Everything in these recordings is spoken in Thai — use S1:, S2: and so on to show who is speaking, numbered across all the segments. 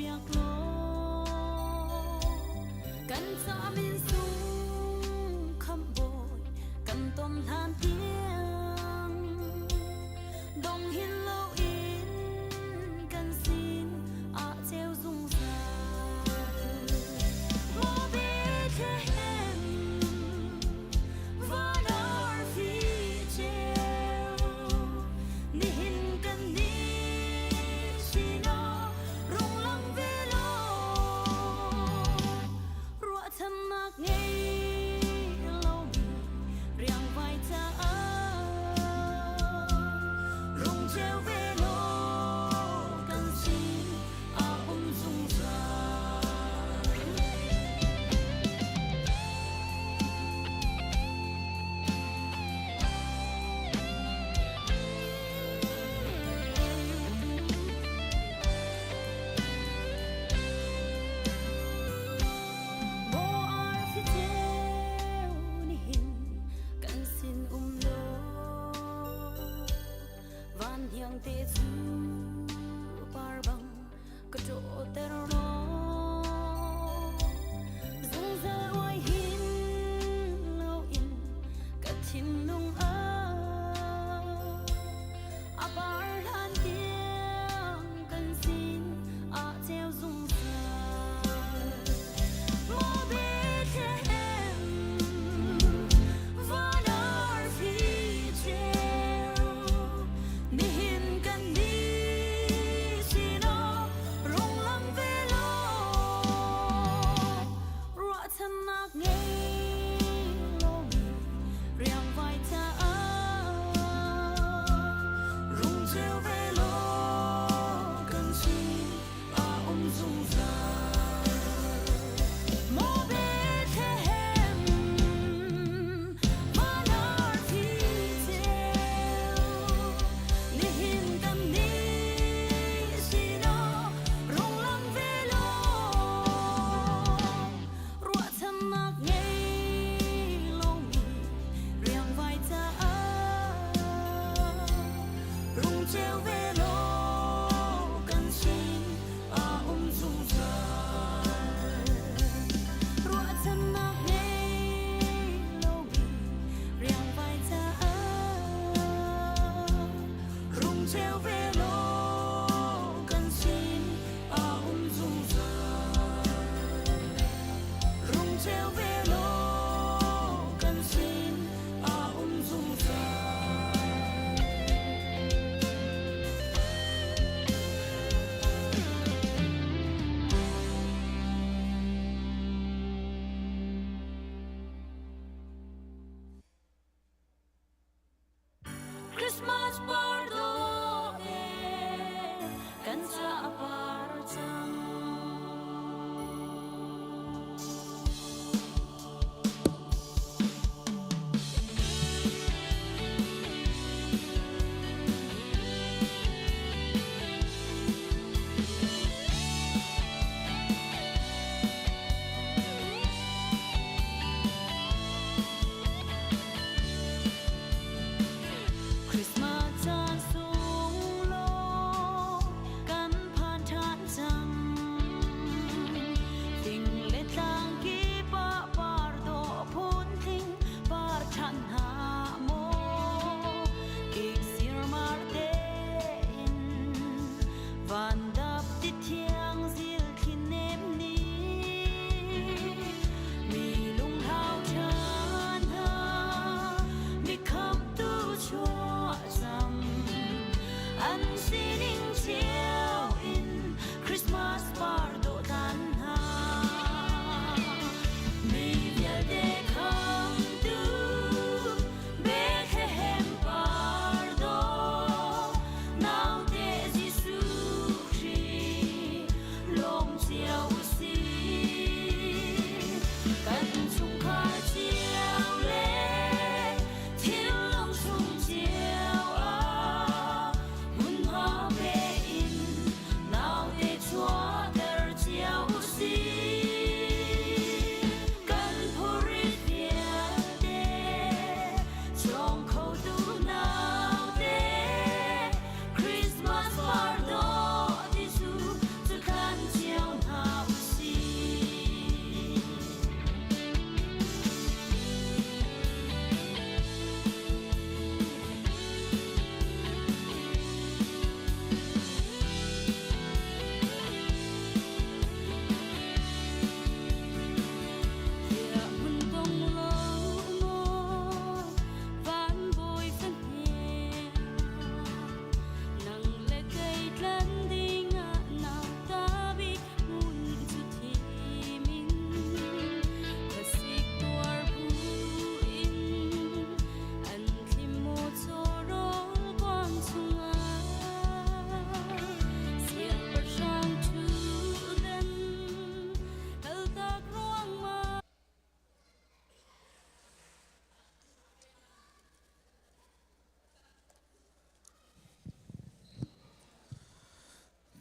S1: biak lo kan sa min sung kham bồi kan tom than tiếng dong hin lo in kan sin a treo dung sa mo be che hem van ar fi treo ni hin kan ni si no rung lang ve lo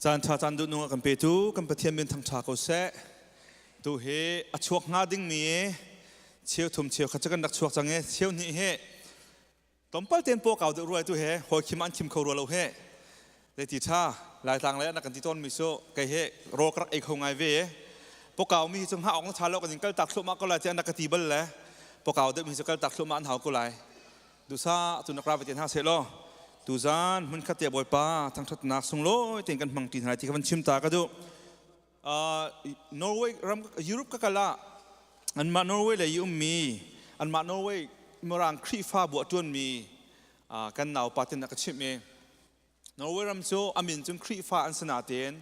S2: จานชาจันดุนงกันเปตูกันปะเทียนเป็นทางชาเขาเสตูเฮอชวกงาดิ้งมีเชี่ยวทุ่มเชี่ยวขัดกันดักชวกจังเงเชี่ยวนี่เฮต้มปั้ลเตียนโปเก่าตัวรวยตัวเฮหอยคิมอันคิมเขารัวเราเฮเลยติชาหลายทางแล้วนักกันที่ต้นมิโซไกเฮโรกรักเอกของไงเวโปเก่ามีจงหาออกชาโลกันยิงกัลตักสุมาก็เลยเจอนักตีบัลเลยโปเก่าเด็กมีจงกัลตักสุมาอันหาก็เลยดูซาตุนักราบเตียนหาเสร็จแล้วดูจานมันขัดเตียบอยป้าทั้งทัดนักส่งโลเตียนกันมังตีนอะไรที่เขาชิมตาก็ดูนอร์เวย์รัมยุโรปก็กะละอันมานอร์เวย์เลยยุ่มมีอันมานอร์เวย์มรังครีฟ้าบวชจวนมีกันหนาวปาเตนนักชิมเองนอร์เวย์รัมโซอามินจงครีฟ้าอันสนาเตียน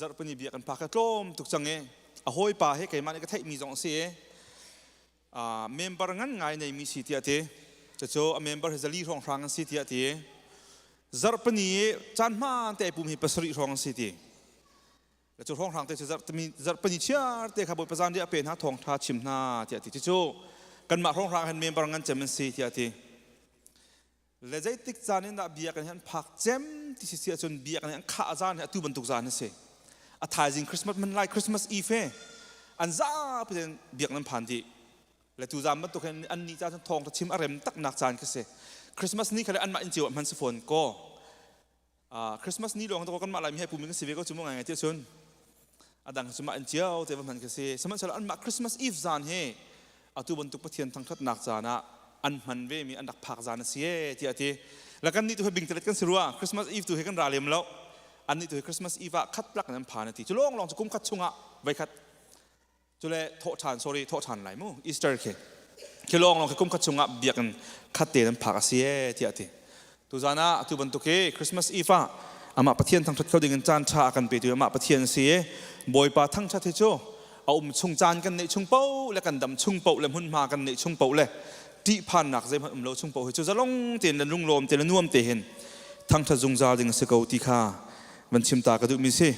S2: จัดปนิบีกันพักกระโจมตุกจังเองหอยป่าให้ไก่มันก็เทมีสองเสียเมมเบอร์งั้นไงในมีสิทธิ์เตะจะโจเมมเบอร์จะลีรองฟังสิทธิ์เตะจัดปนิจันมาแต่ปุ่มหิปัสริรองสิทธิ์และจุดห้องทางเตะจัดปนิเชียร์เตะขบวนประจานเดียเป็นหาทองทาชิมนาเตะที่โจกันมาห้องทางเห็นเมมเบอร์งั้นจะมันสิทธิ์เตะและใจติดจานนี้น่ะเบียกันเห็นผักเจมที่เสียจนเบียกันเห็นข้าจานเห็นตู้บรรทุกจานนี่สิอาทายจริงคริสต์มาสมันไล่คริสต์มาสอีฟอันจ้าเป็นเบียกนั้นผ่านดีและตู้จานมันตัวแค่อันนี้จานทองทัชิมอะไรมันตักหนักจานก็เสียคริสต์มาสนี้เขาเลยอันมาอินจิวมันสฟอนก็คริสต์มาสนี้ลองตัวกันมาอะไรมีให้ผู้มีกันสิเวก็จุ่มไงเจ้าชนอดังจุ่มอินจิวแต่ว่ามันก็เสียสมัยฉลาดอันมาคริสต์มาสอีฟจานเฮอาตู้บรรทุกประเทียนทั้งทัดหนักจานะอันมันเวมีอันดักผักจานเสียที่อาทิแล้วกันนี่ตัวให้บิงเตล็ดกันสิรัวคริสต์มาสอีฟตัวให้กันราเลียมแล้วอันนี้ตัวคริสต์มาสอีฟะคัดปลักนั้นผ่านนาทีจะลองจะกุ้มคัดชุงะไว้คัดจะเลยโทษทาน sorry โทษทานไหลมู่อีสเตอร์เคลองจะกุ้มคัดชุงะเบียกันคัดเตะนั้นผักเสียที่อาทิตัวจานะตัวบรรทุกคริสต์มาสอีฟะอามาประเทียนทั้งทัดเขาดึงจานชากันไปตัวอามาประเทียนเสียบอยปาทั้งชาติโจเอาชุงจานกันในชุงเป้าและกันดำชุงเป้าและหุ่นมากันในชุงเป้าเลยที่ผ่านหนักใจมันเราชุงเป้าจะจะลงเตียนรุ่งโรมเตียนนุ่มเตียนทั้งทัดจุงจาดึงสกาวติคามันชิมตากระดูกมีสิ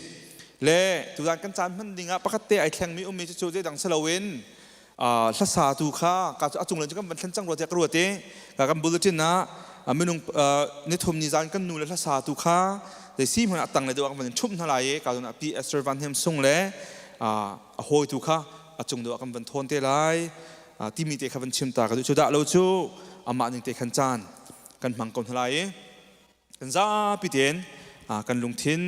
S2: เล่ตุลากันจานมันดิ่งอ่ะปกติไอ้แข่งมีมีจะโจได้ดังสลาวินทัศตุข้ากาจุงเลยจะกันมันทันจังรวดจะกรวดเต้กากันบุลตินนะไม่นุ่งนิทมนิจานกันนู่นเลยทัศตุข้าแต่ซีมันตั้งเลยดูว่ามันชุ่มทลายกาจุนพีเอสเตอร์วันเฮมส่งเลยหอยตุข้าจุงดูว่ากันมันทนเตลายที่มีเตะขันชิมตากระดูกจุดเราจูมาหนึ่งเตะขันจานกันมังกรทลายกันซาพิเตียนกันลุงทิน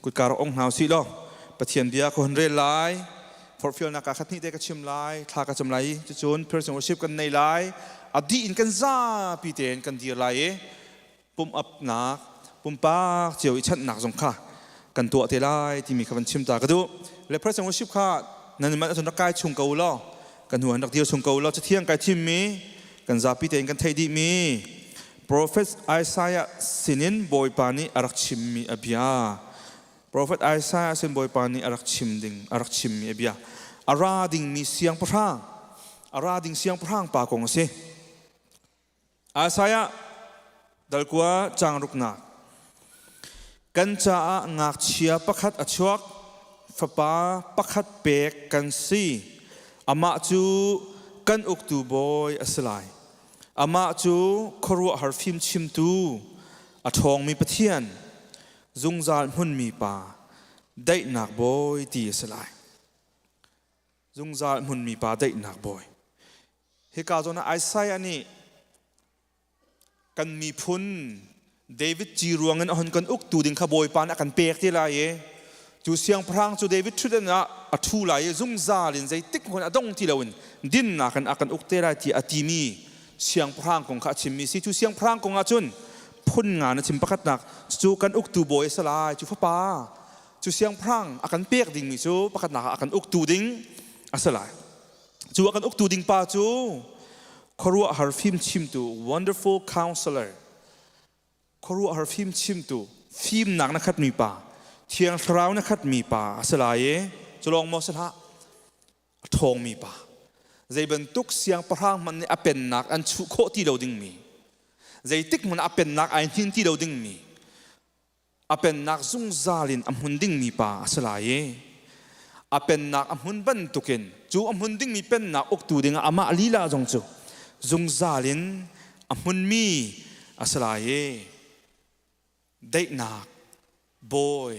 S2: กุดการองหาวสิโลปะเทียนเบียคนเรียนไลฟอร์ฟิลนักขัดนี่ได้กระชิมไลทากระชิมไลจะจูนเพอร์ซันวอร์ชิปกันในไลอดีอินกันซาปีเตนกันดีไลปุ่มอับหนักปุ่มปากเจียวอิชันหนักสงค่ะกันตัวเทไลที่มีคำชิมตากระดูและเพอร์ซันวอร์ชิปค่ะนั่นมันอันนักกายชงเกาล้อกันหัวนักเดียวชงเกาล้อจะเที่ยงกายทิมมีกันซาปีเตนกันไทยดีมีProphet Isaiah sinin boy pani arak chim mi abia Prophet Isaiah sin boy pani arak chim mi abia arading mi siang prang pa kong se Isaiah dalkwa changrukna kancha ngak chia pakhat achuak fapa pakhat pek kan si ama chu kan uktu boy aslaiอามาจูครัวหาฟิมชิมตูอาทองมีปะเทียนจุงจานหุ่นมีป่าได้หนักบ่อยตีสลายจุงจานหุ่นมีป่าได้หนักบ่อยเฮกาโจนะไอไซอันนี้กันมีพุนเดวิดจีรวงเงินหันกันอุกตูดิงขบอยปานกันเปียกที่ไรจูเสียงพรางจูเดวิดชุดนั้นอัทูไหลจุงจาลินใจติ๊กคนอดงที่เราดินนักกันอุกเตไรที่อติมีเสียงพรางของข้าชิมมีสิจูเสียงพรางของอาจุนพุ่นงานชิมประคัดหนักจูกันอุกตูบอยสลายจูฟ้าป่าจูเสียงพรางอากันเปียกดิ่งมีจูประคัดหนักอากันอุกตูดิ่งสลายจูอากันอุกตูดิ่งป่าจูครัวฮาร์ฟิมชิมตู wonderful counselor ครัวฮาร์ฟิมชิมตูฟิมหนักนักขัดมีป่าเทียงเท้านักขัดมีป่าสลายจะลองมอสละทองมีป่าใจบรรทุกเสียงพรางมันเนี่ยเป็นนักอันชุโคที่เราดึงมีใจติ๊กมันเป็นนักอันหินที่เราดึงมีเป็นนักซุ่งซาลินอัมหุนดึงมีป่าสลายเป็นนักอัมหุนบรรทุกินจูอัมหุนดึงมีเป็นนักอุกตูดึงอามาลีลาจงจูซุ่งซาลินอัมหุนมีสลายได้นักบอย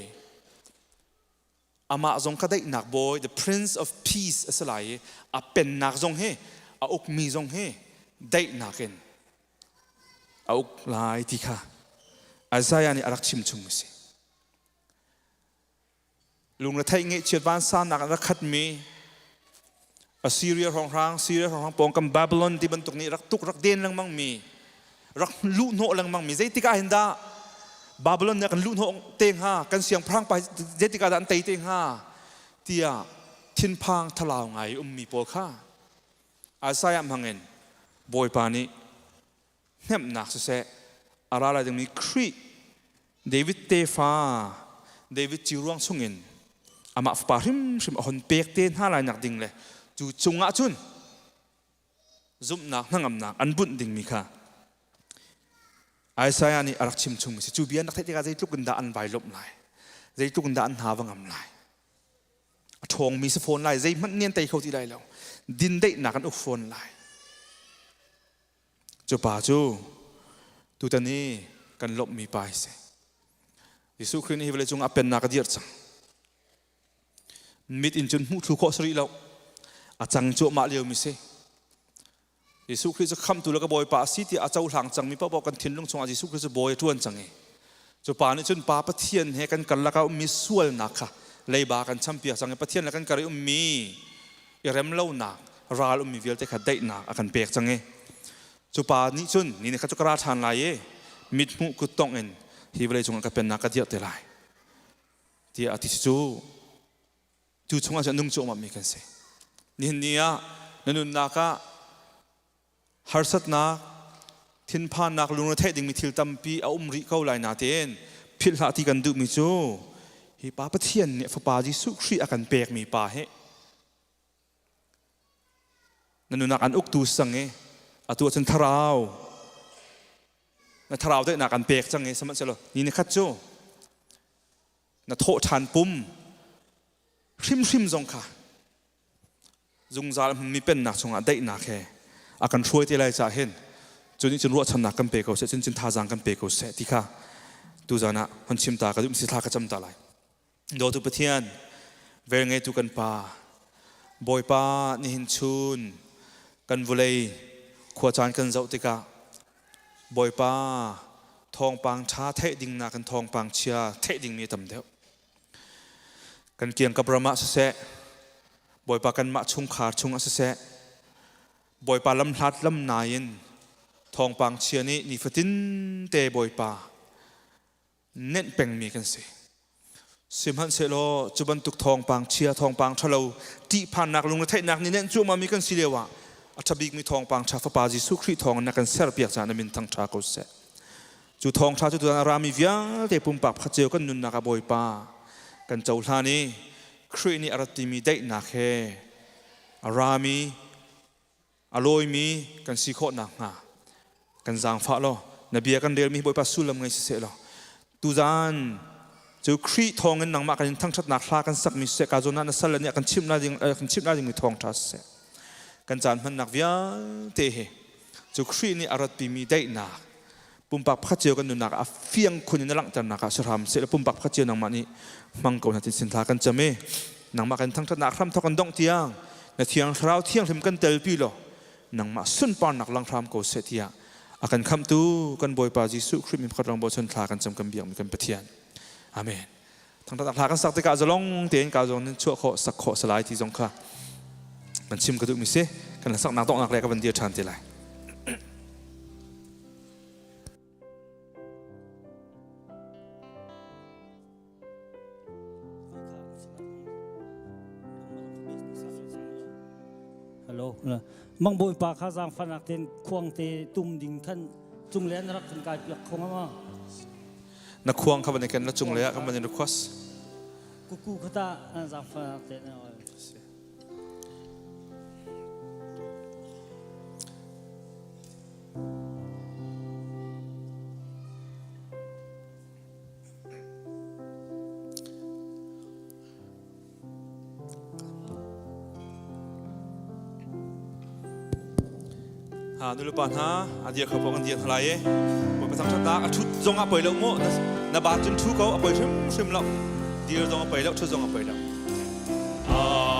S2: อามาจงก็ได้หนักบอย the Prince of Peace สลายเป็นหนักจงเฮอุกมีจงเฮได้หนักเองอุกลายที่ค่ะอาศัยนี่รักชิมชุมสิลุงละไทยเงี้ยเชิดบ้านสร้างหนักรักขัดมีอัสซีเรียของทางซีเรียของทางปองกับบาบิโลนที่บรรทุกนี้รักตุกรักเด่นลังมั่งมีรักลุโนลังมั่งมีใจติกาเห็นได้บาบิโลนเนี่ยกันลุโนเตียงห้ากันเสียงพรางไปใจติกาดันเตียงห้าเตียทินพังทลาวไงมีปอข้าอาศัยมังเงินบอยปานี้เน็บหนักเสียอะไรดังนี้ครีเดวิดเตฟ้าเดวิดจิรวงสุงินอามาฟปาริมชิมคนเปียกเต้นห้าลายหนักดิ่งเลยจู่จงอาจุนซุ่มหนักนั่งอำนักอันบุญดิ่งมีค่ะไอ้สายนี่รักชิมชุมสิจู่เบียนนักเทศกาใจทุกกันด่าอันใบลบไหลใจทุกกันด่าอันหาวังอำไหลทองมีสโฟนไหลใจมันเนียนเตยเขาที่ใดแล้วดินได้หนักกันอุกโฟนไหลจู่ป่าจู่ตัวตอนนี้กันลบมีไปสิยิสุคริสต์นี่เวลาจงอับเป็นนักเดียร์จังมิดอินจุนมุทุกข้อสริแล้วอาจังโจมาเลียวมิเซยิสุคริสต์คำตัวแล้วก็บอยป่าสิที่อาเจ้าหลังจังมีป้าบอกกันทิ้งลงชงอายิสุคริสต์บอยทวนจังเองจูป่านี่จนป่าปะเทียนให้กันแล้วก็มีส่วนนักค่ะเลยบากันช้ำเปียจังปะเทียนแล้วกันกระไรมีเร็มเล่าหนักราลมีเวลแต่ขัดได้หนักอากันเปียกจังเองจูป่านี่จนนี่เนี่ยเขาจะกระราชานลายมิดมุกุตองเองที่เวลาจงกันเป็นนักเดียร์แต่ลายที่อาทิตย์จู่ชงอาจจะนุ่งโจมามีกันเสนี่เนี่ยนั่นนักฮาร์สัตนักทินพานักลุงเทศดิ่งมีทิลตัมปีเอาริเข้าลายนาเตนพิลาที่กันดูมิจูฮีป้าปะเทียนเนี่ยฝปาจิสุครีอากันเปกมีป้าเฮนั่นนักอันอุกตูสังเงอตัวฉันทราวนั่นทราวได้นักอันเปกจังเงสมัชโลนี่นี่ขัดโจนั่นโถชานปุ่มริมจงค่ะจงจามีเป็นนักจงได้นักแค่อาการช่วยที่ไรจะเห็นจนนี้จนรู้ว่าฉันนักกันเปกเอาเสร็จจนท่าจางกันเปกเอาเสร็จที่ค่ะดูจานะคนชิมตากระดุมสิทธากระจำตาไหลโดยทุกประเทศเวรไงทุกันป่าบอยป่านี่หินชุนกันวุเลยขวดจานกันเจ้าติกาบอยป่าทองปางชาเทดิ่งนากันทองปางเชียเทดิ่งมีตำเดียวกันเกี่ยงกับประมาเสะบอยปากันมาชุงขาดชุงอาเสะบอยปาลำพลัดลำนายนทองปางเชียนี่นิฟตินเตบอยปาเน้นเป่งมีกันสิสิมหันเสโลจุบันตุกทองปางเชียทองปางชะโลที่ผ่านนักลุงเทนักนี่เน้นจู่มามีกันสิเลวะอัฐบิกมีทองปางชาฟปาจิสุครีทองนักกันเสรเปียกจานมินทั้งชาโกเสจู่ทองชาจุดอารามีวิญเตปุ่มปับขเจียวกันนุนนักบอยปากันเจ้าท่านี้ครีนี่อรัติมีได้นักเฮอารามีอโลยมีกันสิโคนักงากันจางฟ้าโลนบีกันเดียร์มีบอยปัสสุลมไงเสียโลตูจานเจ้าครีทองเงินหนังมากันทั้งชัดนักลากันสักมีเสกาโจนันสัลเนี่ยกันชิมน่าจึงมีทองทัสเสกันจานมันนักวิญเตะเจ้าครีนี่อรัติมีได้นักปุ่มปักพระเจ้ากันนุนักเฟียงคนในหลังจากนักสรามเสร็จปุ่มปักพระเจ้านังมันนี่มังกรนัดสินทากันจะไม่นังมากันทั้งชัดนักคำทอกันดองเทียงในเทียงเท้าเทียงถึงกันเตลปีโลนังมาสุนปานนักลังทรามโกเสตียอาการคำตูกันบอยปาจิสุคริมิพระรังบชนทากันจำกันเบียงมีกันปะเทียนอาเมนทั้งทากันสักติกาจะลงเตียนกาจงนั้นชั่วโคสักโคสลายที่จงค่ะมันชิมกระดูกมิเสกันสักนักต้องนักแรกกับวันเดียวชันทีไร
S3: ฮัลโหลมังบุยปาข้าจางฟันนักเต้นควงเตตุ่มดิ่งขันจุงเลี้ยนรักขันกายเปียกคงมา
S2: นักควงเข้ามาในกันแล้วจุงเลยเข้ามาในนักควส
S3: กูขตาจางฟันนักเต้น
S2: นุลปานฮะอาเดียเขาบอกกันเดียทลายบนไปทางชะตาชุดจงอาไปแล้วโม่นาบาจนทุกเขาอาไปชิมแล้วเดียจงอาไปแล้วชุดจงอาไปแล้ว Adonai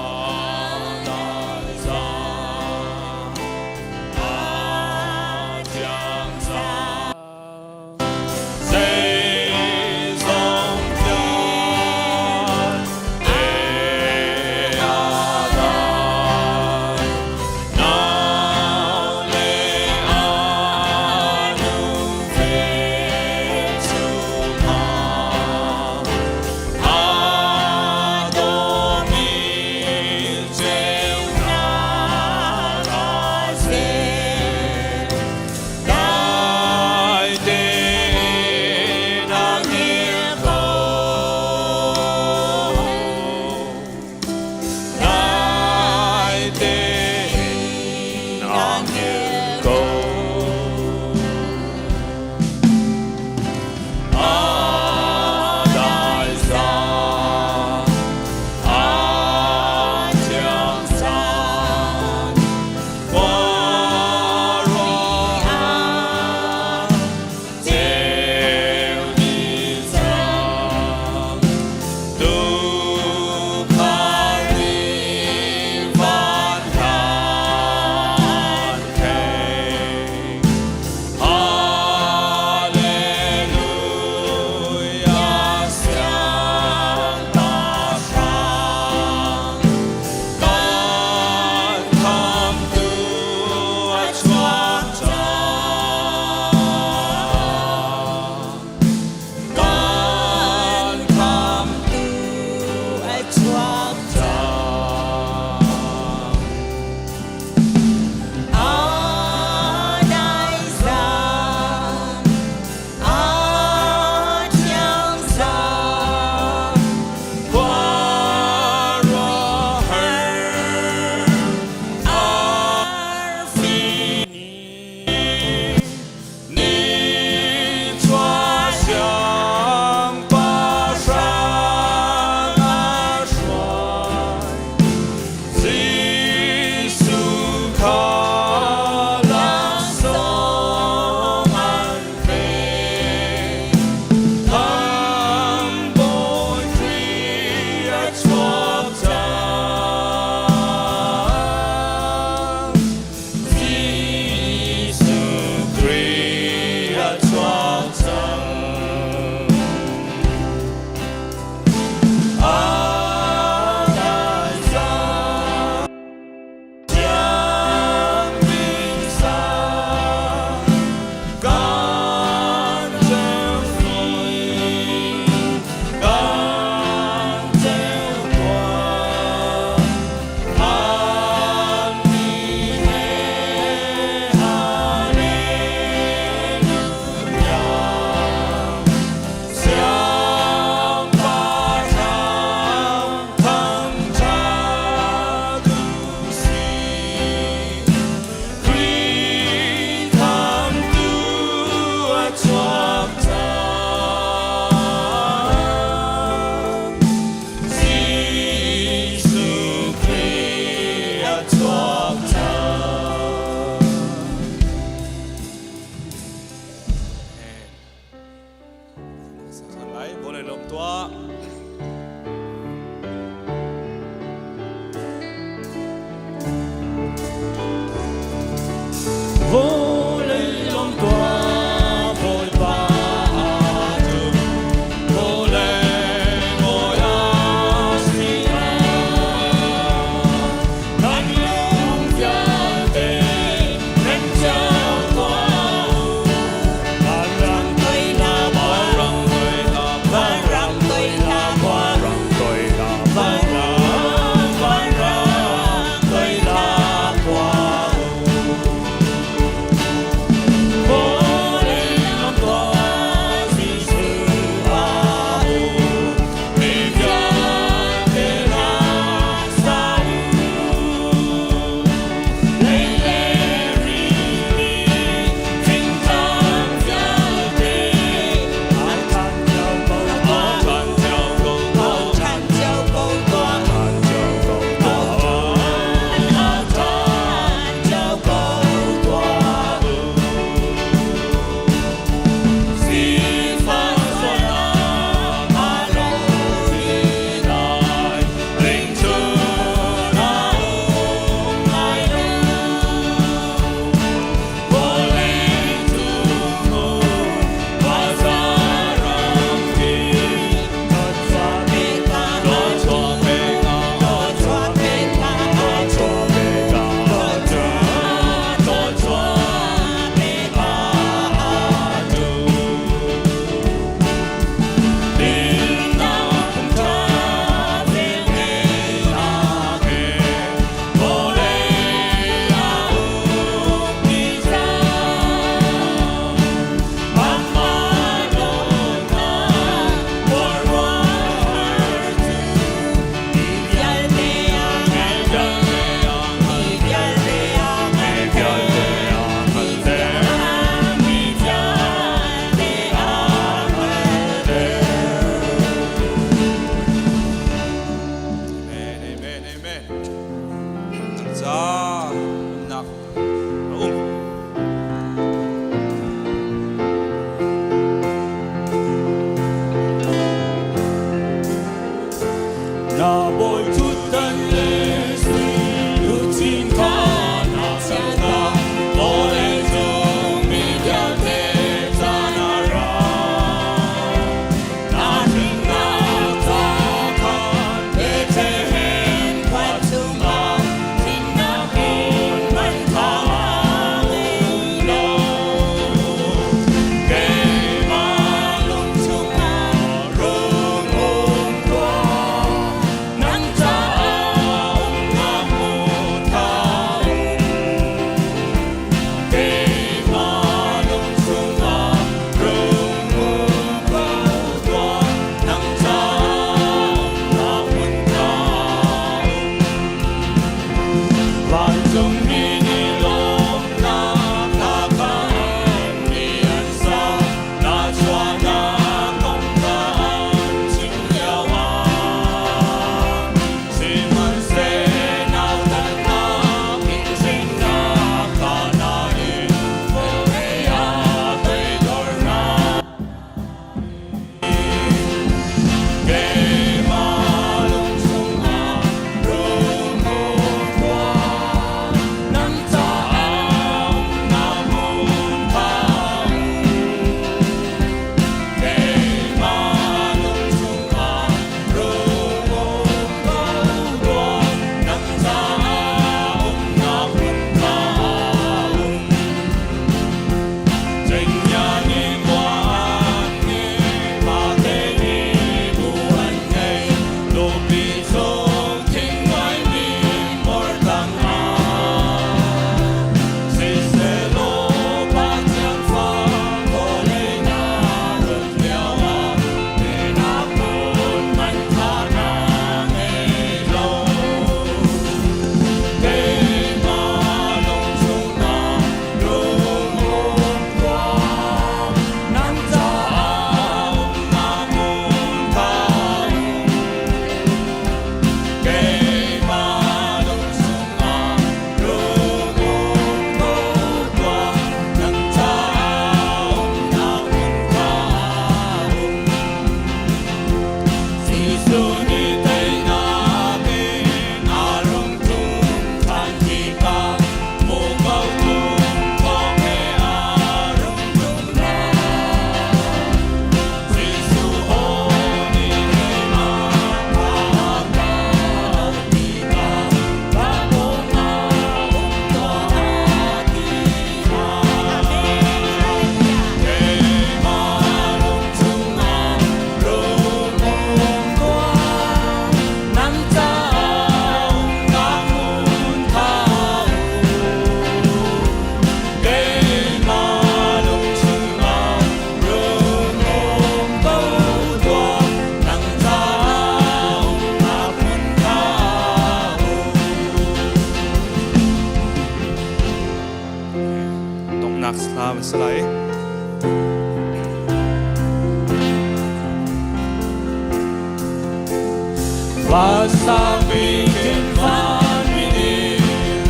S3: Pasabihin man ini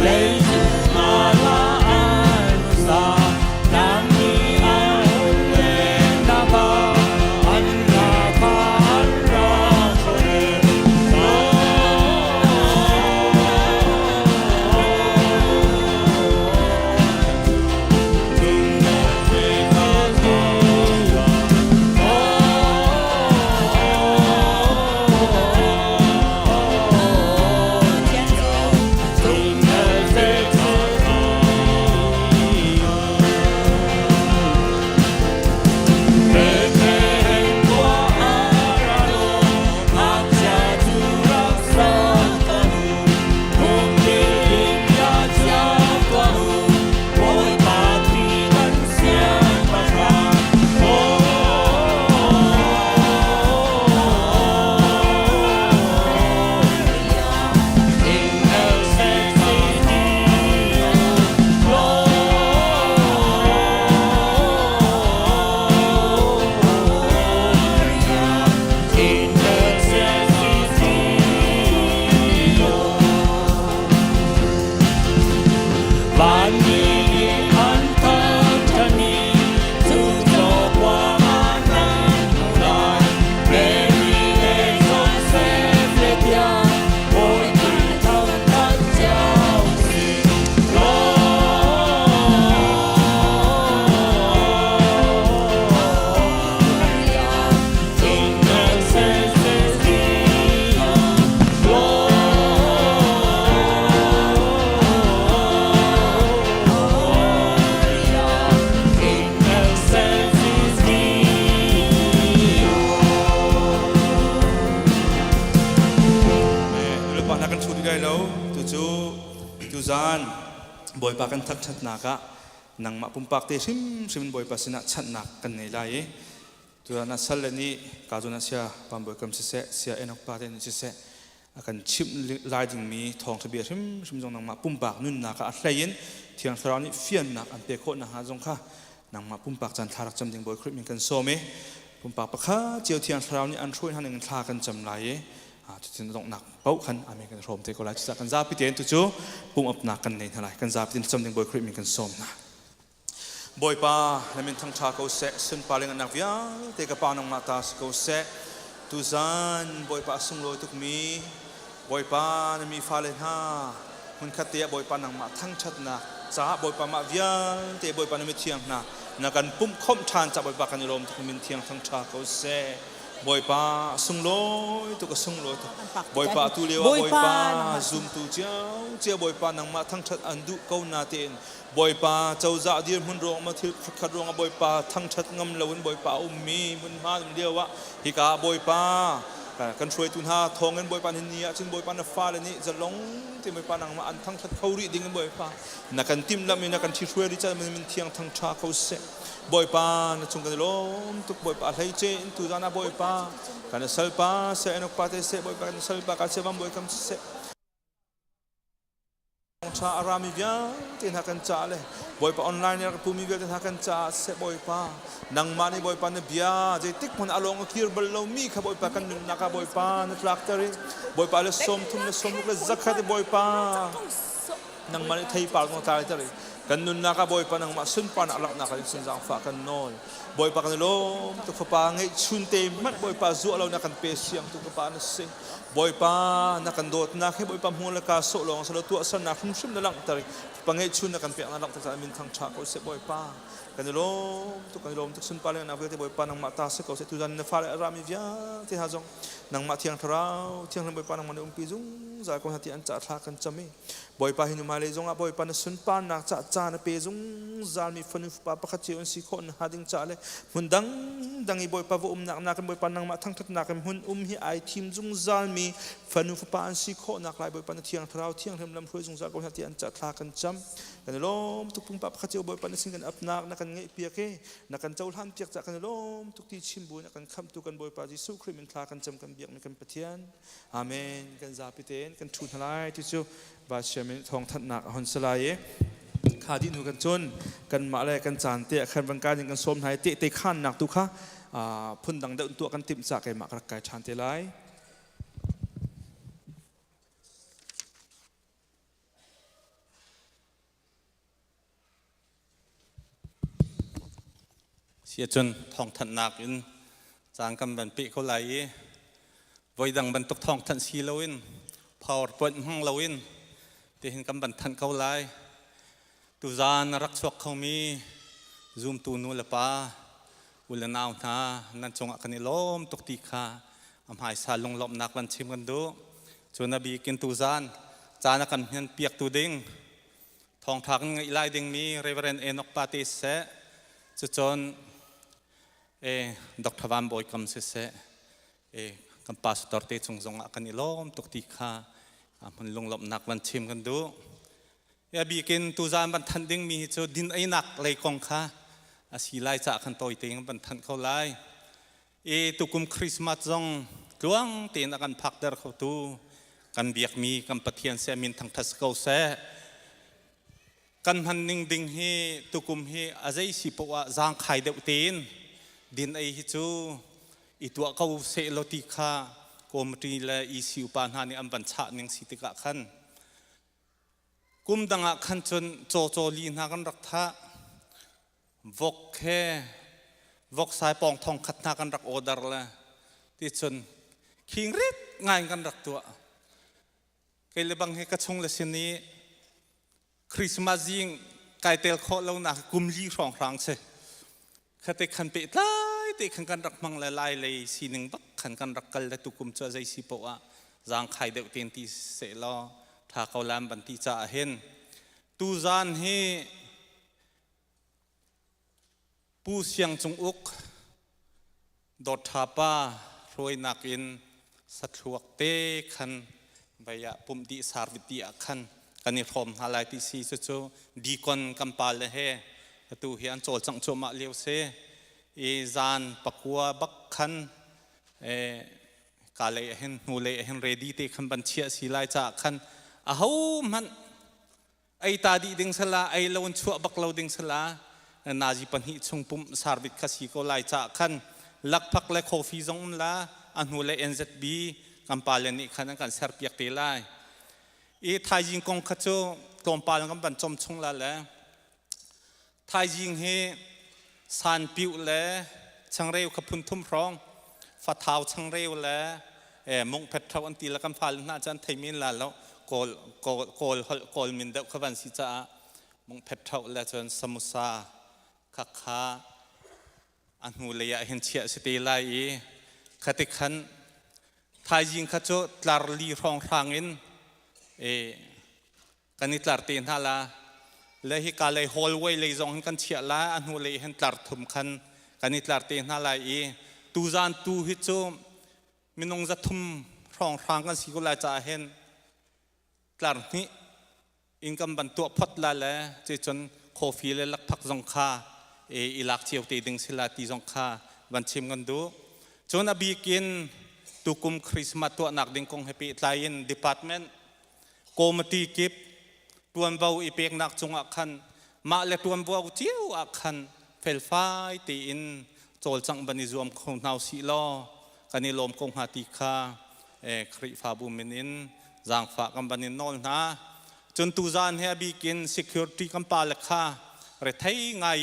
S3: Lezu malaan sa Nami ang ulen na ba Ang nakaharap ko rin boy pa kan thak chat naka nang ma pumpak te sim boy pa sina chat nak kan nei lai tu na salani ka jona sia pam boy kam se sia enok pa ten se akan chim lai ding mi thong thabi sim jong nang ma pumpak nun naka athlain thiang tharani fian nak an pe kho na ha jong kha nang ma pumpak chan tharak cham ding boy khrit min kan so me pumpak pa kha chiao thiang tharani an throi han ing thla kan cham lai tin dong nak pau khan ame kan rom te ko lai cha kan za pi ten tu chu pum up nak kan nei thalai kan za pi tin cham ding boy khrit min kan som na boy pa lamin thang tha ko se sun paling anak via te ka pa nang mata ko se tu zan boy pa sung loi tuk mi boy pa na mi fa le ha mun khatia boy pa nang ma thang chat na cha boy pa ma via te boy pa na mi thiang na kan pum khom than cha boy pa kan rom tuk min thiang thang tha ko se boy pa sung loi tu ka sung loi tu boy pa tu lewa boy pa zoom tu chiao boy pa nang ma thang chat andu ko na ten boy pa chau za dir mun rong ma thil khat rong boy pa thang chat ngam lawin boy pa ummi mun ma dum lewa hi ka boy pa kan throi tun ha thong en boy pa ni a chin boy pa na fa le ni zalong ti boy pa nang ma an thang chat khori ding boy pa na kan tim lam ni na kan thi throi ri cha min thiang thang tha ko se boy pa na chung kan lom tuk boy pa lai che in tu jana boy pa kan sal pa se enok pa te se boy pa kan sal pa ka se bam boy kam se cha arami via tin hakan cha le boy pa online ya pumi via tin hakan cha se boy pa nang mani boy pa na bia je tik mon along kir bal lo mi kha boy pa kan na ka boy pa na tractor boy pa le som thum le som le zakha boy pa nang mani thai pa ngong ta ta kan nun na ka boy pa nang ma sun pa na alak na ka sun jang fa kan nol boy pa kan lom tu fa pa ngai chun te mat boy pa zu alo na kan pe siang tu ka pa na se boy pa na kan dot na khe boy pa mula ka so long sa lo tu asan na khum shim na lang tari pa ngai chun na kan pe na lang ta min thang cha ko se boy pa kan lom tu sun pa le na ve te boy pa nang ma ta se ko se tu jan na fa le rami via te ha jong nang ma thiang tharau thiang boy pa nang ma pi jung za ko hati an cha tha kan chami boy pa hinu ma le jong a boy pa na sun pa na cha na pe jung zal mi fanu pa pa kha chion si khon hading cha le mun dang i boy pa vo nak na kan boy pa nang ma thang that na kan hun hi ai thim jung zal mi fanu pa an si kho nak lai boy pa na thiang tharau thiang hem lam throi jung za ko hati an cha tha kan cham kan lom tuk pung pa pa kha chiu boy pa na sing kan ap nak na kan ngai pia ke na kan chaul han piak cha kan lom tuk ti chim bu na kan kham tu kan boy pa ji su khrim min thla kan cham kan biak mi kan pathian amen kan za pi ten kan thu thalai ti chu ba chemin thong that nak hon salaiคาดินูกันจนกันมาเลยกันจานเตะขันบังการยังกันสมไทยเตะขันหนักตุค่ะพุ่นดังเดินตัวกันติมจากไอ้หมากระกายชานเตลัย
S4: เสียจนทองทันนักอินจางกำบันปีเขาไหลไว้ดังบันตกทองทันสีเลวินพาวปวดห้องเลวินที่เห็นกำบันทันเขาไหลตุจานรักชกเขามีซูมตูนูละป้าอุลนาวนานั่นจงอักนิลมตกตีขาอำหายสาลงลบนักวันชิมกันดูจนนบีกินตุจานจานักันเห็นเปียกตูดิงทองทักไงไล่ดิงมีเรเวเรนเอนอกปาติเสจนดอกทวามบอยคำเสคำปาสตอร์เตจงจงอักนิลมตกตีขามันลงลบนักวันชิมกันดูบีกินตุจานบันทันดิงมีจดินไอหนักเลยกองขาอาศิไลจากขันโตยเตียงบันทันเขาไลตุกุมคริสต์มาสจงกลวงเตียนกันพักเดอร์เขาตูกันเบียกมีกันปะเทียนเสมินทางทัศเขาเสกันหันนิ่งดิ่งให้ตุกุมให้อาศัยสิปวะจางไข่เดวเตียนดินไอฮิจูอีตัวเขาเสโลติคากรมตรีและอีสิวปานหานี่อันบัญชาหนึ่งสิติกะขันกุมดังอ่ะขันจนโจลีนากันรักท่าวกแค่วกสายปองทองขัดนากันรักออเดอร์ละที่จนคิงริดง่ายกันรักตัวเกลบังให้กระชงเลสินี้คริสต์มาสยิงไก่เตลโคแล้วนะกุมลีรองรังเสขัดขันเปิดไล่ติขันกันรักมังละลายเลยสีหนึ่งบักขันกันรักกันและตุกุมจะใจสิปวะจางไข่เดือดเตียนที่เสลอถ้าเขาลำบันที่จะเห็นตูจานให้ผู้เสียงจงอุกดดทาป้ารวยนักอินสัตว์วกเตขันใบยาปุ่มดีสารวิทยาขันกันนิพมฮาลายที่สีสุดดีคนกำปาเลยเฮตูเฮียนโจลจังโจมาเลียวเซจานปักวัวบักขันกาเลเห็นหูเลเห็นเรดีเตขันบัญชีสีลายจากขันอ้าวมันไอตาดีดึงสลาไอเลวนชัวบักเลวดึงสลานาจีปัญหิชงปุ่มสารวิทย์คสีก็ไล่จากขันลักพักและคอฟีจงละอันหูเลเอ็นเซดบีกำปาเลนิขันกันเซอร์เปียกเตลัยไทยยิงกองขจรกองปาลกันบันจอมชงละแหละไทยยิงเฮสานปิวและช่างเร็วขพุนทุ่มร้องฝ่าเท้าช่างเร็วและมงเพชรอันตีละกันฟ้าน่าจะไทยมินละแล้วโกลมินเดขบันสิจ้ามงเพชรและจนสมุสาคักขาอันหูเลยเห็นเชียสติไลขัดขันไทยยิงขจรตลาลีรองรางอินกันนิตลาตีนฮาลาเลยฮิกาเลยฮอลเวย์เลยจงกันเชียละอันหูเลยเห็นตลาทุมขันกันนิตลาตีนฮาลาตูจานตูฮิโจมินงจะทุมรองรางกันสิกุลาจะเห็นตลานี้อินกัมบันตัวพัดละเลยจะจนโคฟีเลยลักพักจงคาอิลักเชียวตีดึงสิลาตีจงคาบันชิมกันดูจนอบีกินตุกุมคริสต์มาสตัวนักดึงคงให้ปีไลน์ดีพาร์ตเมนต์โกมตีกิบตัวเบาอีเปียกนักจงอักขันมาเลตัวเบาเจียวอักขันเฟลไฟตีอินโจลจังบันิจวมคงนาวสีล้อกันนิลมคงหาติคาคริฟาบุมินินจางฝากกันบันินนอลนะจนตูจานเฮียบีกิน security กัมปาเลขาเรทัยง่าย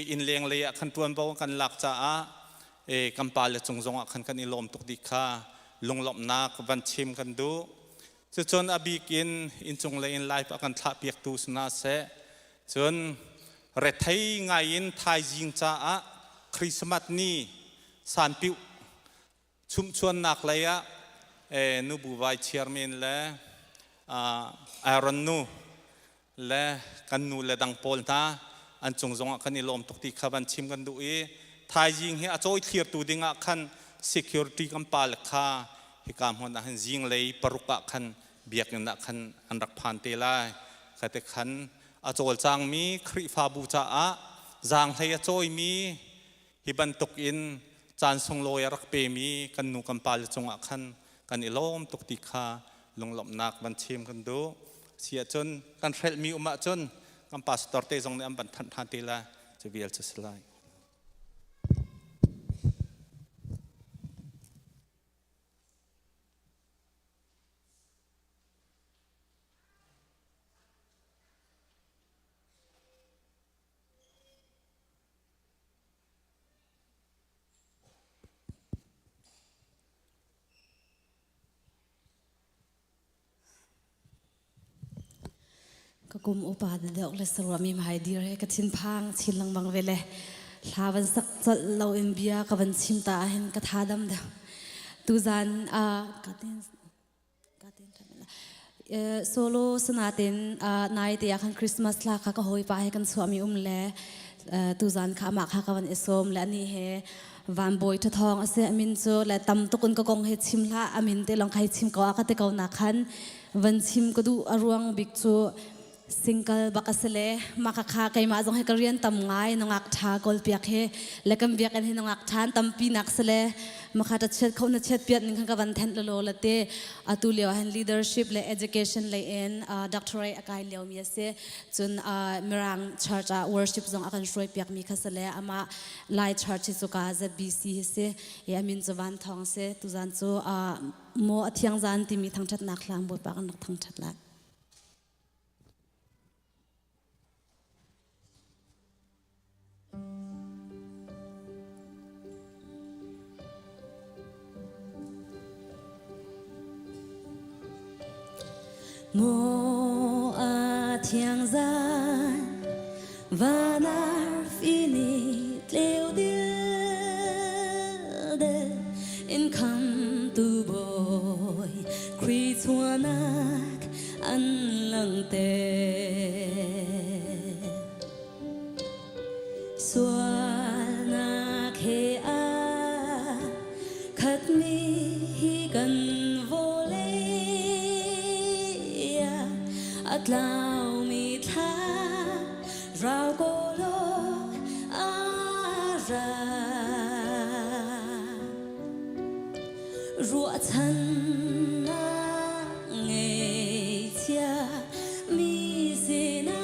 S4: อินเลียงเลยขันตัวเบากันหลักจ้ากัมปาเลจงจงขันกันนิลมตุกดิคาลงหลบนักบันชิมกันดูจนอบีกินอินจงเลยอินไลฟ์กันทับเปียกตูสนาเสจนเรทัยง่ายไทยจิงจ้าคริสต์มาสนี้สานปิวชุมชนนักเลยนูบูไวเชียร์แมนและไอรอนนูและกันนูและดังโพลนะอันจงจงกันนิลมตุกติขบันชิมกันดูไทยยิงเฮอโจยเทียร์ตูดิ่งขัน security กัมปาลค่าฮิกามหัวนักยิงเลยปรุกะขันเบียกนักขันอันรักพันเตลัยขัดขันอโจลจางมีคริฟาบูจ้าจางเฮียโจยมีฮิบันตุกอินจานทรงลอยรักเปมีกันนูกัมปาลจงขันกันอิลมตุกติขาลงหลบนักบันชิมกันดูเสียจนกันเฟลมีอุมาจนกัมปาสตอร์เตจงในอันบันทันเตลัยจะเบียลจะสลาย
S5: ก็กุมอุปาเดอกเลสรวมีมหายดีเลยก็ชินพังชินลังบังเวลลาวันสักจัดเราเอ็มบียกับวันชิมตาเห็นกระทาดำเดียวตูจันกัดเต็นทำไมล่ะโซโล่สนาเต็นนายเตียกันคริสต์มาสลาค่ะก็หอยไปให้กันสวามีเล่ตูจันข้ามาค่ะกับวันเอสโอมและนี่เฮวันบอยททองอาเซียมินโซและตำตุกุนก็กงเฮชิมละอามินเตลองใครชิมก็อาคาเตกเอาหนักขันวันชิมก็ดูอารวงบิกโซสิงเกิลบักสเลมาคาคาไกมาจงให้กเรียนตำง่ายนงักทากอลเปียกเฮและกันเบียกันให้นงักทานตำปีนักสเลมาคาจะเช็ดเขาเช็ดเปียกนึงกันวันแทนโลละเตอตุเลียวให้ leadership และ education เลยเอ็นdoctorate อากายเลียวมีเสจนมรัง church worship จงอาการช่วยเปียกมีคาสเลอามาไล church สุกาจะ BC เสยามินจวันทองเสตุจันโซโมอเทียงจันที่มีทั้งชัดนักลางบทปากนักทั้งชัดละโมอาเทียงจานวานาฟินิเลวเดียวเดอินคำตูบอยครีทวนักอันลังเตสวานักเฮอาขัดมีกันอัตลาวมีท่าเราโกโลอารารัวทันนาเงเทียมีเสนา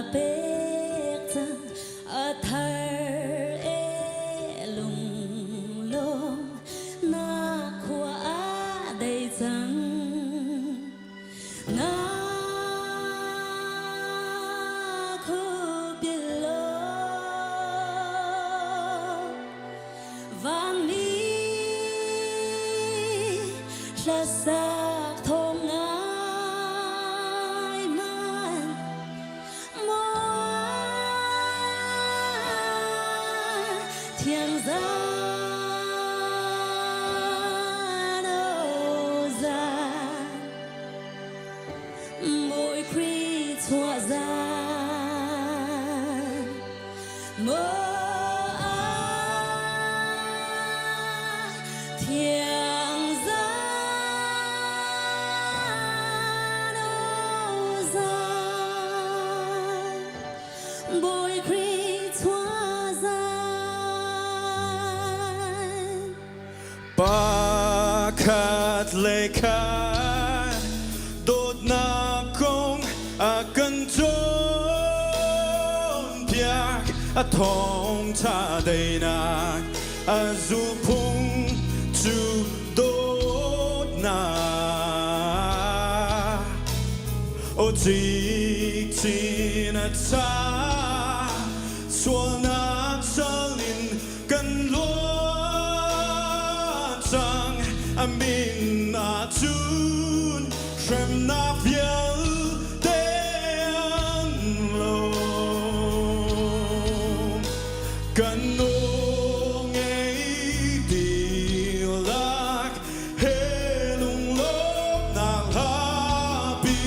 S5: เปกจังอัทาร์เอลุงลงนาขวาได้จังสักทงง่ายมันมอเทียงจานโอซาบอยครีทัวซานโมเทีย
S3: ปาคัดเลขาโดดนาคงอากันจนเพียกอาทองชาได้นาอาจูพุงจูโดดนาโอจิกจีนัดชาสวนักสลินกันลAmin atun trem na fiel den lo kanong ei dilak helung lop na happy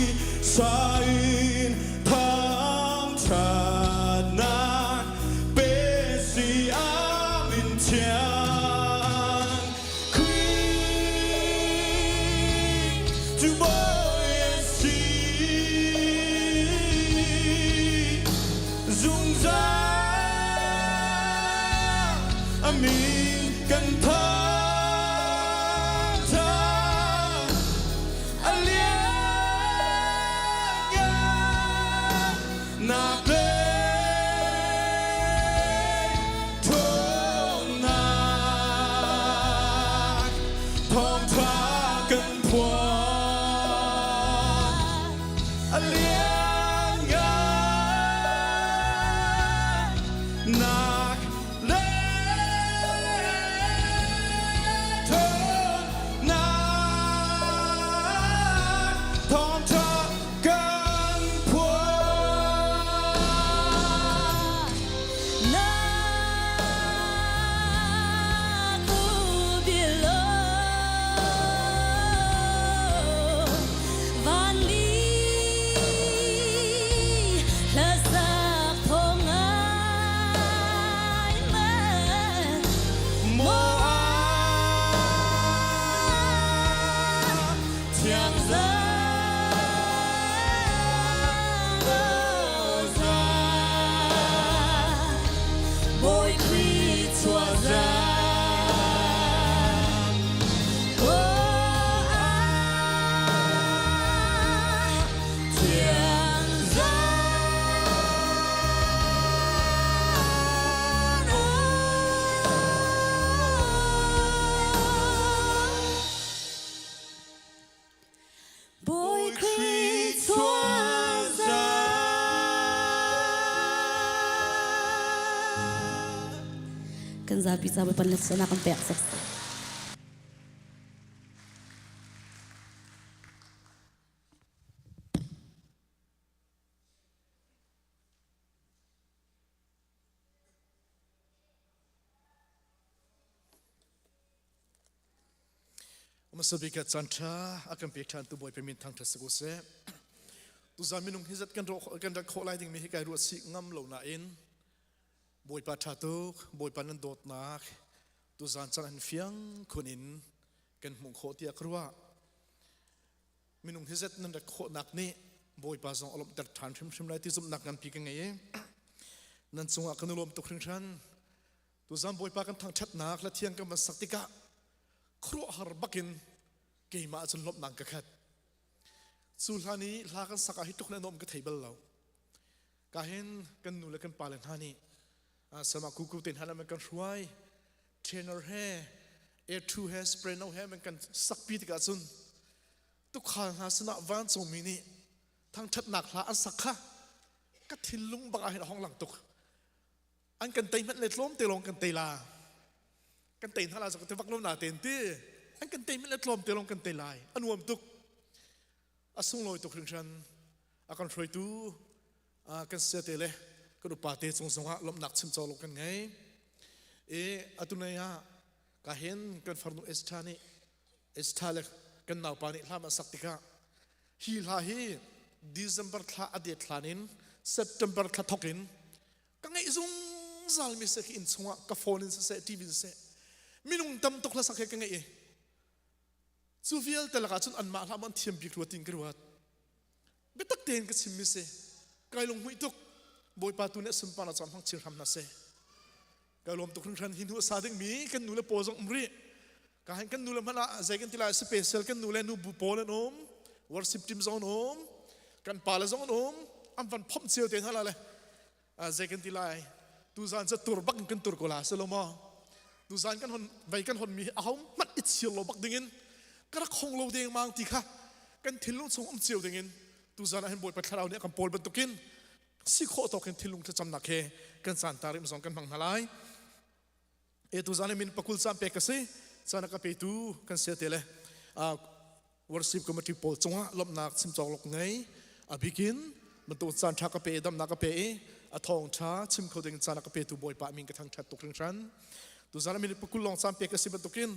S3: sain tham chat na besi amin tia Amin kan tha tha alia ya na be thong na thong tha kan phwa alia ya na Tom Talk Gun Poor
S5: kan zapi sa boy pan lesson akan pek sak
S6: มาสบิกัดจันทราอาการเปียกชันตัวบอยเป็นมินทางทัศกุเสตุจามินุงฮิจัดกันรอกันรักโคไลถึงมีให้การรัวสิงำเหล่านั้นบอยปัจจัตุกบอยปันนันโดดนักตุจานจันเฟียงคนอินกันมุงโคตียกรัวมินุงฮิจัดนันรักโคนักนี้บอยปัจจังอารมณ์ตัดฐานชิมไรที่สมนักงานปีกันไงนั่นจงอาการรวมตุกครึ่งชันตุจานบอยปักันทางชัดนักและเทียงกันมาสักติกะครัวหาร์บักินเกี่ยมาจนลบนังกะขัดสุลานี้ลากันสักอาทิตย์ทุกเรื่องนมก็เทเบิลเรากาเห็นกันนูเลกันปาเลนฮานี่สมัครกูตินฮานามันกันช่วยเทรนเนอร์เฮเอทูเฮสเปรนเอาเฮมันกันสักปีติกาจุนทุกข้าหาสนะวันสมินีทางชัดหนักลาอันสักขะก็ทิลุงบังอาเห็นห้องหลังตุกอันกันเตยมันเล็ดล้มเตยลงกันเตยลากันเตยท่าเราจะกันฟักล้มหนาเตยตีอันกันเตยมันเล็ดล้มเตยลงกันเตยลายอันวมตุกอาสุงลอยตุกถึงฉันอาการช่วยตู้กันเสียเตเลยก็ดูปาเตจงสงะลมหนักชิมจอลงกันไงอตุนัยก็เห็นกันฟาร์นุเอสตานีเอสตาเล็กกันนาวปานิลามาสักติกาฮีลาฮีดิเซมเบอร์ทลาอดีตทลานินเซปเทมเบอร์ทลาทอกินก็ไงซุงซัลมิเซกินสงะกับโฟนินเซทีวีเซมินุงตำตกละสักแค่ไงซูฟิลแต่ละการจนอันมาทำมันเทียมบิกรัวติงกรัวเบตักเตนก็ชิมมิเซกายลงหุยตุกบอยปาตูเนสุนปานาจอมทั้งชิรทำนาเซกายลมตุกครึ่งชันหินหัวซาดึงมีกันนูเลโปซงอุมรีกายกันนูเลมันอะใจกันทีละสเปเชียลกันนูเลนูบุโปเลนอมวอร์สิบทีมซอนอมกันปาเลซอนอมอันฟันพอมเชียวเตนฮาลาเลยใจกันทีละตูซานจะตุรบักกันตุรโกลาเซโลมาตูซานกันคนใบกันคนมีอ้าวมัดอิเชียวโลบักดิ่งก็รักคงโลเดงมังตีค่ะกันทิลุงส่งอมเจียวดิ่งตูซานเห็นบอยปัดคาราวเนี่ยกันโปลบรรทุกินสิโคตกันทิลุงจะจำนักเฮกันสานตาริมสองกันบังนาลายตูซานมินปักกุลซามเปกสิซานักเปตูกันเสียเตเลวอร์สิบก็มาที่โปจงะลบนักซิมจอกลกไงบิกินมันตัวซานชากเปดำนักเปทองช้าชิมเขาดึงซานักเปตูบอยปะมิงกระทั่งชัดตกครึ่งชั้นตูซานมินปักกุลลองซามเปกสิบรรทุกิน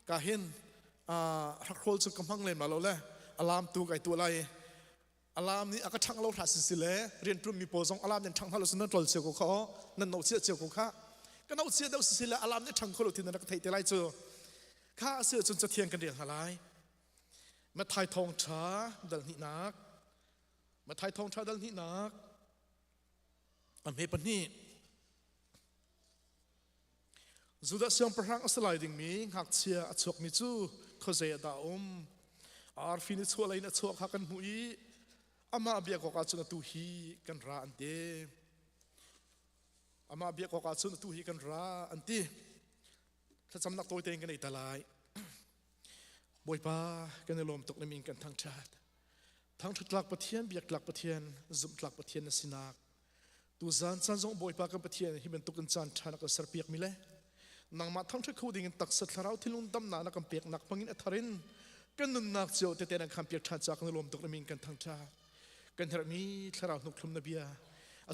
S6: กาเห็นรักโคลสุดกำพังเลยมาแล้วแหละอารามตัวไก่ตัวอะไรอารามนี้อากาศช่างเราถัดสิเลเรียนปรุงมีโปรซองอารามเนี่ยช่างฮัลโหลสนั่นตรวจเชียวกูเขานั่นเอาเชียวกูข้าก็เอาเชียวเดาสิเลอารามเนี่ยช่างเขาหลุดที่นั่นก็ไทยเตลัยเจอข้าเสียจนจะเทียงกันเรียงหลายมาไทยทองช้าดัลนินักมาไทยทองช้าดัลนินักอันเฮปันนี่จุดเสียงประหังอัศลัยดิ่งมีหักเชียอชกมิจูเขาเสียดาอาร์ฟินิชัวไลน์ชัวหักกันหุยอามาเบียกอกาจุนตุฮีกันราอันเดอามาเบียกอกาจุนตุฮีกันราอันตีถ้าจำนักตัวเองกันในตลาดบอยป้ากันในลมตกในมิงกันทั้งชาติทั้งชุดหลักประเทียนเบียกหลักประเทียนจุดหลักประเทียนนสินักตัวจานจงบอยป้ากันประเทียนที่เป็นตุกันจานชานักสรเปียกมิเลนางมาทั้งที่เขาดิ่งตักสัตว์เราที่ลุงดำนานักเปียกนักพังินอัฐรินกันนุนนักเจียวแต่แต่นักคำเปียกชาจากในลมตกในมิงกันทั้งชากันเทระมีทาราวนุกลุมนเบีย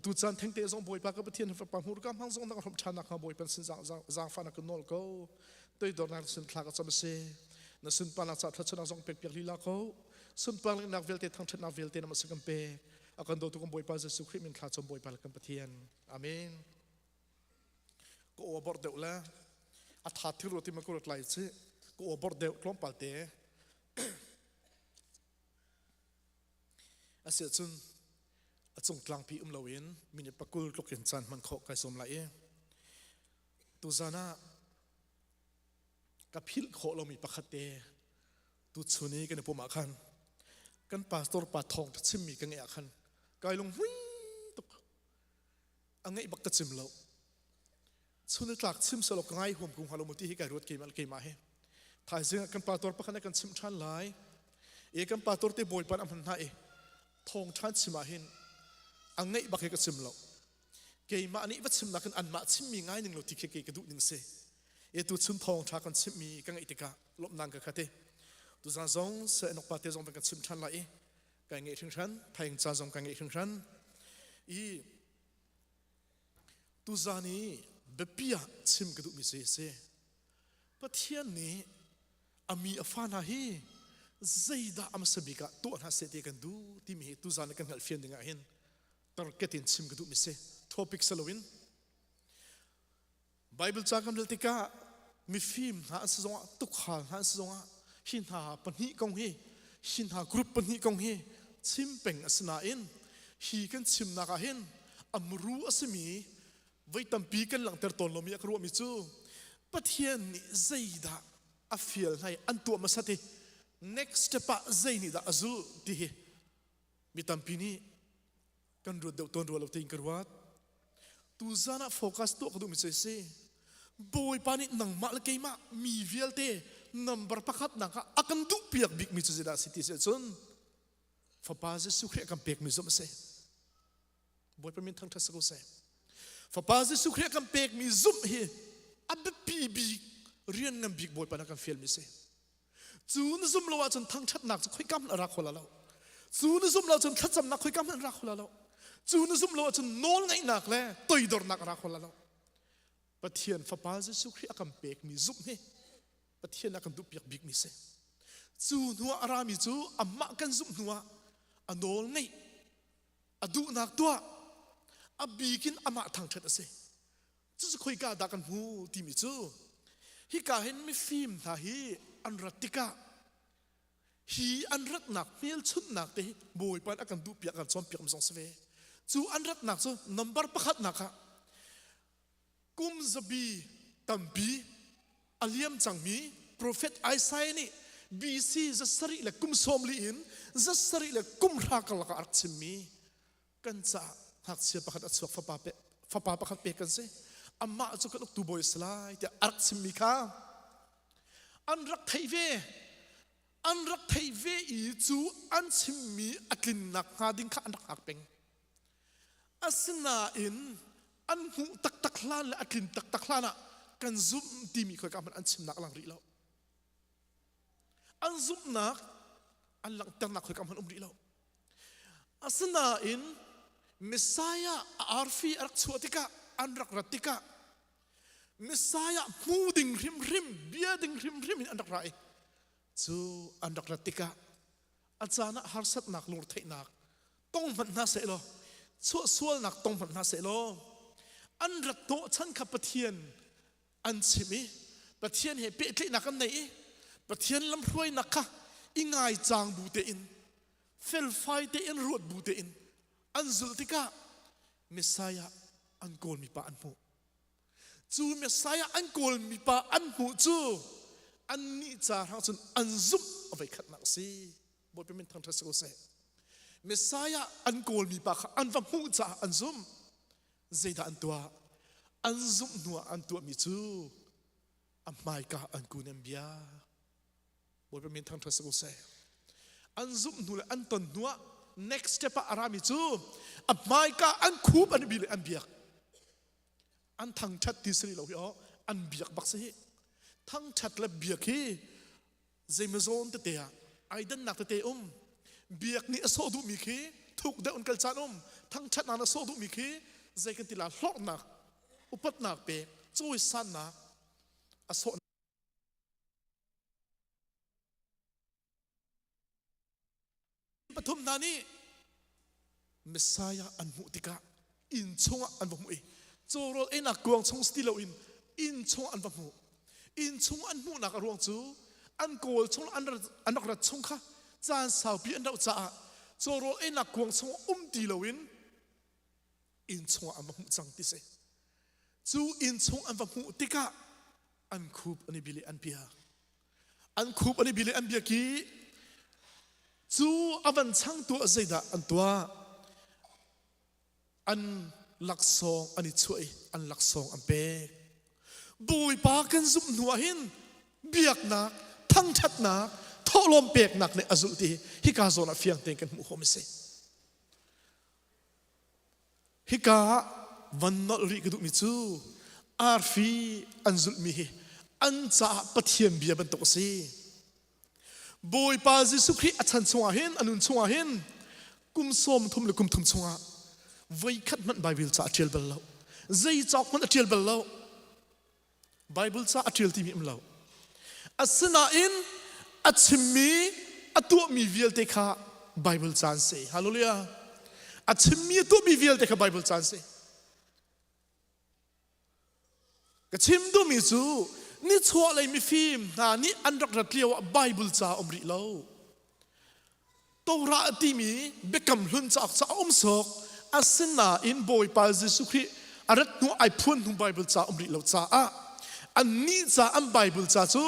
S6: ตุจานทั้งเตะจงบอยปากกับประเทศฝั่งปังหูรกำหังจงนักรบชานักขบอยเป็นสินจางฟันนักนอลเขาตัวดอนักสินทลากจับเสนักสินปานักจัดทัศนักจงเปียกเปียกลีลาเขาสินปานักเวลเตทั้งชนะเวลเตนมาสกัมเปอากันโดตุกบอยปาเจสุคริมินทลาจงบอยปาลกันประเทศอาเมนก็อวบอร์เดวละอัฐาที่รู้ที่มันก็รถไหลซิก็อวบอร์เดวคล้องปาเตอาเสียจุนจงกลางปีลาวินมินิปักกุลกลกินจันมันขอไก่สมไหลตุจานะกับพิลขอเรามีปะคเตตุชุนีกันในพวกมาคันกันปาสตอร์ปาทองทัชิมมีกันไงคันไก่ลงวิ่งตุกอังไงบักตัดชิมเราชุนกลักชิมสลบง่ายห่วงกุงฮาโลมุติให้ไก่รถเกมันเกมาให้ถ่ายเสียงกันปาตอร์ปะคันกันชิมชันหลายกันปาตอร์เตบอยปันอัมพันไทยทองชันชิมาหินอังไงบักให้กับซิมเรา เกยมาอันนี้วัดชิมนักกันอันมาชิมมีง่ายหนึ่งเราที่เกยกระดูกหนึ่งเสตุชุนทองทากันชิมมีกังอิติกาลบนางกันคาเตตุจานซองเสนกปาเตซองเป็นกันชิมชันไหลกังเงถึงชันไทยจานซองกังเงถึงชันตุจานี้เบปียชิมกระดูกมีเสปะเทียนนี้อามีอฟานาฮีใจดาอัมสบิกะตัวน่าเสด็จกันดูที่มีตุจานกันหัลเฟียนดึงอาเห็นตระเกตินชิมกระดูกมีเสทอปิกสโลวินไบเบิลจากคำเดลติกามีฟิล์มหาสงตุกขาหาสงหินหาปนิกงเฮหินหากรุ๊ปปนิกงเฮชิมเป็งอสนาอินฮีกันชิมนักเห็นอัมรู้อสมีไว้ตั้มปีกันหลังเตอร์ตอนลมีอักรัวมิจูปะเทียนนี่ใจดาอัฟเฟียลให้อันตัวมาสัตย์ next step ใจนี่ดาอซูที่เฮมีตั้มปีนี้กันรวดเดาตอนรัวเราติงกรวดตูจานะโฟกัสตัวกระดูมิเซเซบอยปานินังมาละเกยมามีเวลเตนัมบาร์พักนังก็อากันดูเปียกบิ๊กมิจูเซดาสิติเซซอนฟ้าป้าเจสุขเรียกกันเปียกมิจุมเซบอยปามินทั้งทัศกุเซฟ้าป้าเจสุขเรียกกันเปียกมิจุมเฮอับปีบีเรียนกันบิ๊กบอยปานักกันเฟลมิเซจูนซุมเราจนทั้งชัดหนักจะค่อยกำรักคนละเราจูนซุมเราจนทัดจำนักค่อยกำรักคนละเราจูนซุมเราจนโน้นไงหนักเลยต่อยดอร์นักรักคนละเราปะเทียนฟ้าป้าเจสุขเรียกกันเปียกมิจุมเฮปะเทียนนักกันดูเปียกบิ๊กมิเซจูนัวอารามิจูอัมมากันซุมนัวอันโน้นไงอดูนักตัวอับบีกินอามาทางเถิดเสจะจะคุยกันดักันหูที่มิจูฮิกาเห็นไม่ฟิล์มท่าฮีอันรัตติกาฮีอันรัตหนักเมลชุดหนักเตะบอยปันอากันดูเปียกันซ้อมเปียกมันสองเสวจูอันรัตหนักจูนัมเบอร์ประคัดหนักะกุมซบีตัมบีอาลียมจังมีโปรเฟตไอไซนี่บีซีจะสริเลกุมสอมลีอินจะสริเลกุมรักละกอักซิมีกันจะหักเสียประคัดอัศวฟ้าป้าประคัดเปียกันเสอามาจุกันตุบอยสลายแต่อักซิมีค่ะอันรักไทยเวอีจูอันซิมีอักินนักหาดิ้งข้าอันรักอักเป็งอัศนาอินอันหูตักลานและอักินตักลานะกันซุมที่มีคอยกำมันอันซิมนักลังรีแล้วอันซุมนักอันหลังตั้งนักคอยกำมันรีแล้วอัศนาอินมิสายาอาร์ฟีอักชวติกะอันรักรัติกะมิสายามูดิงริมเบียดิงริมอันรักไรจูอันรักรัติกะอาจารย์ฮาร์สัตนักลูร์เทนักต้องมันน่าเสลอส่วนนักต้องมันน่าเสลออันรักโตฉันขับปะเทียนอันชิมิปะเทียนเหตุเปรตนักอันไหนปะเทียนลำรวยนักค่ะอิงไงจางบูเตอินเฟลไฟเตอินรวดบูเตอินอันสุดที่กะเมสายาอันโกลมีปะอันหูจูเมสายาอันโกลมีปะอันหูจูอันนี้จะทางจนอันซุบเอาไปขัดหนักสิบทเป็นทางทัศกุเซเมสายาอันโกลมีปะอันฟังหูจะอันซุมใจดาอันตัวอันซุมนัวอันตัวมิจูอันไม่กะอันกูเนมเบียบทเป็นทางทัศกุเซอันซุมนัวอันตนนัวnext step อารามิจูอับไม่กะอันคูบอันบิลอันเบียกอันทางชัดที่สิริเราเหรออันเบียกบักสิทางชัดและเบียกที่เจมส์โซนเตะไอเดนนักเตะเบียกนี่โซดูมิคีถูกเดินกันจานทางชัดนั้นโซดูมิคีเจกันติลาหลอกนักอุปนักเปะช่วยสั้นนักอโซปฐุมธานีเมสายาอันมุติกะอินชงอันวะมุยโจโรเอนักกวงชงสติลอินชงอันวะมุอินชงอันมุนักรวงจูอันโกลชงอันนักรัดชงค่ะจานสาวปีอันดาวจ้าโจโรเอนักกวงชงติลวินอินชงอันวะมุจังติเซจูอินชงอันวะมุติกะอันคูบอันบิลิอันเบียอันคูบอันบิลิอันเบียกีจูอวันช่างตัวใจดาอันตัวอันลักซองอันนี้ช่วยอันลักซองอันเปกบุยปากันซุ่มหัวหินเบียกหนักทั้งชัดหนักท่อลมเปกหนักในอสุตีฮิกาโซนาเฟียงเต็งกันมุขมิเซฮิกา วันนอริกระดูมิจูอาร์ฟีอันจุลมีอันจ่าปะเทียมเบียบันตกซีบอยปาจิสุครีอัชันชงอาเห็นอันุนชงอาเห็นกุมส้มทุ่มหรือกุมทุ่มชงอาไว้ขัดมันไบเบิลจ่าอัจฉริยะเราใจจอกมันอัจฉริยะเราไบเบิลจ่าอัจฉริยะที่มีเราอัศนาอินอัจฉริยะตัวมีวิลเตค่ะไบเบิลจ่าเซ่ฮาเลลูยาอัจฉริยะตัวมีวิลเตค่ะไบเบิลจ่าเซ่กชิมดูมิจูนี่ชัวอะไรมีฟิล์มนี่อันรักรักเลียวไบเบิลจ่าอมริเราตัวราที่มีเบกำลุนจากจ่าอมศกอาสนาอินบอยปาจิสุครีอารัตนูไอพูนทุงไบเบิลจ่าอมริเราจ่าอันนี้จ่าอันไบเบิลจ่าจู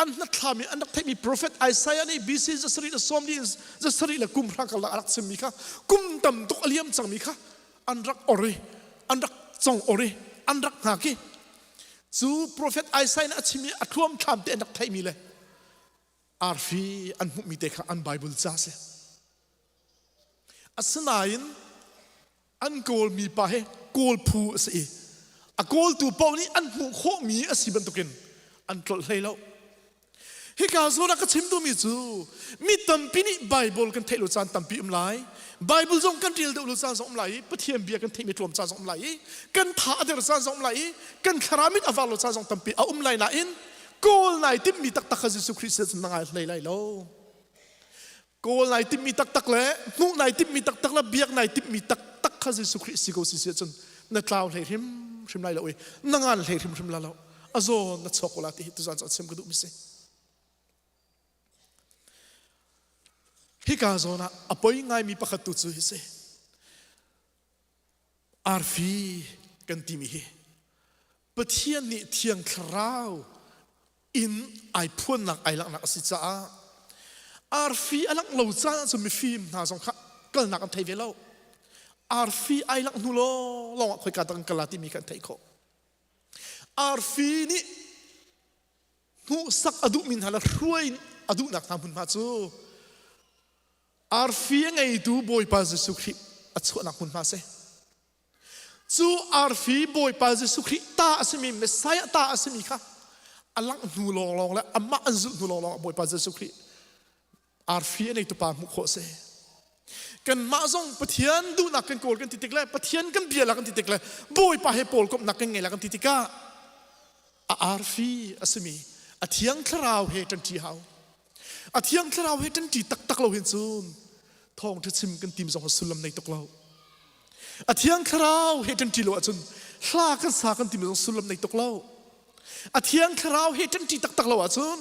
S6: อันนักข่ามีอันนักเทมีโปรเฟตไอไซยานี่บีซีจะสรีละสอมนี่จะสรีละกุมรักละรักสมิค่ะกุมตำตุกอเลียมจังมิค่ะอันรักอริอันรักจงอริอันรักหากีจูโปรเฟตไอไซน์นะชิมีอัตรวมทำเตนักไทยมีเลยอาร์ฟีอันมุมีเตค่ะอันไบเบิลจ้าเสอัศนัยอันโกลมีปะเหโกลพูสิอะโกลตัวเป้านี้อันมุโคมีอสิบันตุกินอันตรวจเลยแล้วฮิกาโซนักชิมตัวมีจูมีตัมปีนี่ไบเบิลกันเทลุจานตัมปีไลไบเบิลจงกันเดียลเดลุจานสมไหลปะเทียมเบียกันเทมิตรวมจานสมไหลกันท่าเดลุจานสมไหลกันคารามิดอวาลุจานสมตัมปีเอาไหลน่ะอินโกลไหนที่มีตักตักยิสุคริสต์นังไงไหลโลโกลไหนที่มีตักตักเละมุไหนที่มีตักตักละเบียกไหนที่มีตักตักยิสุคริสต์โกสิเสียจนนักล่าวไหลริมชิมไหลโลเอนังงานไหลริมชิมละโลอาโซนักช็อกโกแลตที่ตุจานชิมกระดูกมิเซฮิกาโซนะอภัยง่ายมีประคัตุจูฮิเซอาร์ฟีกันติมีปะเทียนนี่เทียงคราวอินไอพูนนักไอลักนักสิจ้าอาร์ฟีไอลักเหล่าจ้าจะมีฟิล์มน่าสงขะกลนักกันไทยเวลาอาร์ฟีไอลักนูโลลองคุยกันตั้งกลาที่มีกันไทยโคอาร์ฟีนี่นูสักอดุมินฮัลรวยอดุนักทำบุญมาจูอาร์ฟีไงดูบอยปาจิสุครีอัศวนักมุนมาเซจูอาร์ฟีบอยปาจิสุครีตาอสมิเมสไซตาอสมิค่ะอัลลังนูลองแล้วอัมมาอันซุนูลองบอยปาจิสุครีอาร์ฟีไงตัวปามุขโซกันมาซงปะเทียนดูนักกันโกลกันติติกเลยปะเทียนกันเบียร์ละกันติติกเลยบอยปาเฮโปลก็นักกันไงละกันติติกาอาร์ฟีอสมิอาเทียงคราวเฮจันทีเฮาอาเทียงคราวเฮตันจีตักตักเราเห็นซูนทองทัชิมกันติมสองสุลมในตกเราอาเทียงคราวเฮตันจีโลอาจุนคลากันสากันติมสองสุลมในตกเราอาเทียงคราวเฮตันจีตักตักเราอาจุน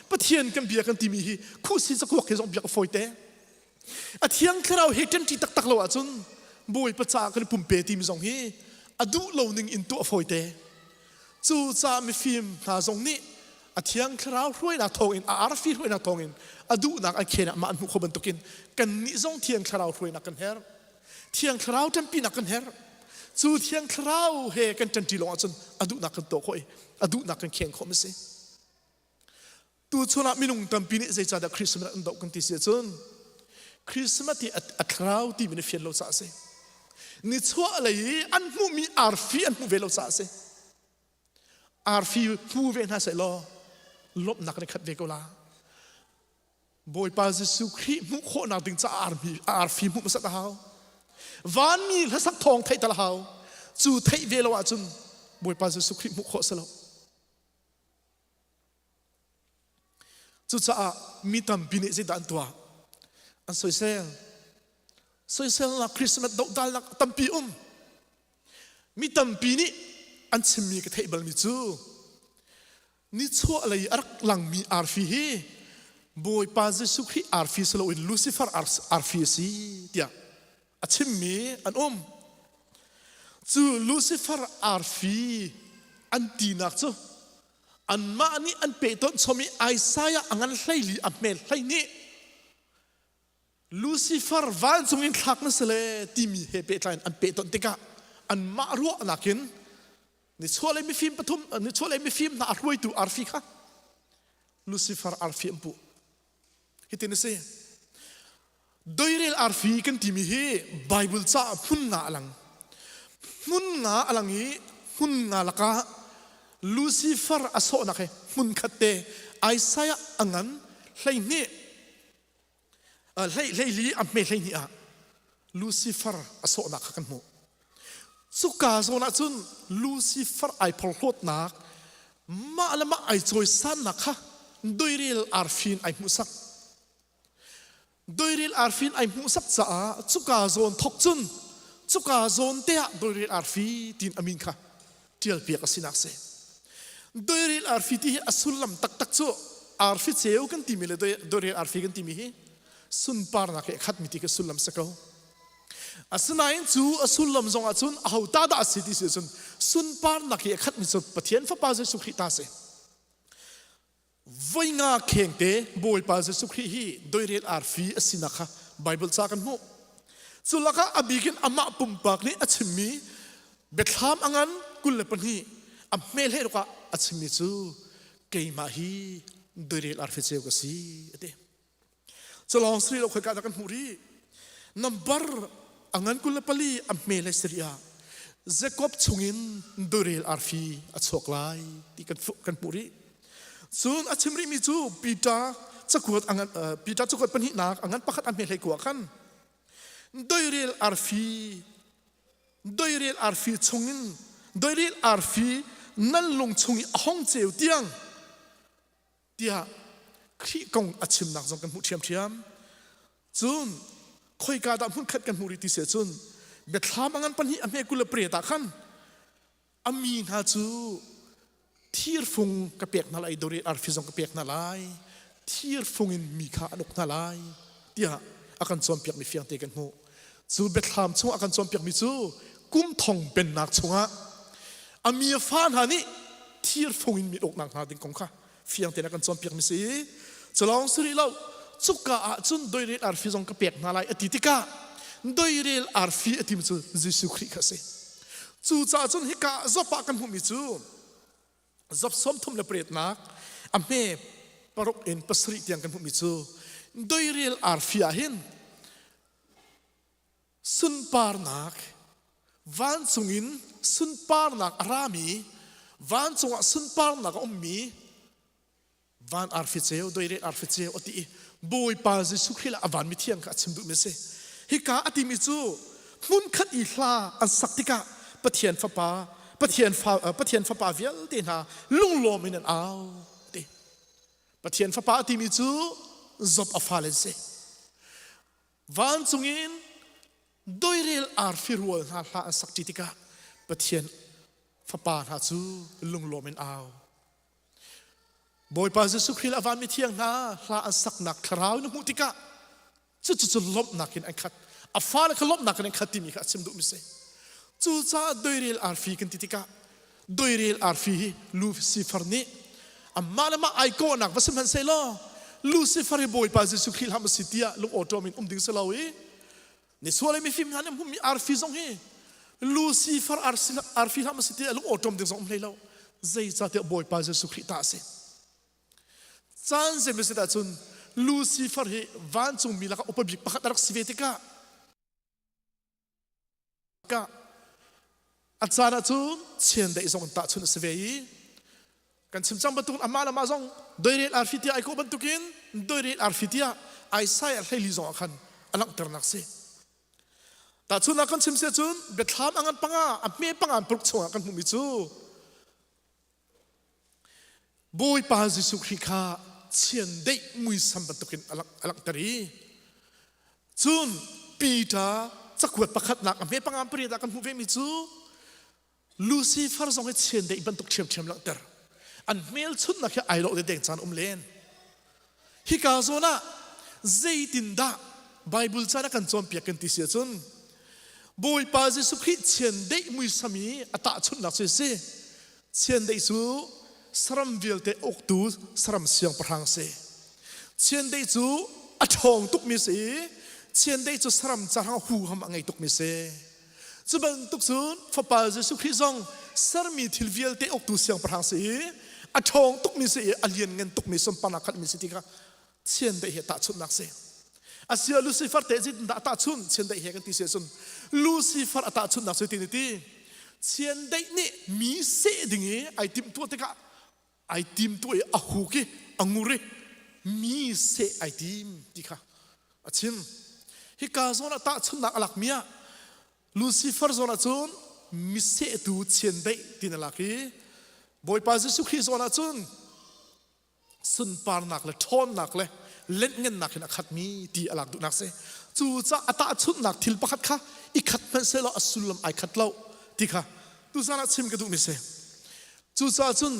S6: ปะเทียนกันเบียกันติมีฮีคู่สิสักวักเฮซองเบียกฟอยเตอาเทียงคราวเฮตันจีตักตักเราอาจุนบอยประจากกันปุ่มเปติมสองฮีอดูเราหนึ่งอินตัวฟอยเตจูจามีฟิล์มหาซงนี้อาเทียงคราวรวยนักทองอินอาร์ฟีรวยนักทองอินอดูนักอันเคนมาอันมุขบันตุกินกันนิจงเทียงคราวรวยนักกันเฮร์เทียงคราวจำปีนักกันเฮร์จูเทียงคราวเฮกันจันจีลงอาจนอดูนักกันโตคอยอดูนักกันเคียงคอมิเซตูชนะมินุงจำปีนี้ใจจัดคริสต์มาสอันดอกกันที่เสียจนคริสต์มาสที่อัคราวที่มินเฟียนเราสาเซนิชัวอะไรอันมุมีอาร์ฟีอันมุเวลเราสาเซอาร์ฟีมูเวนฮาเซลอลบนักในขัดเวกลาบอยปาจิสุครีมุขนักดึงจะอาร์ฟีมุมาสักหาววันมีและสักทองไทยตะหาวจูไทยเวลวาจุนบอยปาจิสุครีมุขสลบจูจะมีตัมบินิจิดันตัวอันสวยเซลนักคริสต์มาสดอกดาลนักตัมปีมีตัมปีนี้อันชิมีกระเทยบลมิจูนี่ชัวอะไรรักหลังมีอาร์ฟีเฮบอยปาจิสุครีอาร์ฟีสโลอินลูซิเฟอร์อาร์ฟีซีเดียอันชิมีอันจูลูซิเฟอร์อาร์ฟีอันตีนักจูอันมาอันนี้อันเปิดต้นสมัยไอซายาอันนั้นไล่ลีอันเมลไล่นี่ลูซิเฟอร์วันจงอินทักนั่นสิเลยที่มีเฮเปิดไลน์อันเปิดต้นติกะอันมารัวนักินนี่ชัวเลยมีฟิล์มปฐุมนี่ชัวเลยมีฟิล์มน่ารวยตัวอาร์ฟีค่ะลูซิเฟอร์อาร์ฟีอันปุ๊ฮิตนี่สิโดยเรื่องอาร์ฟีกันที่มีเฮไบเบิลจ้าพุ่นน่าลัง มุนงาอลังนี้มุนงาละกะลูซิเฟอร์อโศนักมุนขัดเตไอไซอังันเลยนี่เลยลีอัมเมเลยนี่อะลูซิเฟอร์อโศนักกันมูสุกาโซนักจุนลูซิเฟอร์ไอพอลโลดนักมาละมาไอจอยสันนักฮะโดยเรียลอาร์ฟินไอมุสักโดยเรียลอาร์ฟินไอมุสักจ้าสุกาโซนทกจุนสุกาโซนเตะโดยเรียลอาร์ฟีตินอามินค่ะเทียลเปียกสินักเซโดยเรียลอาร์ฟีที่อสุลลัมตักตักโซอาร์ฟีเซลกันที่มีเลยโดยเรียลอาร์ฟีกันที่มีสุนปาร์นักขัดมิติกสุลลัมสักเขาอาสนัยจูอสุลลัมจงอาจุนเอาตาดาสิที่สุนสุนปาร์นักขัดมิตรปะเทียนฟ้าปาเจสุขิตาเซวัยงาเข่งเตะบอยปาเจสุขิฮีโดยเรียลอาร์ฟีอสินักค่ะไบเบิลจากกันมูสุลกะอบิกินอามาปุ่มปากนี้อัจฉริเบ็ดทามอังันกุลเลปนีอัมเมลเฮรุกะอัจฉริจูเกยมาฮีโดยเรียลอาร์ฟีเซลกสีเตจะลองสรีเราเคยการกันหูรีนัมบาร์อังันกุลเลปลีอัมเมลเสรียเจคอบชงินโดยเรียลอาร์ฟีอัจฉกไลที่กันหูรีส่วนอัจฉริมิจูปีตาจะกวดอังันปีตาจะกวดปนีนักอังันปักอัมเมลให้กวดกันโดยเรียลอาร์ฟีชงอินโดยเรียลอาร์ฟีนั่นลงชงอินห้องเจียวเตียงเดียครีกงอัจฉรินักจงกันมุเทียมจุนคอยกาดมุนขัดกันมุริติเสจุนเบ็ดทามังอันปัญหาอเมกุลเปรียตาขันอามีนาจูทีร์ฟงกระเปียกนาลายโดยเรียลอาร์ฟีจงกระเปียกนาลายทีร์ฟงอินมีขาดกนาลายเดียอาการจอมเปียกมีเฟียงเตกันหูจูเบ็ดทามช่วงอาการจอมเปียกมีจูกุ้มทองเป็นนักช่วงอามีฟ้าหานี่ที่ฟงอินมีอกหนักหนาดึงกงค่ะเฟียงเตนักการจอมเปียกมีสิจะลองสุริเราจุกกะจุนโดยเรียลอาร์ฟีจงกระเปียกนาลายอติติกะโดยเรียลอาร์ฟีอติมจูเยซูคริสต์ค่ะสิจูจ่าจุนฮิกะจบปากันหูมีจูจบสมทุมเลเปรตนักอเมปรกเอ็นปัสริเตียงกันหูมีจูโดยเรียลอาร์ฟีอาหินสุนปาร์นักวันจงอินสุนปาร์นักอารามีวันจงสุนปาร์นักอมมีวันอาร์ฟิเซลโดยเรียลอาร์ฟิเซลอติบอยปาจิสุขละอวันมิเทียงกับชิมดุเมเซฮิกาอติมิจูมุนขัดอีลาอันสักติกะปะเทียนฟ้าปะเทียนฟ้าเวียลเตนาลุงโลมินันเอาเตปะเทียนฟ้าอติมิจูจบอฟาเลนเซวันจงอินโดยเรียลอาร์ฟิรัวนาลาอันสักติกะปะเทียนฟ้าปาหาจูลุงโลมินเอาบอยปาเจสุคริลอวานมิเทียงนาลาอันสักนักคราวนุมุติกะจะลบนักinไอคัดอฟ้าเลยเขาลบนักinไอคัดที่มีค่ะชิมดูมิเซจูจ้าโดยเรียลอาร์ฟีกันติติกะโดยเรียลอาร์ฟีลูซิฟาร์นี่อามาละมาไอโกนักว่าสมันเซลล์ลูซิฟาร์บอยปาเจสุคริลฮามาสิติยาลูกออโตมินดิ้งเซลล์นี่ส่วนอะไรมีฟิล์มนั้นผมมีอาร์ฟีซงเฮลูซิฟาร์อาร์ฟีฮามาสิติยาลูกออโตมินดิ้งซงเลยแล้วใจจ้าเตะบอยปาเจสุคริตาเซจานเซมิสดาจุนลูซิฟาร์เฮวันจุงมีลักอุปบิกปะขัดรักสิเวติกะอาจารย์จุนเชียนได้ส่งตาจุนสิเวย์กันชิมจังบรรทุกอามาละมาส่งโดยเรียนอาร์ฟิติอาไอโคบรรทุกินโดยเรียนอาร์ฟิติอาไอไซอาร์ให้ลิซองขันอันลักเตอร์นักเซตาจุนนักกันชิมเสียจุนเบ็ดทามอันปังอาอันเมปังอาปลุกชงกันมุมิจูบอยปาจิสุขริกาเชียนได้มุยสัมบัตุกินอลักตรีจุนปีตาจะขวดประคัดหนักอเมปังอันปรีดากันมุเวมิจูลูซิฟาร์ทรงให้เชียนได้บรรทุกเชียมลักตรอันเมลชุดนักแค่ไอโลเดเด้งจานเลนฮิกาโซน่าเจตินดาไบเบิลจานักันจอมเปียกันติเสียจุนบอยปาจิสุขริเชียนได้มุยสามีอัตาชุดนักเสียเชียนได้สูสรัมวิลเตออกตูสรัมเสียงพลังเสเชียนได้จูอัฐองตุกมิเสเชียนได้จูสรัมจารางหูหำอังไงตุกมิเสจุบันตุกซูนฟปาเจสุคริซองสรัมมีทิลวิลเตออกตูเสียงพลังเสอัฐองตุกมิเสอเลียนเงินตุกมิสมปนักขัดมิสิติกะเชียนได้เหตุชุดนักเสอาเซียลูซิฟาร์เตจิตดาตาชุนเชียนได้เหตุกันติเสียชุนลูซิฟาร์ตาชุนนักเสตินิตี เชียนได้เนี่ยมีเสดิ่งไอติมตัวเด็กไอติมตัวอะหูกอังูเรมีเสไอติมดิค่ะอาชิมฮิกาโซนตาชุนนักหลักเมียลูซิเฟอร์โซนจุนมิเสตูเชียนได้ตินหลักบอยปาซิสุขีโซนจุนสุนปาร์นักเลยทอนนักเลยเล่นเงินนักนักขัดมีตีหลักดูนักเสจูจ้าตาชุนนักทิลปะขัดค่ะอีขัดเป็นเสลอสุลมไอขัดเล่าดิค่ะตุสานาชิมกระดูกมิเสจูจ้าจุน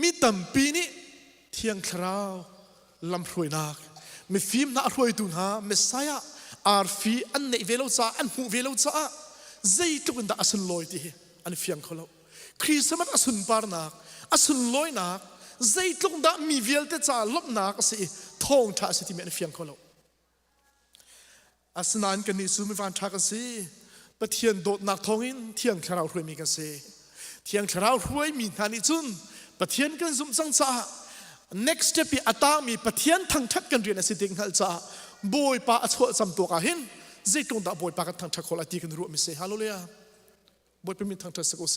S6: มีตัมปีนี้เที่ยงคราวลำรวยนักมีฟิล์มน่ารวยดูนะเมสายอาร์ฟีอันเนเวลจ้าอันหูเวลจ้าใจตุกันดาสุนลอยทีอันเฟียงเขาเล่าคริสต์มาสอสุนปาร์นักอสุนลอยนักใจตุกันดามีเวลเตจ้าลบนักสิทองท่าสิที่มีอันเฟียงเขาเล่าอาสนานกันนี่ซูมิฟันทักสิปะเทียนโดดนักทองอินเที่ยงคราวรวยมีกันสิเที่ยงคราวรวยมีนานิจุนปะเทียนกันซุ่มสังจ้า next step อัตามีปะเทียนทั้งทัดกันเรียนสิติงฮัลจ้าบอยปาอชวจำตัวกันเห็นใจตรงดาบอยปากันทั้งทัดคนละตีกันรู้มิเสฮัลโหลเลยบอยเป็นมีทั้งทัดสกุลเส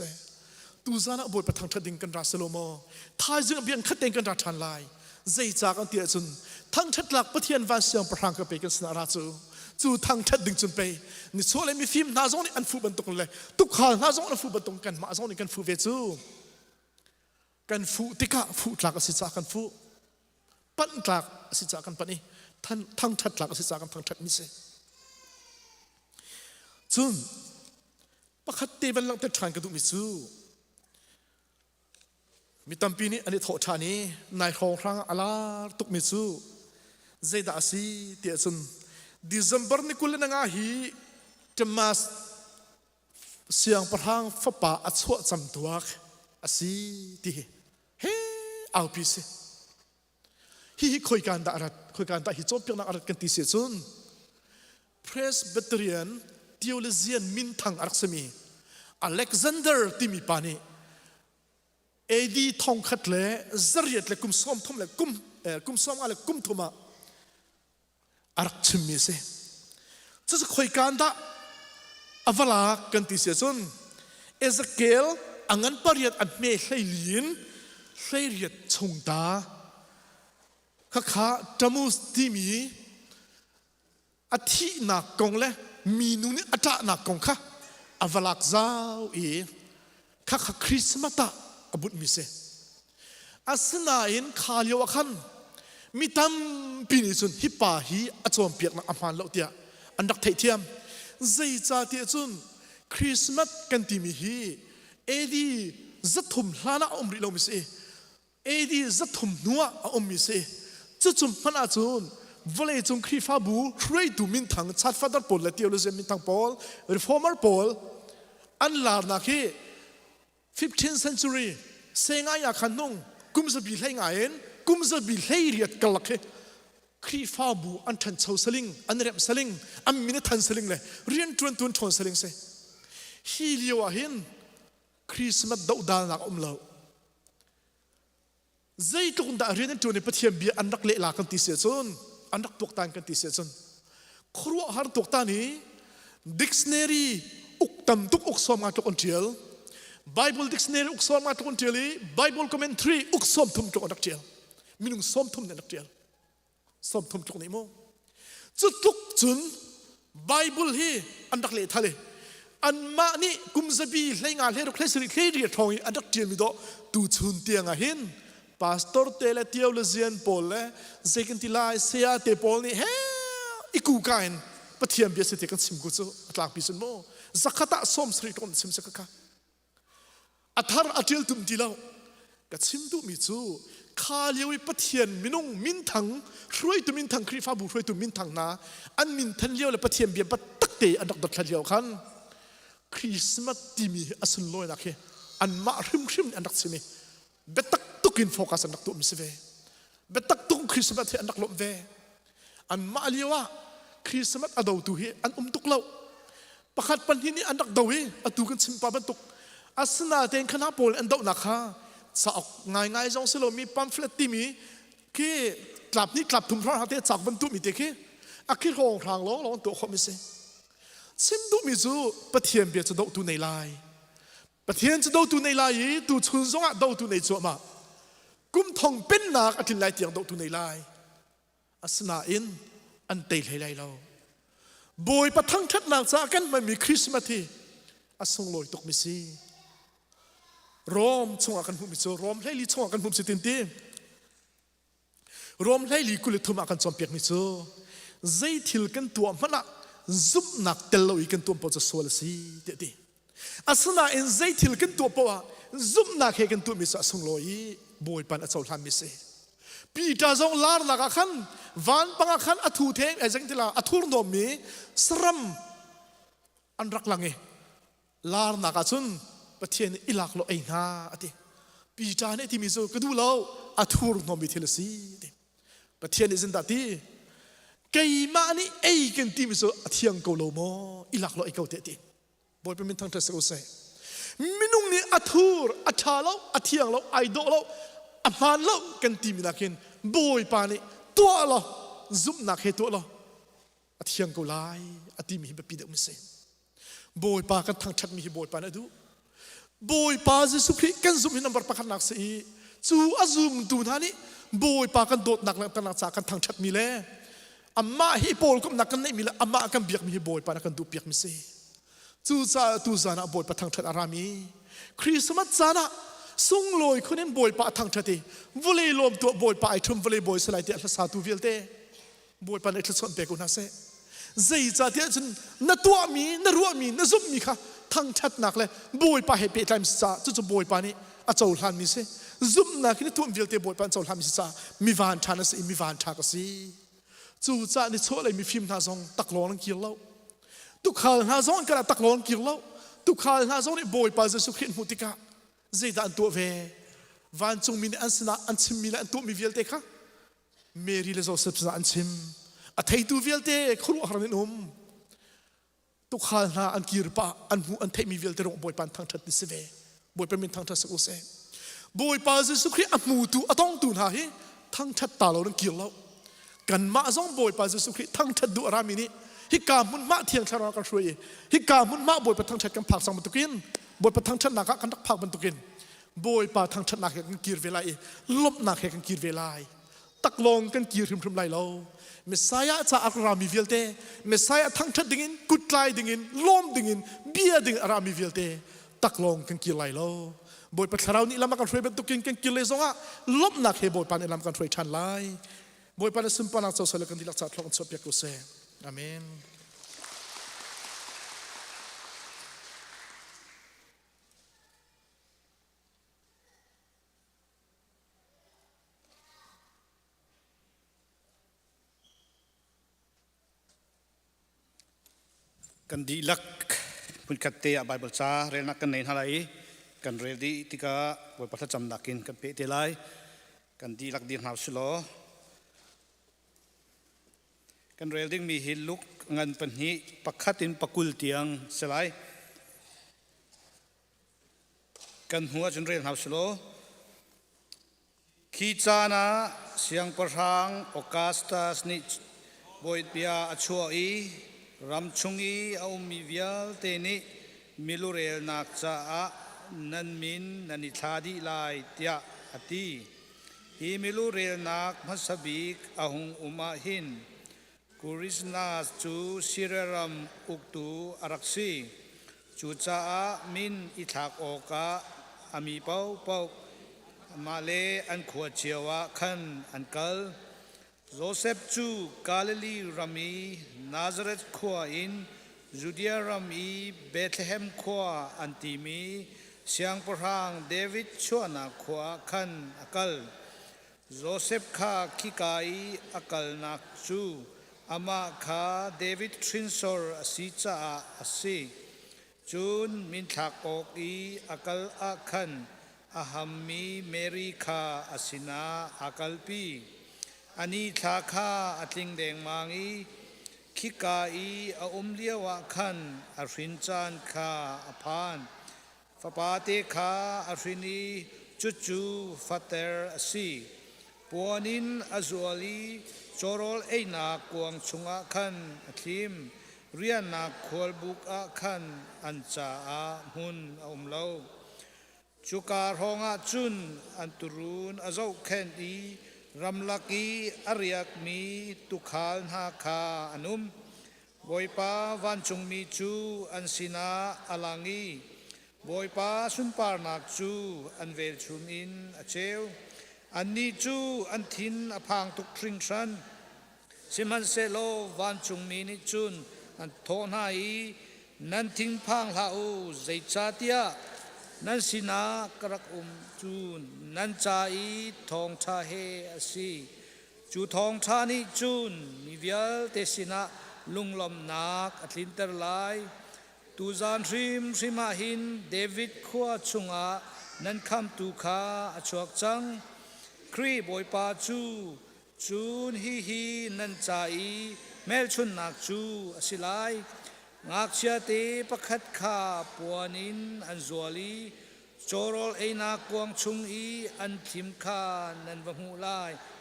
S6: ตูซานะบอยปะทั้งทัดดิ่งกันราสโลโมท้ายจึงเบียนขัดเองกันราทันไลใจจากกันเตียจุนทั้งทัดหลักปะเทียนวันเสียงประหังกันไปกันสนาราจูทั้งทัดดิ่งจุนไปนี่โซเลมีฟิล์มน่าจงนี่อันฟูบันตรงเลยทุกข่าวน่าจงอันฟูบันตรงกันมาจงนี่กันฟูเวจูกันฟูติกะฟูหลักสิจากกันฟูปั้นหลักสิจากกันปั้นนี่ท่านทั้งทัดหลักสิจากกันทั้งทัดมิเสจุนปะคัตตีบันลังเตทานกระดูมิจูมีตัมปีนี้อันนี้โถชานี้นายของครั้งอาลาตุกมิจูเจดาซีเตียจุนDecember ni kulen nga hi temas siang parhang fapa achwa cham tuak asi ti he au pi se hi khoi kan da hi chom pek na arat kan ti se chun Presbyterian Theologian min thang araksami Alexander timi pani AD thong khat le zariat le kum som thom le kum som ale kum thuma arak chimmi se chu khoi kan da avala kan ti se chun Ezekiel angan pariat at me hleilin hleiriat chungta kha tamus timi athi na kong le minu ni ata na kong kha avalak zau e kha Christmata abut mi se asna in khalyo khan mi tam pini chun hi pa hi achom piak na aman lo tia andak thei thiam zai cha ti chun Christmas kan ti mi hi edi zathum hlana omri lo mi se edi zathum nuwa om mi se chu chum phana chun vole chung khri fa bu hrei tu min thang chat father pol la theology min thang pol reformer pol an lar na khi 15th century senga ya khanung kumsa bi hlai nga en kumza bi hleiriat kalakhe khri fa bu an than chho saling an rem saling am min than saling le rian tun thon saling se hi liwa hin Christmas dau dal na omlo zai tung da rian tun ne pathiam bi an rak le la kan ti se chun an rak tok tan kan ti se chun khru har tok ta ni dictionary uktam tuk uksom nga tok on tiel Bible dictionary uksom nga tok on tiel Bible commentary uksom thum tok on tiel minung som thum ne tiel som thum tok ni mo chu tuk chun Bible hi andak le thale an ma ni kumzabi hleinga hlero khlesri khleri thongi andak tiel mi do tu chun tianga hin pastor tele theologian pol le second tilai sia te pol ni he iku kain pathiam bi se te kan sim ku chu atlak bi sun mo zakata som sri ton sim se ka athar atil tum tilaw ka sim tu mi chu khaliwi pathian minung min thang hroi tu min thang khri fa bu hroi tu min thang na an min than liaw le pathian bi pat tak te adak dot khaliaw khan Christmas timi asun loi na khe an ma hrim anak simi betak tukin focus anak tu msve betak tuk Christmas he anak lo ve an ma liwa Christmas adaw tu he an tuk law pakhat pan hini anak dawi atu kan simpa bantuk asna ten khana pol an daw na kha sa ngai jong selo mi pamphlet ti mi ki klap ni klap thum thar hate chak ban tu mi te ki akhi rong rang lo to kho mi se sim du mi zu pathiam bia chu do tu nei lai ประเทศจะดูตัวในลายตัวชุนสงะดูตัวในจัวมากุมทองเป็นนักอธินไลเตียงดูตัวในลายอาสนาอินอันเตยไลเราบอยประทังทัดนักจากกันมันมีคริสต์มาสที่อาสงลอยตกมิซีรอมชงอากันหุ่มมิโซรอมไล่ลีชงอากันหุ่มสิตินตีรอมไล่ลีกุลทุมอากันจอมเปียกมิโซใจทิลกันตัวมันละซุบนักเตลลอยกันตัวปอจะสวลสีเด็ดอาสนาอินใจทิลกันตัวปอซุบนักเฮกันตัวมิโซอาสงลอยบอยปันอาเจ้าทำมิเซปีตาจงลาร์นักขันวันปังขันอัฐุเทงไอ้จังที่ละอัฐุรนอมีสรัมอันรักลังเอลาร์นักจุนประเทศอิลักโลเองฮะติปีจานี่ที่มีโซก็ดูเราอัฐุรนอมีเทลสีติประเทศนี้สินดาตีไกมานี่เอ้กันที่มีโซอัฐยังโกโลโมอิลักโลเอเกาเตติบอยเป็นมินทังเทสโกเซมินุงนี่อัฐุรอัฐาเราอัฐยังเราไอโดเราอามันเรากันที่มีนักเห็นบอยปานี่ตัวเราซุบนักเหตุตัวเราอัฐยังโกไลอัฐิมีแบบปีเดอุมิเซบอยปากันทางชัดมีบอยปานะดูบอยปาเยซูคริสต์กันซุมหินัมบาร์ปากันนักเสียจูอาซุมดูท่านี่บอยปากันโดดนักนักจากกันทางชัดมีเลยอามาฮิโปลก็นักกันไม่มีเลยอามากันเบียกมีบอยปานักกันดูเบียกมิเซจูซาตูซานะบอยปาทางชัดอารามีคริสต์มาสจานะส่งลอยคนนั้นบอยปาทางชัดเตวลีลมตัวบอยปาไอทุ่มวลีบอยสลายเตะสาธุวิลเตบอยปาในทุกส่วนเปกุนัสเซใจจะเตะจนนตัวมีนรัวมีนซุมมีค่ะทางชัดนักเลยบอยปาให้เปตามสาจุบอยปานี่อาเจ้าหลานมีเซซุมนักนี่ทุ่มวิลเตบอยปาเจ้าหลานมีสามีวานชานะสิมีวานชากสิจูจ่านี่โชว์เลยมีฟิล์มหน้าซองตักลอนกินเหล้าตุกขาหน้าซองกันตักลอนกินเหล้าตุกขาหน้าซองนี่บอยปาจะสุขินมุติกาใจด่านตัวเววันจงมีอันสนะอันชิมมีอันตัวมีวิลเตค่ะเมรีเลโซเซปสนะอันชิมอัฐิตัววิลเตครัวหารินุมตุกขาหน้าอันกีรปะอันหูอันเทมีวิลเตรงบอยปันทางทัดดิสเวบอยเป็นมินทางทัดสกุเซบอยปาจะสุขินอันมูตูอัต้องตูนหาเฮทางทัดตาเราดังกินเรากันมาซองบอยปาจะสุขินทางทัดดูอารามินีฮิกามุนมาเทียงชารากันช่วยฮิกามุนมาบอยประทังชัดกันผักสังบรรทุกินบอยประทังชัดนักกันตักผักบรรทุกินบอยปาทางชัดนักกันกีรเวลาลบนักกันกีรเวลาตักลงกันกีรถึงไรเราเมสายาจะอารามีวิลเตเมสายาทางชัดดิ่งกุดไลดิ่งล้มดิ่งเบียดิ่งอารามีวิลเตตักลงกันกีรไรเราบอยประทาราวนี่ลำกันช่วยบรรทุกินกันกีรเลยซงอ่ะลบนักให้บอยปานี่ลำกันช่วยชันไลบอยปานี่สิมปานักเจ้าสลักกันที่ลักษณะทองสบยกุเซอาเมน
S7: กันดีลักพุนกัตเตะใบบลซาเรนักกันในอะไรกันเรดีติกาบทพัฒจำนักินกันเปเตลัยกันดีลักดีนาวสโลกันเรดิ้งมีหินลุกเงินปัญหิปักขัดินปักกุลเตียงสลายกันหัวจนเรียนนาวสโลขีจานะเสียงประทังโอกาสตัสนิบอยเปียอชัวอีรำชงอีเอามีวิลเตนิมิลูเรลนักจ้านันมินนันิธาดีลายเตียอตีฮีมิลูเรลนักมัสบิกอาหงอุมาหินกุริสนาจูสิเรรัมอุกตูอารักซีจูจ้ามินอิทักโอกาอามีเป้าเป้ามาเลอันขวดเชียวะขันอันกัลโจเซฟจูกาลิลีรามีนาซาเรตขวาอินจูเดียรามีเบธเลเฮมขวาอันติมีเสียงประหังเดวิดชวนาขวาขันอักัลโจเซฟข้าคิกายอักัลนักจูอามาข้าเดวิดทรินซอร์สิจ้าอสีจูนมินทักออกอีอักัลอัขันอาฮัมมีเมริคาอสินาอักัลปีอันนี้ทาข้าอัติงแดงมังอีคิกาอีอาเลียวะขันอารินจานข้าอพานฟาปาเตข้าอารินีจุจูฟาเตอร์สีปวนินอาจวลีจอรอลเอนักกวงชงอาขันอทิมเรียนนักขวลบุกอาขันอันจ่าอาหุนอาเลา จุการ้องอาจุนอันตุรุนอาเจ้าแคนดีรำลักีอริยกมีตุขานหาคาอนุมบอยปาวันจงมีจูอันสินาอลังอีบอยปาสุนปาร์นักจูอันเวลชุมอินอเจวอันนี้จูอันทินอพังตุกทริงชันสิมันเซโลวันจงมีนิจุนอันโทนายนันทิงพังลาอูใจชาติยานันสินากรักจูนนันจาอีทองชาเฮอสีจูทองชานิจูนมีเวลเตสินาลุงลมนักอัตลินเตอร์ไลตูจานริมาหินเดวิดขัวชุงอานันคำตูคาอชวกจังครีบอยปาจูนฮีนันจาอีเมลชุนนักจูอสิไลงักเชียเตประคัดขาปวนินอันจวลีโจรอลเอนักกวงชุงอีอันทิมคานันวหูไล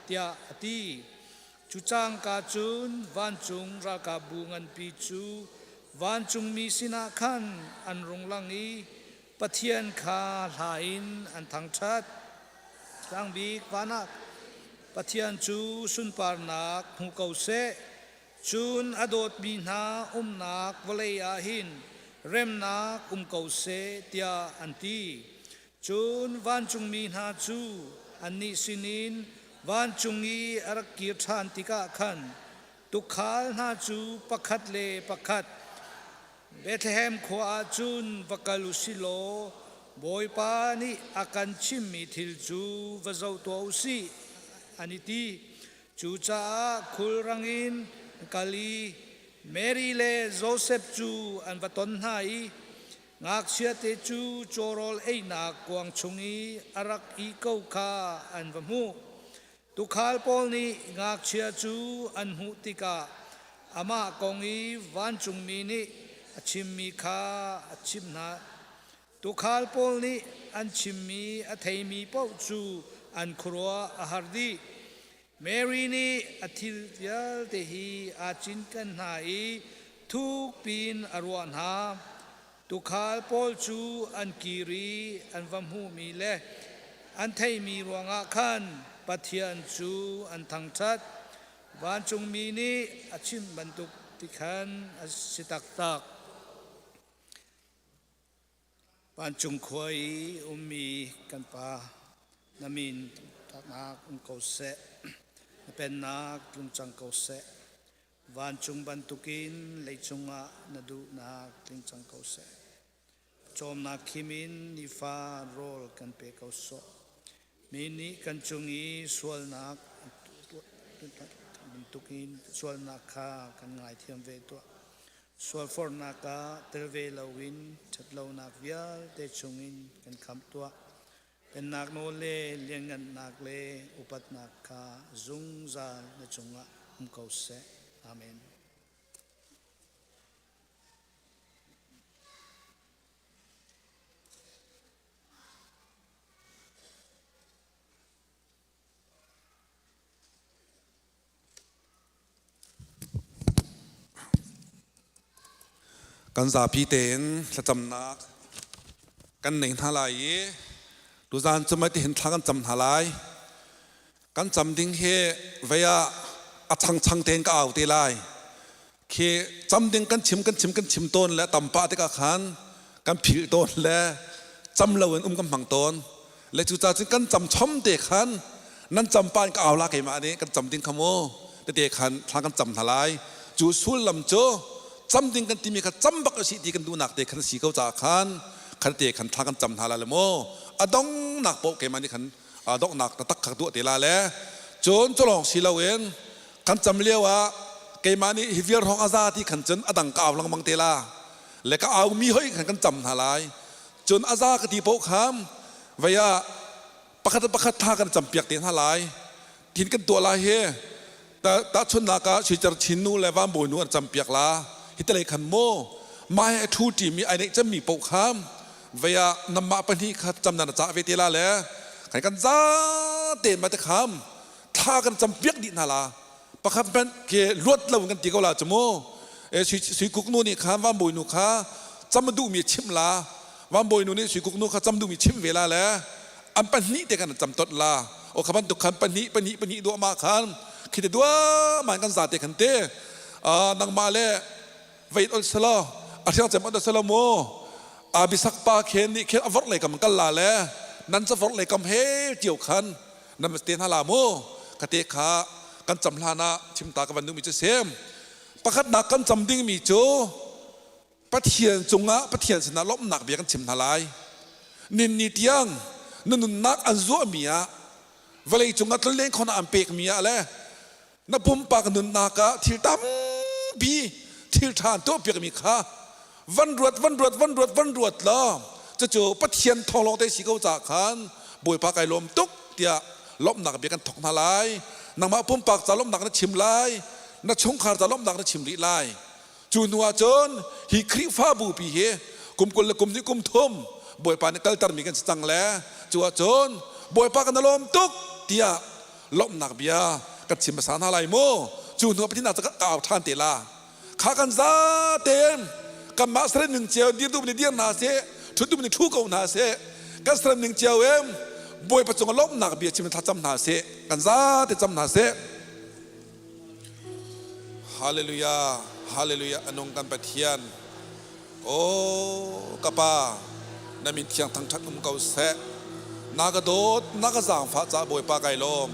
S7: เตียอตีจูจางกาจุนวันจุงรากาบุงันปีจูวันจุงมีสินาคันอันรงลังอีปะเทียนคาลาอินอันทางชัดจังบีกวานักปะเทียนจูสุนปาร์นักหูเกาเซจูนอดดบีนานักวเลยอาหินเรมนักเกาเซเตียอันตีจูนวันจุงมีนาจูอันนี้สินินวันจุงอีอรักกีรทานติกาขันตุขานนาจูประคัดเลประคัดเบธเลเฮมขวาจุนวกาลุสิโลบอยปานีอากันชิมมิทิลจูวะเจ้าตัวอุสีอันนี้ตีจูจ้าคุลรังอินกาลีเมรีเลโจเซฟจูอันวัตนไฮงักเชียเตจูโจรอลเอนักกวางชงอีอารักอีเก้าคาอันวมูตุขานปอลนี้งักเชียจูอันหุติกาอามากงอีวันจุงมีนี้ชิมมีคาชิมนาตุขานปอลนี้อันชิมมีอัทมีปอจูอันครัวอาหารดีเมรีนีอธิลยาเตฮีอาจินกันหายทุกปีนอรวนหาตุขานปอลจูอันกีรีอันวัมหูมีเลอันไทยมีรวงอาคันปะเทียนจูอันทางชัดวันจงมีนี้อาชิมบรรทุกติขันอาสิตักตักวันจงควยมีกันปานามินทักนักเกาเสเป็นนักลุงจังเกาเสวันจงบรรทุกินเลยจงอาณดูนักลุงจังเกาเสจอมนักขิมินนิฟาโรลกันเปเกาโซมินิกันจงอีสวลนักบรรทุกินสวลนักข้ากันง่ายเทียมเวตัวสวลฟอร์นักาเตลเวลาวินชัดเลานักวิาเตจงอินกันคำตัวเป็นนักโนเลเลี้ยงกันนักเลอุปัตนักข้าจุงซาในจงะเกาเสอาเมน
S3: กันสาพีเตนจะจำนักกันหนึ่งทลายดูจานจะไม่ได้เห็นทางกันจำทลายกันจำดิ้งเฮเวียอัดชังเตนก็เอาตีลายเคจำดิ้งกันชิมต้นและตำปะที่กะขันกันผิวต้นและจำละเวนกันผังต้นและจุจาจึงกันจำช่อมเด็กขันนั้นจำปานก็เอาละเกมานี้กันจำดิ้งขโมเด็กขันทางกันจำทลายจูสุลลำโจจำดิ้งกันที่มีขันจำบักสิที่กันดูหนักเด็กขันสีเขาจากขันขันเด็กขันทางกันจำทลายเลยโมอดงหนักโปเกมานี่ขันอดงหนักตะตักขัดตัวเตลาแล้วจนจะลองสิลาเวนขันจำเลี้ยวว่าเกมานี่ฮิวิร์ของอาซาที่ขันจนอดังกาวลังมังเตลาและก็เอามีเฮ้ยขันกันจำทลายจนอาซากตีโปคามวิยาประคัดท่ากันจำเปียกเตียนทลายกินกันตัวลายเฮแต่ตาชนนากาชิจารชินูและว่าบุญนวลจำเปียกลาฮิตเลยขันโมไม่ทูตีมีไอเนจะมีโปคามเวียนำมาปนีขัดจำนันจ่าเวทีลาแล้วขันกันจ้าเด่นมาแต่คำท่ากันจำเปียกดินาลาประคับเป็นเกลวดเรากันตีกลาจโมสุกุกนูนี่คำว่าบุญนุขาจำมาดูมีชิมลา
S8: วันบ่อยนู่นนี่สุกุกนู่นเขาจำดูมีชิมเวลาแล้วอันปันนี้เด็กกันจำตดลาโอ้ขบันตุขันปันนี้ดูมาขันคิดดูว่ามันกันสาเตกันเตนังมาเลเวทอัลสลาอาทิตย์จะมาอัลสลาโมบิสักปาเคนนี่เคนอวร์เลยกับมันกันลาแล้วนั่นจะวร์เลยกับเฮเจียวขันนั่นมันเตียนฮาลาโมกติกากันจำลานะชิมตากับวันนู้มีจะเสียมประคัดนักกันจำดิ้งมีโจปะเทียนจงะปะเทียนสนาลบหนักเบียกันชิมทลายนินนิตยังนุนนักอันซัวเมียเวลาจงะทะเลคนอันเปกเมียอะไรนับปุ่มปากนุนนักะทิลตั้มบีทิลทานตัวเปียกมีข้าวันรวดล้อจะเจอปะเทียนทองลงได้สีเกาจากขันบวยปากไก่ลมตุกเตียลบหนักเบียกันถกทลายนังมาปุ่มปากจะลบหนักนั้นชิมลายนักชงขาจะลบหนักนั้นชิมลีลายจูนัวจนฮิคริฟ้าบูปีเฮกุมกุลกุมนี่กุมทุ่มบวยปานกัลตร์มีกันสังแล้วจัวจนบวยปากันลมตุกเตียลบหนักเบียกันชิมภาษาอะไรโมจูนัวไปที่น่าจะกล่าวท่านเตลาขากันซาเต็มกันมาสระหนึ่งเจียวดีดูมันเดียนนาเสทุดูมันทุกเอานาเสกันสระหนึ่งเจียวเอ็มบวยประจงลบหนักเบียชิมทัดจำนาเสกันซาเตจำนาเสฮาเลลูยาฮาเลลูยาอนงกันปะเทียนโอ้กะปานามินเทียงทั้งชัดเก่าแสนากระโดดนากระสังฟ้าจ่าบวยปาไก่ลม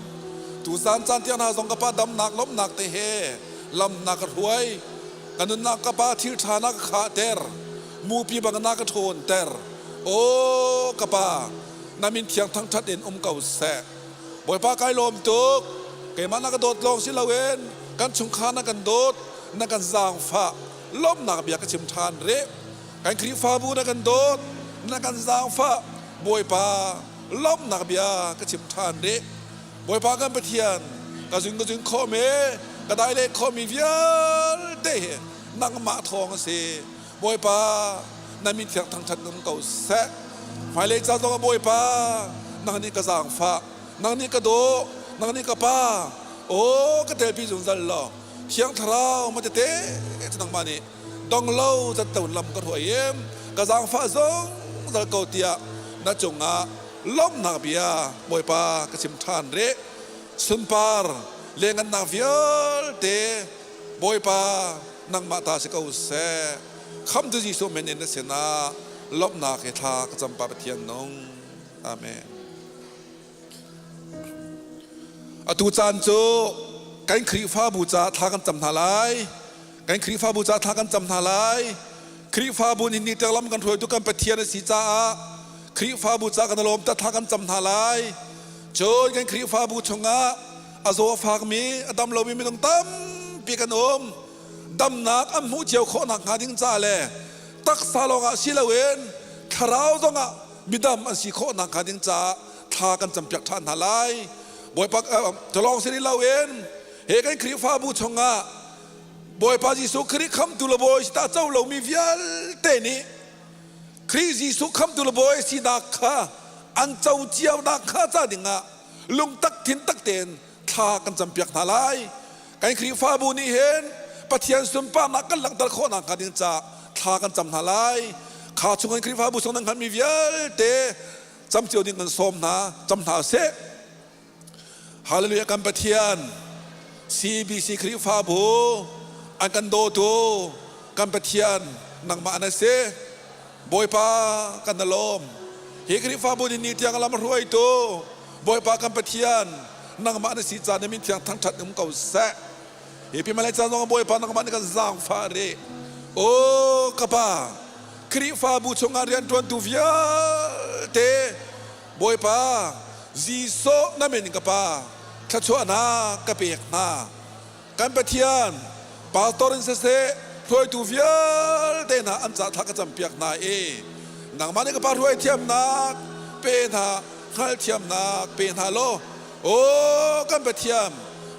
S8: ตูซานจันเทียนหาสงกะปาดำหนักล้มหนักเตเฮลำหนักรวยกันนุนนักกะปาทิลชานักขาเตอร์มูปีบังนักโทนเตอร์โอ้กะปานามินเทียงทั้งชัดเด่นเก่าแสบวยปาไก่ลมตุกเกมันนักกระโดดลงสิละเวนกันชุงคานักกันโดดนักกันจางฟ้าล้มหนักเบียกชิมทานเละกันครีฟ้าบูนักกันโดดนักกันจางฟ้าบวยปาล้มหนักเบียกชิมทานเละบวยปากันไปเทียนกระจึงข้อเมกระได้เล็กข้อมีเวียลเตะนักมาทองเสียบวยปานามิเทียงทางชันนเก่าแสไฟเล็กจ้าต้องบวยปานักนี้ก็จางฟ้านักนี้ก็โดนักนี้ก็ป้าโอ้ก็เตะพี่จุนจันล่ะเชียงทราวมันจะเตะจะตั้งมานี่ดองเล่าจะตุนลำก็ถอยเอ็มกระซังฟ้าซงจะเกาเตียนัดจงอาล้มนักเบียบวยปากระชิมทานเละสุนปาร์เลี้ยงกันนักเวียลเตะบวยปานังมาตาสิเกาเสคำตุจิสุเมนินเสนาล้มนักเฮทากระจำปาปเทียนนงอาเมนอตุจันโจกันครีฟ้าบูชาทากันจำทาลายกันครีฟ้าบูชาทากันจำทาลายครีฟ้าบุญนิเตลัมกันถอยตุกันปะเทียนสีจ้าครีฟ้าบูชากันลมตะทากันจำทาลายโจกันครีฟ้าบูชงะอาโซฟากมีอดัมเราไม่ต้องตั้มปีกันอมดำนักอันหูเจียวโคนักหาดิ้งจ้าเลยตักซาลงอาศิลเวนคราวตรงอ่ะบิดามอันสีโคนักหาดิ้งจ้าทากันจำเปียกทานทาลายบอยปักจะลองสิริลาเวนเฮกันครีฟ้าบูชงะบอยปาจิสุครีคำตุลบอยสตาเจ้าเรามีวิลเตนิครีจิสุคำตุลบอยสินักข้าอันเจ้าเจียวนักข้าจ้าดิงะลุงตักทินตักเตนทากันจำเปียกนาลายกันครีฟ้าบูนี่เห็นปะเทียนสุนปานักกันหลังตะโคนักกันดิงจ้าทากันจำนาลายข้าชงกันครีฟ้าบูชงนังกันมีวิลเตจำเจียวดิงกันสมนาจำนาเสฮาเลลูยากันปะเทียนCBC คริฟ้าบูอันกันโดตูกันปะเทียนนังมาอันเสบอยปากันนลมเฮคริฟ้าบูนี่เตียงลำรวยตูบอยปากันปะเทียนนังมาอันสีจานมินเตียงทั้งชัดนุ่มเก่าแสเฮพิมาเลจานงบอยปานังมาอันกันจางฟาเรโอ้กะปาคริฟ้าบูชงอาเรียนตวนตูเวียเตบอยปาจีโซนั่นเป็นกะปาข้าชัวนะกระเปียกนะกันปะเทียนปาตอรินเสะถอยตูเวียลเตนะอันจะทักจำเปียกนะนังมันก็ปาถอยเทียมนักเป็นหาขัลเทียมนักเป็นหาโลโอ้กันปะเทียม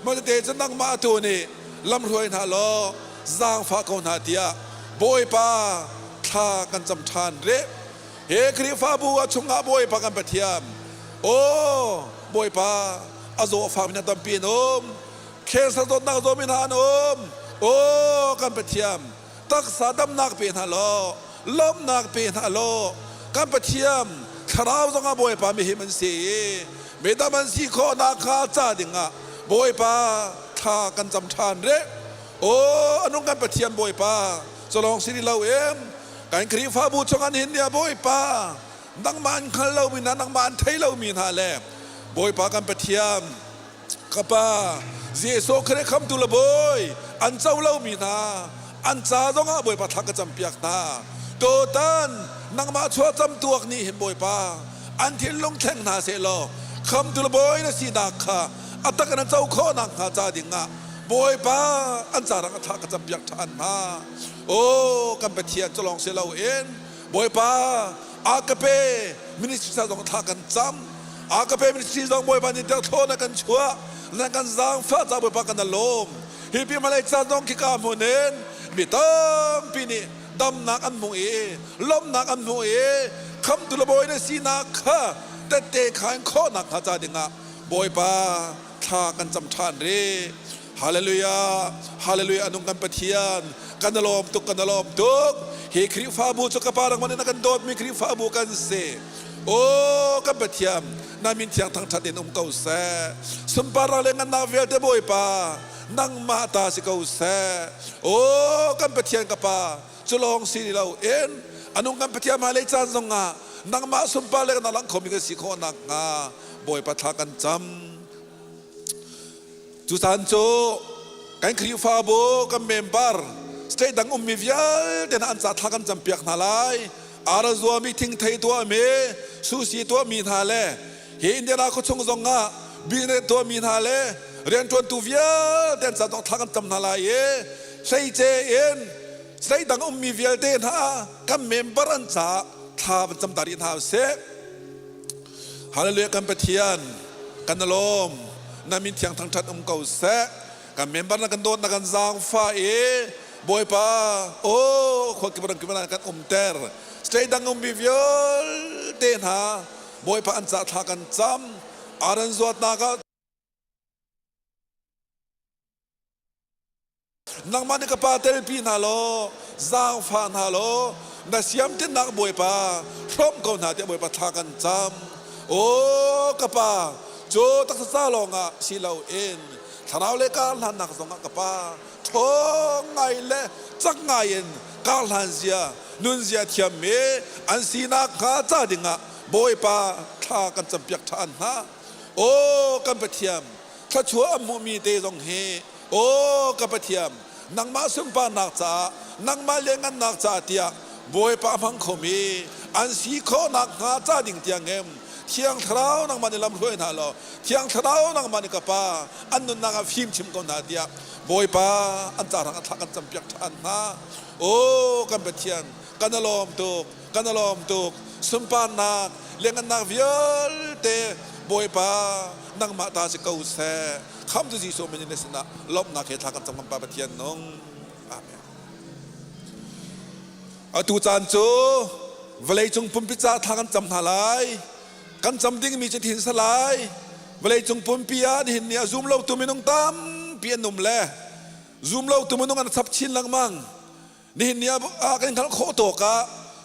S8: มันจะเตจะนังมาตัวนี้ลำถอยนาโลจางฟ้าเขานาเดียบอยปาท่ากันจำทานเร่เฮคริฟ้าบัวชงอาบอยปากันปะเทียมโอ้บอยปาอาโซฟามินาตัมปีนอมเคสตนักโซมินานอมโอ้กันปะเทียมตักษาดำนักเป็นฮัลโหลล้มนักเป็นฮัลโหล กันปะเทียมคราวต้องอาบอยปาไม่เห็นมันเสียเมตามันสีข้อนาคาจ้าดิงะบอยปาท่ากันจำทานเร่โอ้อนุกันปะเทียมบอยปาจะลองสิริเราเอ็มการครีฟ้าบูชงอันเห็นเนี่ยบอยปานังมันขันเรามีนังมันไทยเรามีนาแลบอยปากันปะเทียมกับปาเจโซเครคำตุลบอยอันเจ้าเรามีนาอันจ้าต้องอาบอยปาทักกันจำเปียกนาโตตันนังมาชัวจำตัวนี้เห็นบอยปาอันที่ลงแข่งนาเสลอคำตุลบอยนะสีนักค่ะอัตตะกันเจ้าข้อนักหาจ้าดิงะบอยปาอันจารังทักกันจำเปียกทานมาโอ้กันปะเทียมจะลองเสลาเอ็นบอยปาอากาเปมินิสทรีต้องทักกันจำอากาเปมินิสทรีต้องบอยปานี่เด็กโทนักกันชัวนักกันจางฟ้าจ้าบอยปากันลมฮิปปี้มาเลยจ้าต้องคิกาโมเนนมิตามปีนี้ดำนักอันมงเอลมนักอันมงเอคำตุลบอยในสีนักค่ะแต่เตะขายข้อนักหาจ้าดิงะบอยปาท่ากันจำทานเรฮาเลลูยาฮาเลลูยาอนุกันปะเทียนกันลมตุกกันลมตุกเฮคริฟาบูจุกปารังมันนักกันโดดมีคริฟาบูกันเซโอ้กันปะเทียมนามินเทียงทางทัดเด่นเก่าแซ่สมปาราเลงันนาเวลเตบอยปานังมาตาสิเก่าแซ่โอ้กันปะเทียนกับปาจะลองสิเราเอ็นอนุกันปะเทียมมาเลยจานซงงานังมาสมปาเลกันนังคมิกสิโคนักงาบอยปะทากันจำจุสันโจกันคริฟาโบกันเมมเบอร์สเตดังมิวิลเดนอันจัดทักันจำเปียกนาลายอาราซัวมีทิ้งไทยตัวเมซูซีตัวมีนาเลเฮอินเดียนาเขาชงซงงาบินเรตัวมีนาเลเรียนจวนตูวิลเดนจัดต้องทักันจำนาลายใส่เจเอ็นใส่ดังมิวิลเดนฮะกันเมมเบอร์อันจัดทาจำตารินฮาเซฮาเลลูยากันปะเทียนกันลมนามินเทียงทางทัดเก่าแสกับเมมเบอร์นักกันโดนนักกันจางฟ้าบอยปาโอ้คนกิบรังกันเตอร์สเตย์ดังบิวิลเดนฮาบอยปาอันจัดทากันจำอารันจวดนักนักมันกับปาเตลปีนฮาโลจางฟ้าฮาโลนักเสียมเต็นนักบอยปาพร้อมกันหาเดียบอยปาทากันจำโอ้กับปาโจตักษาลงอ่ะสิเราเองถ้าเราเล่การหันนักสงกับป้าท้องไงเล่จักไงเองการหันเสียนุนเสียเทียมเมอันสีนักข้าจ้าดิงอ่ะบอยป้าท่ากันจำเปียกทานฮะโอ้กันปะเทียมถ้าชัวมุมีเตจงเฮโอ้กันปะเทียมนังมาสุมปานักจ้านังมาเลี้ยงนักจ้าเตียบอยป้ามังคมีอันสีข้อนักข้าจ้าดิงเตียงเอ็มเที่ยงเท้านังมันลำรวยน่าล้อเที่ยงเท้านังมันกับป้าอันนู้นนังฟิล์มชิมก่อนนาเดียบอยป้าอันจารังทักกันจำเปียกทันนะโอ้กันเป็นเทียนกันลมตุกสมปานักเลี้ยงนักวิลเตบอยป้านังมาตาสิเก่าแซ่คำจุจีโซมันยินสนะลบนักเหตุทักกันจำกันป้าเป็นเทียนน้องอาเมนอาตูจานโจเวลาจงปุ่มพิจารทักกันจำหาลายกันจำดิ้งมีจะถิ่นสลายเวลาจงปุ่มพิยาดินเนี่ยซูมเราตัวมินงตามเปลี่ยนนุ่มแลซูมเราตัวมินงอันทับชินลังมังดินเนี่ยกันขันโคโตกะ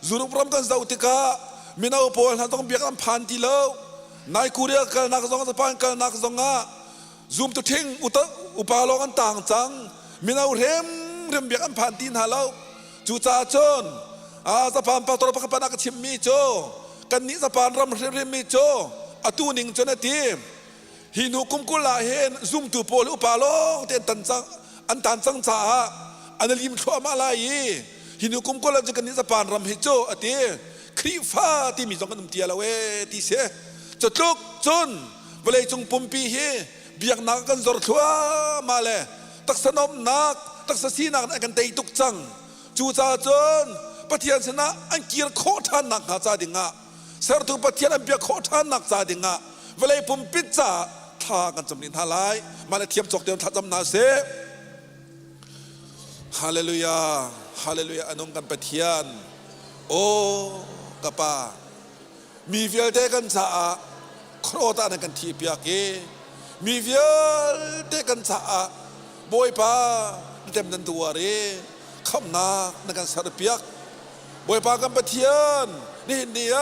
S8: ซูรุปรำกันเจ้าติกะมินาอุปโภคต้องเบียกันผ่านที่เล่านายคูเรียกันนักสงฆ์สปานกันนักสงฆ์ซูมตัวทิ้งอุปาโลกันต่างจังมินาอุเริ่มเบียกันผ่านที่หาเล่าจูจ่าจนสปานปะตรปะกันนักชิมมีโจกันนี้สปานรำเรียมมิโจอตูนิงจนทีหินุคุมกุลาเห็นซุ่มตูโปลอุปาโลเต็นตันจังอันตันจังจ้าอันลิมชัวมาลายหินุคุมกุลาจะกันนี้สปานรำฮิโจอติครีฟ้าที่มีสองกันนุ่มเตียละเวที่เสจะลุกจนเวลาจงปุ่มปีเฮเบียกนักกันจอดทัวมาเลยตักสนมนักตักสีนักกันเตยตุกจังจูจ่าจนปะเทียนชนะอันเกียร์โคทานนักหาจาดิงะเสร์ตุปะเทียนอันเบียโคทานนักจาดิงะเวลาปุ่มปิดจ่าท่ากันจำนินทาลายมาเลยเทียมจอกเดียวท่าจำนาเสฮาเลลูยาฮาเลลูยาอนุกันปะเทียนโอ้กะปามีเวลเตกันจ่าโครตานักันทีเปียกมีเวลเตกันจ่าบอยปาเต็มดันตัวเรคำนานักันสารเปียกบอยปากันปะเทียน นี่เนี่ย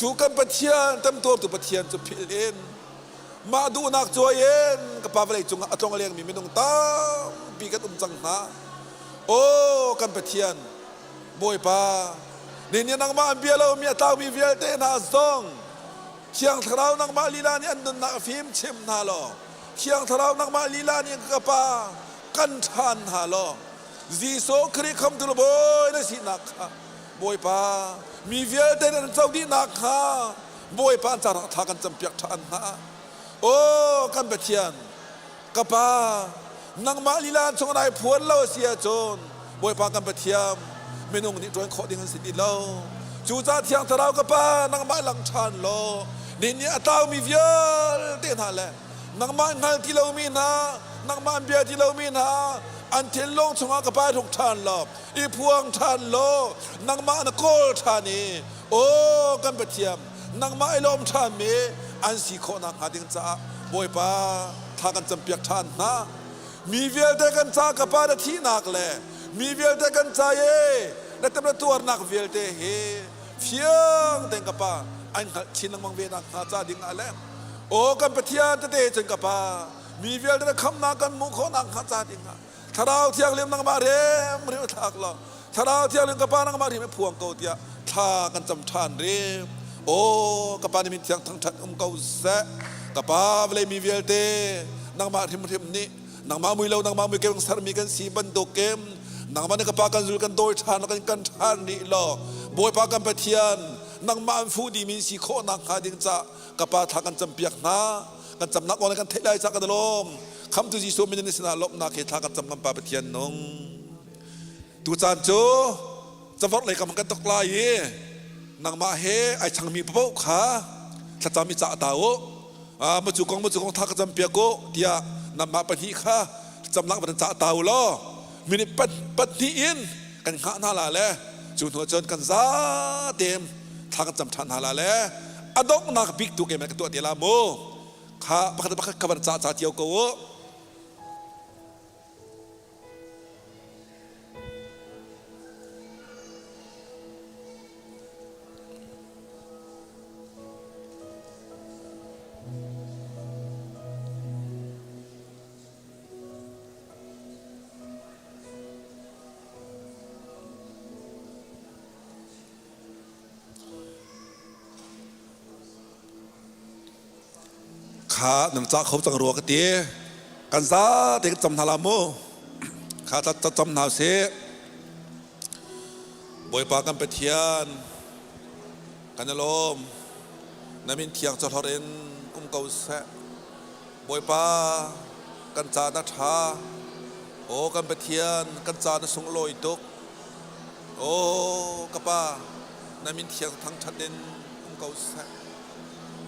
S8: จูกันปะเทียนเต็มตัวตุปะเทียนจุพิลินมาดูนักจวยเย็นกับปาเวลจุงอจงเลียงมีไม่ต้องตามปีกันจังหาโอ้กันปะเทียนบอยปานี่เนี่ยนักมาเบียเรามีตามีเวียเตนาซองเชียงทราวนักมาลีลานี่อันนั้นนักฟิล์มเชิมนาโลเชียงทราวนักมาลีลานี่กับปากันทานฮาโลจีโซคริคำตุลบอยนั่นสินักบอยปามีเวียเตนันเจ้าดีนักฮะบอยปาจะทากันจำเปียกทานฮะโอ้กันปะเทียนกับปานักมาลีลาชงนายพวนเล่าเสียจนบอยปากันปะเทียมเมนูนี้ตัวเองขอดิ้งสิดีเล่าจูจ่าเทียงทราวกับปานักมาหลังชันโลนี่เนี่ยตามีเวียเตนันแหละนักมาหันที่เรามีนะนักมาเบียที่เรามีนะอันเทลงชงกับปาทุกท่านหลบอีพวงท่านโลนักมาโกลท่านี่โอ้กันปะเทียมนักมาไอลมท่านมีอันสีโคนักหาดิ้งจ้าบอยปาทากันจำเปียกท่านนะมีเวียแต่กันจ้ากับปาที่นักแลมีเวียแต่กันจ้าเย่และแต่ละตัวนักเวียแต่เฮเฟียงแต่กับปาอันชินนักมังเวนักหาจ้าดิ้งอะไรโอ้กันปะเทียนเตะจนกับปามีเวียแต่คำนักกันมุขโคนักหาจ้าดิ้งทาราวเที่ยงเลี้ยงนักมาเร่มเรียกทักละทาราวเที่ยงเลี้ยงกับปานักมาที่ไม่พวงเกาเตียทากันจำทานเร่โอ้กับปานี่มีเที่ยงทั้งทัดเกาเสะกับปาเวลามีเวียเตนักมาที่มันที่นี่นักมามือเรานักมามือเก็บสารมีกันสีบันโดเกมนักมาเนี่ยกับปากันจุลกันโดยทานกันทานนี่ล่ะบอยปากันปะเทียนนักมาฟูดีมีสีโคนักหาดิ้งจ้ากับปาทากันจำเปียกนะกันจำนักวันกันเทไลจากกันลมคำตุจีโซมินิสนาลบนาเขตทากันจำกันปาปะเทียนนงตูจานโจจะวัดเลยกับมันกันตกลายนางมาเฮไอช่างมีพระพุทธขาถ้าจำมีจ่าตาวมาจุกองทากันจำเปียกเดียนำมาปฏิฆาจำลักบันจ่าตาวล้อมินิปัดที่อินกันข้านาลาแลจุนหัวจนกันซาเต็มทากันจำทันฮาลาแลอดอกนักบิกตุกเกมันกันตัวเดียลาโมข้าปะคับขบันจ่าเจียวกูข้าหนังจากเขาจังรัวกันตีกันซาเด็กจำนาลาโมข้าจะจำนาเสบอยปากันไปเทียนกันลมน้ำมินเทียงจอทอเรนกุ้มเกาแสบอยปากันจานาทาโอ้กันไปเทียนกันจานาสงลอยตุกโอ้กะป้าน้ำมินเทียงทั้งชัดเด่นกุ้มเกาแส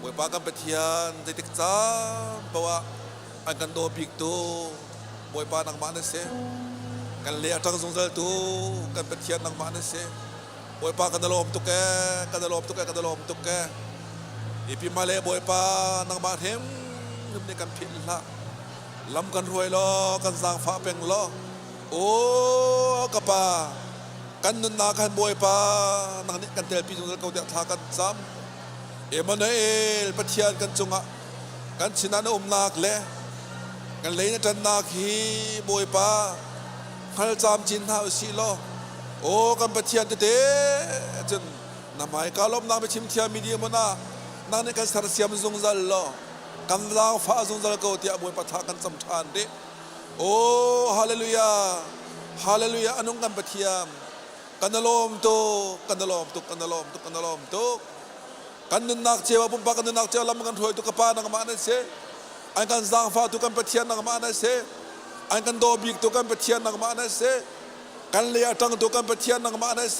S8: บอยปากันไปเทียนเด็กจ้าเพราะว่าอันกันโดบิกตูบอยปานังมาเนเสกันเลี้ยทั้งสงสารตูกันไปเทียนนังมาเนเสบอยปากันตลอมตุกแกกันตลอมตุกแกกันตลอมตุกแกอีพิมาเลบอยปานังมาเทมนึกในกันพิลละลำกันรวยล้อกันสร้างฟ้าเป็นล้อโอ้กะปากันนุนนากันบอยปานังนี่กันเตลปีจงเขาเดียทากันซ้ำเอมาเนเอลปะเทียนกันจงอ่ะกันชินันอมนักเล่กันเลยนะจันนักฮีบอยปาฮัลจามจินหาสิโลโอ้กันปะเทียนเตะจนนำไม้กาลมนำไปชิมเทียมีดีมันนะนั่นนี่กันสารเสียมซงซัลโลกันลางฟ้าซงซัลก็เตียบอยปะทากันสำคัญดิโอ้ฮาเลลูยาฮาเลลูยาอนุกันปะเทียมกันนลมโตกันนลมตุกันนลมตุกันนลมตุกันนุนักเจ้าปุ่มปากันนุนักเจ้าลำกันถอยตุกปานังมาเนเสอันกันสร้างฟ้าตุกันปะเทียนนังมาเนเสอันกันโดบิกตุกันปะเทียนนังมาเนเสกันเลียตังตุกันปะเทียนนังมาเนเส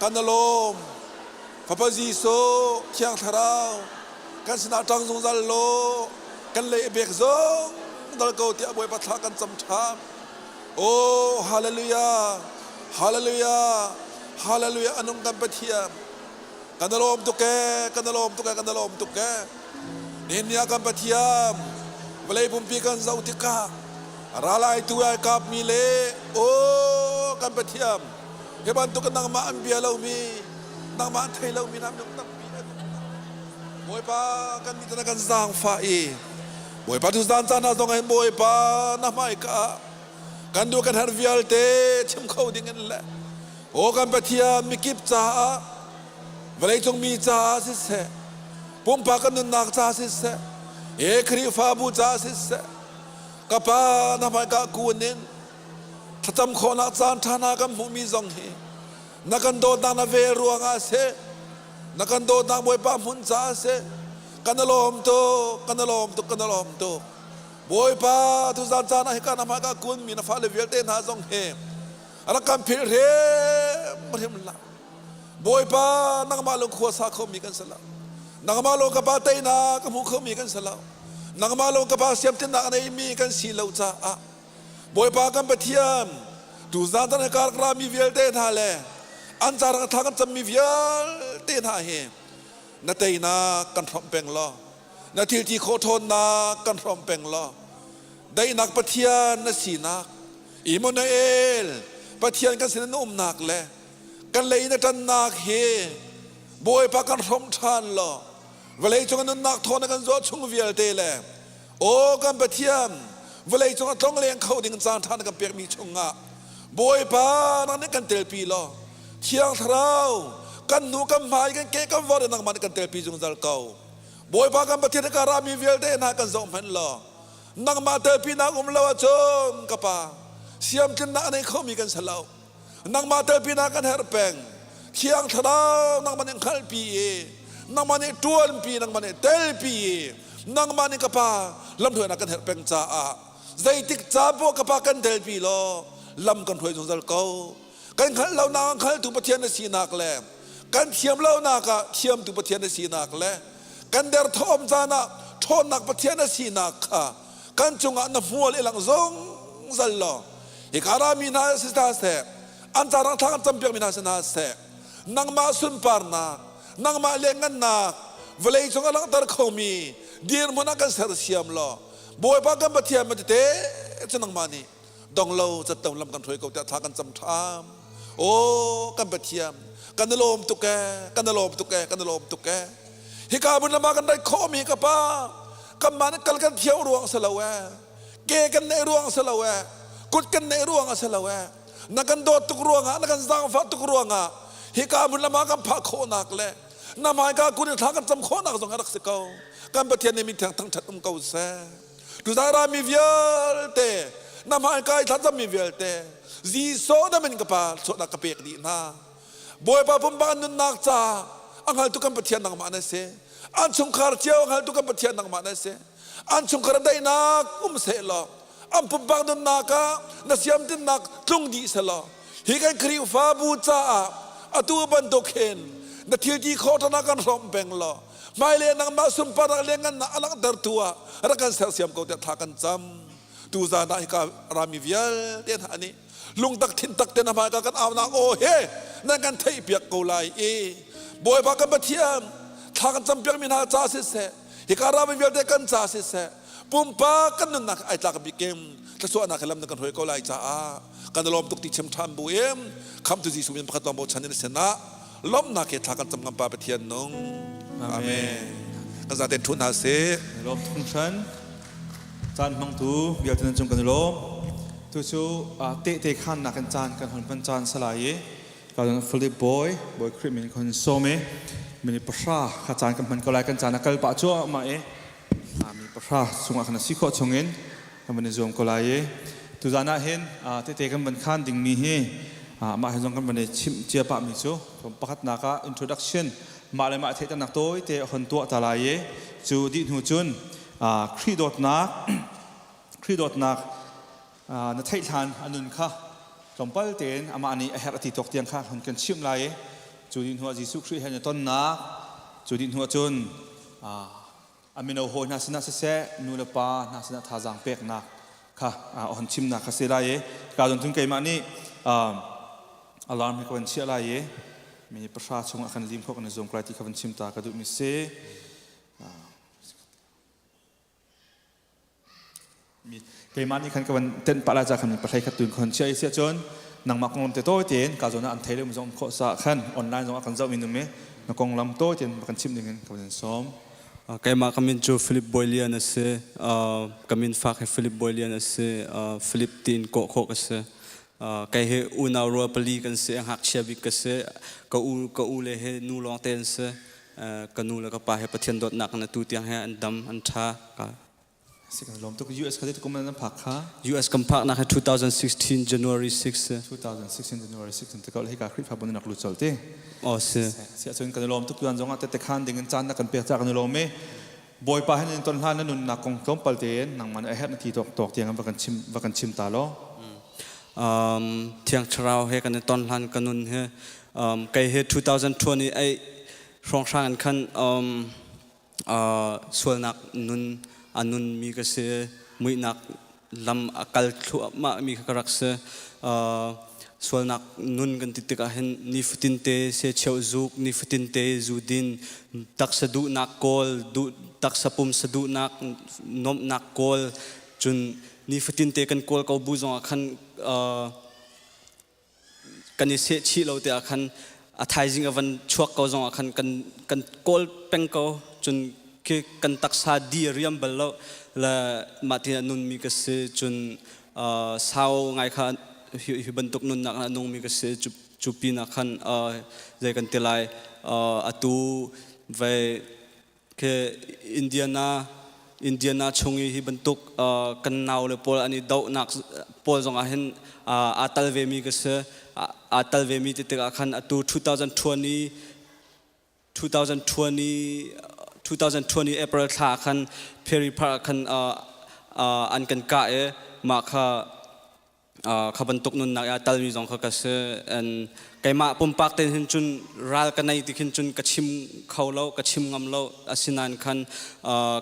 S8: กันนลมพระจีโซเชียงทาราวกันสนาตังสงซัลโลกันเลยเบกซงดอลโกเตียบวยปะทากันจำชามโอ้ฮาเลลูยาฮาเลลูยาฮาเลลูยาอนุกันปะเทียนกันตลอมตุกแกกันตลอมตุกแกกันตลอมตุกแกนี่เนี่ยกันปะเทียมเวลาปุ่มปีกันเจ้าติการาลายตัวกับมีเลโอ้กันปะเทียมเฮบันตุกันนังมาอันเบียเรามี นังมันไทยเรามีน้ำนงตั้งปีบอยปากันมีแต่กันสร้างฟ้าบอยปาทุสานจานาตรงเห็นบอยปาน้ำไม่กะกันดูกันฮาร์วิอัลเต้ชิมเขาดิ่งกันแหละโอ้กันปะเทียมีกิบจ้าเวลาจงมีจ้าสิเสปุ่มปากันนุนนักจ้าสิเสครีฟ้าบูจ้าสิเสกับปาน้ำไม่กะกูนินถ้าจำคนนักจานทานากันมุมีจงเฮนักกันโดนนักเวรัวงาเสนักกันโดนนักบอยปามุนจ้าเสกันนลมโตกันนลมโตกันนลมโตบอยปาทุสานจานาให้กันน้ำไม่กะกูมีน้ำฟ้าเลเวลเต้นหาจงเฮอะไรกันพิเรมเรมละบอยปานักมาลงขัวสาเขามีกันสละนักมาลงกับปาเตนากับมุขเขามีกันสละนักมาลงกับปาเสียมเตนักในมีกันสีเหลาจ้าบอยปากันปะเทียมดูซานตันการกรามีเวลเต้นหาเลยอันจารังทางกันจะมีเวลเต้นหาเฮนาเตนากันทอมเปงล้อนาทีที่โคทนนากันทอมเปงล้อได้นักปะเทียนนาสีนักอิมนาเอลปะเทียนกันสินนุ่มนักเลยกันเลยนักจันนักเฮบอยปากันทอมทานล้อเวลาจงกันนักทอนกันจอดชุ่งเวลเตเลยโอ้กันปะเทียมเวลาจงกันต้องเลี้ยงเขาดิ่งจานทานกันเปียกมีชงอ่ะบอยปานั่นกันเตลปีล้อเที่ยงเท้ากันหนูกันหมายกันเกะกันวอร์นังมันกันเตลปีจงจัลเก่าบอยปากันปะเทียนกันรามีเวลเตนักกันจงพันล้อนังมาเตลปีนักลาวจงกับปาเสียมจินนักในเขามีกันสลาวนังมาเตลปีนักกันเฮร์เปงเที่ยงเท้านังมันยังขัลปีนังมันยังตัวปีนังมันยังเตลปีนังมันยังกับปาลำถวยนักกันเฮร์เปงจ้าใจติกจ้าพวกกับปากันเตลปีล้อลำกันถวยจงจัลเก่ากันขันเรานางขันตุปะเทียนในสีนักแลกันเทียมเรานักะเทียมตุปะเทียนในสีนักแลกันเดร์ทอมจานะทอนนักปะเทียนในสีนักค่ะกันจงอันนับหัวเลยหลังซงจัลล้ออีกอารามีนาสิตาเสอันจารังทางจำเปียกมีนาสินาเสนังมาสุนปาร์นักนังมาเลี้ยงกันนักเวลาจงอันลังตาร์เขามีดีร์มุนักกันเสียเสียมล้อบอยปากันปะเทียนมันเตะจะนังมานี่ดองเราจะเติมลำกันถอยเขาจะทากันจำทามโอ้กันปะเทียมกันนลมตุกแกกันนลมตุกแกกันนลมตุกแกฮิกาบุญละมากันได้ข้อมีกับป้ากันมากันกันเที่ยวรวงสลาวเกกันในรวงสลาวกุดกันในรวงสลาวนักกันโดดตุกรวงนักกันสร้างฟ้าตุกรวงฮิกาบุญละมากันพักโคนักเลยน้ำหายกากุนทางกันจำโคนักสงฆ์รักษาเขากันปะเทียนในมีทางชัดเก่าเสดูดารามีเวลเตน้ำหายกายท่านจะมีเวลเตจีโซดามันกับปาโซนักกระเปียกดีนะบอยปาพุ่มบ้านนุนนักจ้าอังหัลตุกันปะเทียนนังมาเนเซอันชงคาร์เจียวอังหัลตุกันปะเทียนนังมาเนเซอันชงคาร์ได้นักเสลออันพุ่มบ้านนุนนักนัสยามตินนักตรงดีเสลอฮิกันครีฟาบูจ้าอตัวบันโดเคนนัทีดีโคตรนักกันรอมเบงลอไม่เลี้ยงนังมาสุนปาร์เลี้ยงกันนักอันดับตัวรักกันเสียเสียมเขาจะทากันจำตูซานาฮิการามิเวียลเดียนฮันนี่ลุงตักทินตักเตนมากันเอานักโอเฮนั่นกันไทยเปียกกูไลบอยปากันปะเทียมทากันจำเปียกมินาจ้าสิเสฮิการามิเวียลเดกันจ้าสิเสปุ่มปากันนุนนักไอตากบิเกมถ้าส่วนนักลำนักกันหอยกูไลจ้ากันลมตุกติเชมทันบุเอ็มคำตุจีสุวินประกาศตัวโมชันนิเสนะล้มนักเกทากันจำกันปาปะเทียนนงอาเมนกันจะเดินทุนหาเส
S2: ลมทุนชันจานมังทูเบียร์ทันจงกันลมทุชูเตะขันนักกันจานกันหันกันจานสลายกันฟิลิปบอยคริมินคนโซเมมีประชาขจานกันมันก็ไล่กันจานนักกลปะจั่วมามีประชาสงฆ์ขันสิขอชงเงินกันมันจะมก็ไล่ทุจานะเห็นเตะกันมันขันดิ่งมีเฮมาให้จงกันมันชิมเจียปะมิจูผมประกาศนักอินโทรดักชั่นมาเลยมาเทตันนักโต้เตะคนตัวตาลายจูดิหูจุนครีดอดนักนัทไทยทานอันนุนค่ะจอมปัลเตนอามาอันนี้เฮรติตกเตียงค่ะคนกันชิมไล่จูดินหัวจิสุครีเห็นต้นนักจูดินหัวจุนอามิโนโฮนัสนัสเซนูเลปานัสนัทาจังเป็กนักค่ะอันชิมนักค่ะเสียไล่การจนถึงไกมานี่อารามให้กันเชื่อไล่มีประชาชนอันริมพวกในโซนใกล้ที่กันชิมตากระดุมิเซมีเกมันนี่ขันกันเต้นปะลาจากคำนี้ประเทศขัดตุนคนเชื่อเสียจน นังมากงลำเตโต้เตียนกาโจนะอันเทเลมุจงโคสะขันออนไลน์จงอากันเจ้ามินุเมนักกงลำโต้เตียนประกันชิมหนึ่งกับเดินซ้อม
S9: kay ma kamin jo Philip Boylian ase kamin fa kay Philip Boylian ase Philip tin ko ase kay he una ro pali kan se hak chabi kase ka u le he nu long ten se ka nu la ka pa he pathian dot nak na tu tiang he an dam an tha ka
S2: สิ่งลมตุก US เขาได้ตุกมันนั้นผักค่ะ
S9: US kam pak na 2016 January 6
S2: 2016 January 6ตุกเอาเลยการคลิปพาบุญนักลุยจอลตี
S9: oh se
S2: เสียส่วนกันลมตุกยันจงอาแต่ขันดิ่งจันนักกันเปียจากกันลมเมบอยป่าให้ในต้นหานนั้นนักกงต้มปัลเตียนนังมันไอเฮ็ดนาทีตกเตียงกันประกันชิมตาล้อ
S9: เที่ยงเช้าเฮกันในตอนหันกันนุนเฮไกเฮ2020ไอช่องช่างกันส่วนนักนุนอันนุนมีกระเสมือนักลำอักลทั่วมามีกระรักเสส่วนนักนุนกันติดกันเห็นนิฟตินเตเสเชียวจุกนิฟตินเตจูดินตักสะดุนักโกลดูตักสะปุ่มสะดุนักนมนักโกลจนนิฟตินเตกันโกลเขาบูจงอาคันกันเสชีเราแต่อาคันอาไทยจิงอวันชัวเขาจงอาคันกันโกลเป็งเขาจนคือกันตักษาดีเรียมเบลล์และมาที่นุนมีกษจนสาวไงค่ะฮิบันตุกนุนนักนุนมีกษจุปีนักขันใจกันเตลัยอตูเวคืออินเดียนาชงฮิบันตุกกันนาวเลยพออันนี้ดาวนักพอจงอาเห็นอาตัลเวมีกษอาตัลเวมีติดกันขันอตู2020 April ท่าคันเพริพาคันอันกันกะมาค่ะขบันตุกนุนนักตัลมีจงเขากษอันไกมาปุ่มปากเต็นหินจุนรัลกันในที่หินจุนกระชิมเขาเล่ากระชิมงำเล่าอาศินันคัน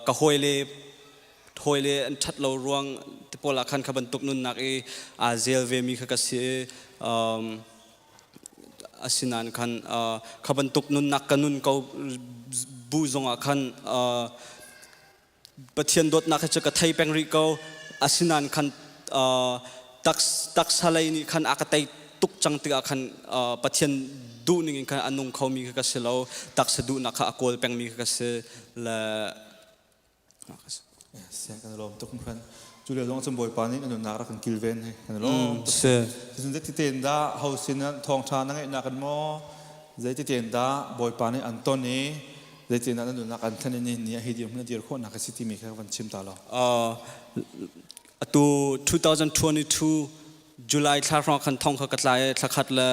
S9: กระหอยเล่อันชัดเล่ารวงที่พอละคันขบันตุกนุนนักอาเซลเวมีเขากษอาศินันคันขบันตุกนุนนักกันนุนเขาบูจงอาคันปะเทียนดดนักจะกระไทยแปงริโกอาศินันคันตักสลายนี่คันอากาศตุกจังติอาคันปะเทียนดูนี่คันอนุงเขามีกระเสลาตักสะดุนักอากลแปงมีกระเสละ
S2: เสียกันลมตุกพันจุดเดือดร้อนสมบูรณ์ปานี้กันนักรักกันกิลเวนให้กันลม
S9: เส
S2: ที่สุดที่เตียนดาเฮาสินทองชานังไงนักกันมอใจที่เตียนดาบอยปานี้อันต้นนี้ได้เจอนั้นดูนักอันท่านนี่เนี่ยฮิดีมันเดียร์คนนักสิทธิมีแค่วันชิมตาเรา
S9: ตัว2022 July คลาฟรองคันทองเขากัดลายคลัดละ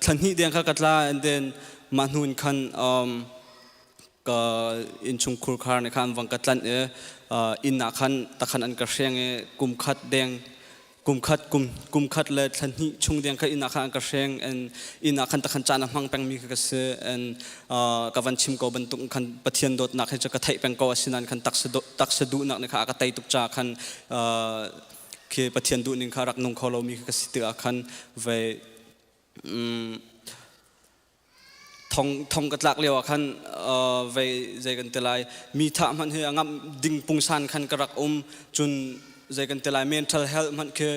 S9: ทันนี้เดียงเขากัดลาย and then มาหนุนคันก็อินชุงคูร์คาร์ในคันวังกัดลันอินนักคันตะคันอันกระเชียงกุมขัดแดงกุมขัดเลยทันนี้ชุงเดียงคืออินาคันกระเชงอินาคันตะคันจานะมังแปงมีกระเซกับวันชิมก็บรรทุกคันปะเทียนโดดนักให้จะกระไทแปงก็สินันคันตักสะดุนักนะคะกระไทตุกจาคันคือปะเทียนดูนิงคารักนงเขาเรามีกระสิตอาคันเวทองกระลักเลียวคันเวใจกันเตลัยมีท่ามันเฮียงับดิ่งปุงซานคันกระรักจนใจกันเตลัย mental health มันคือ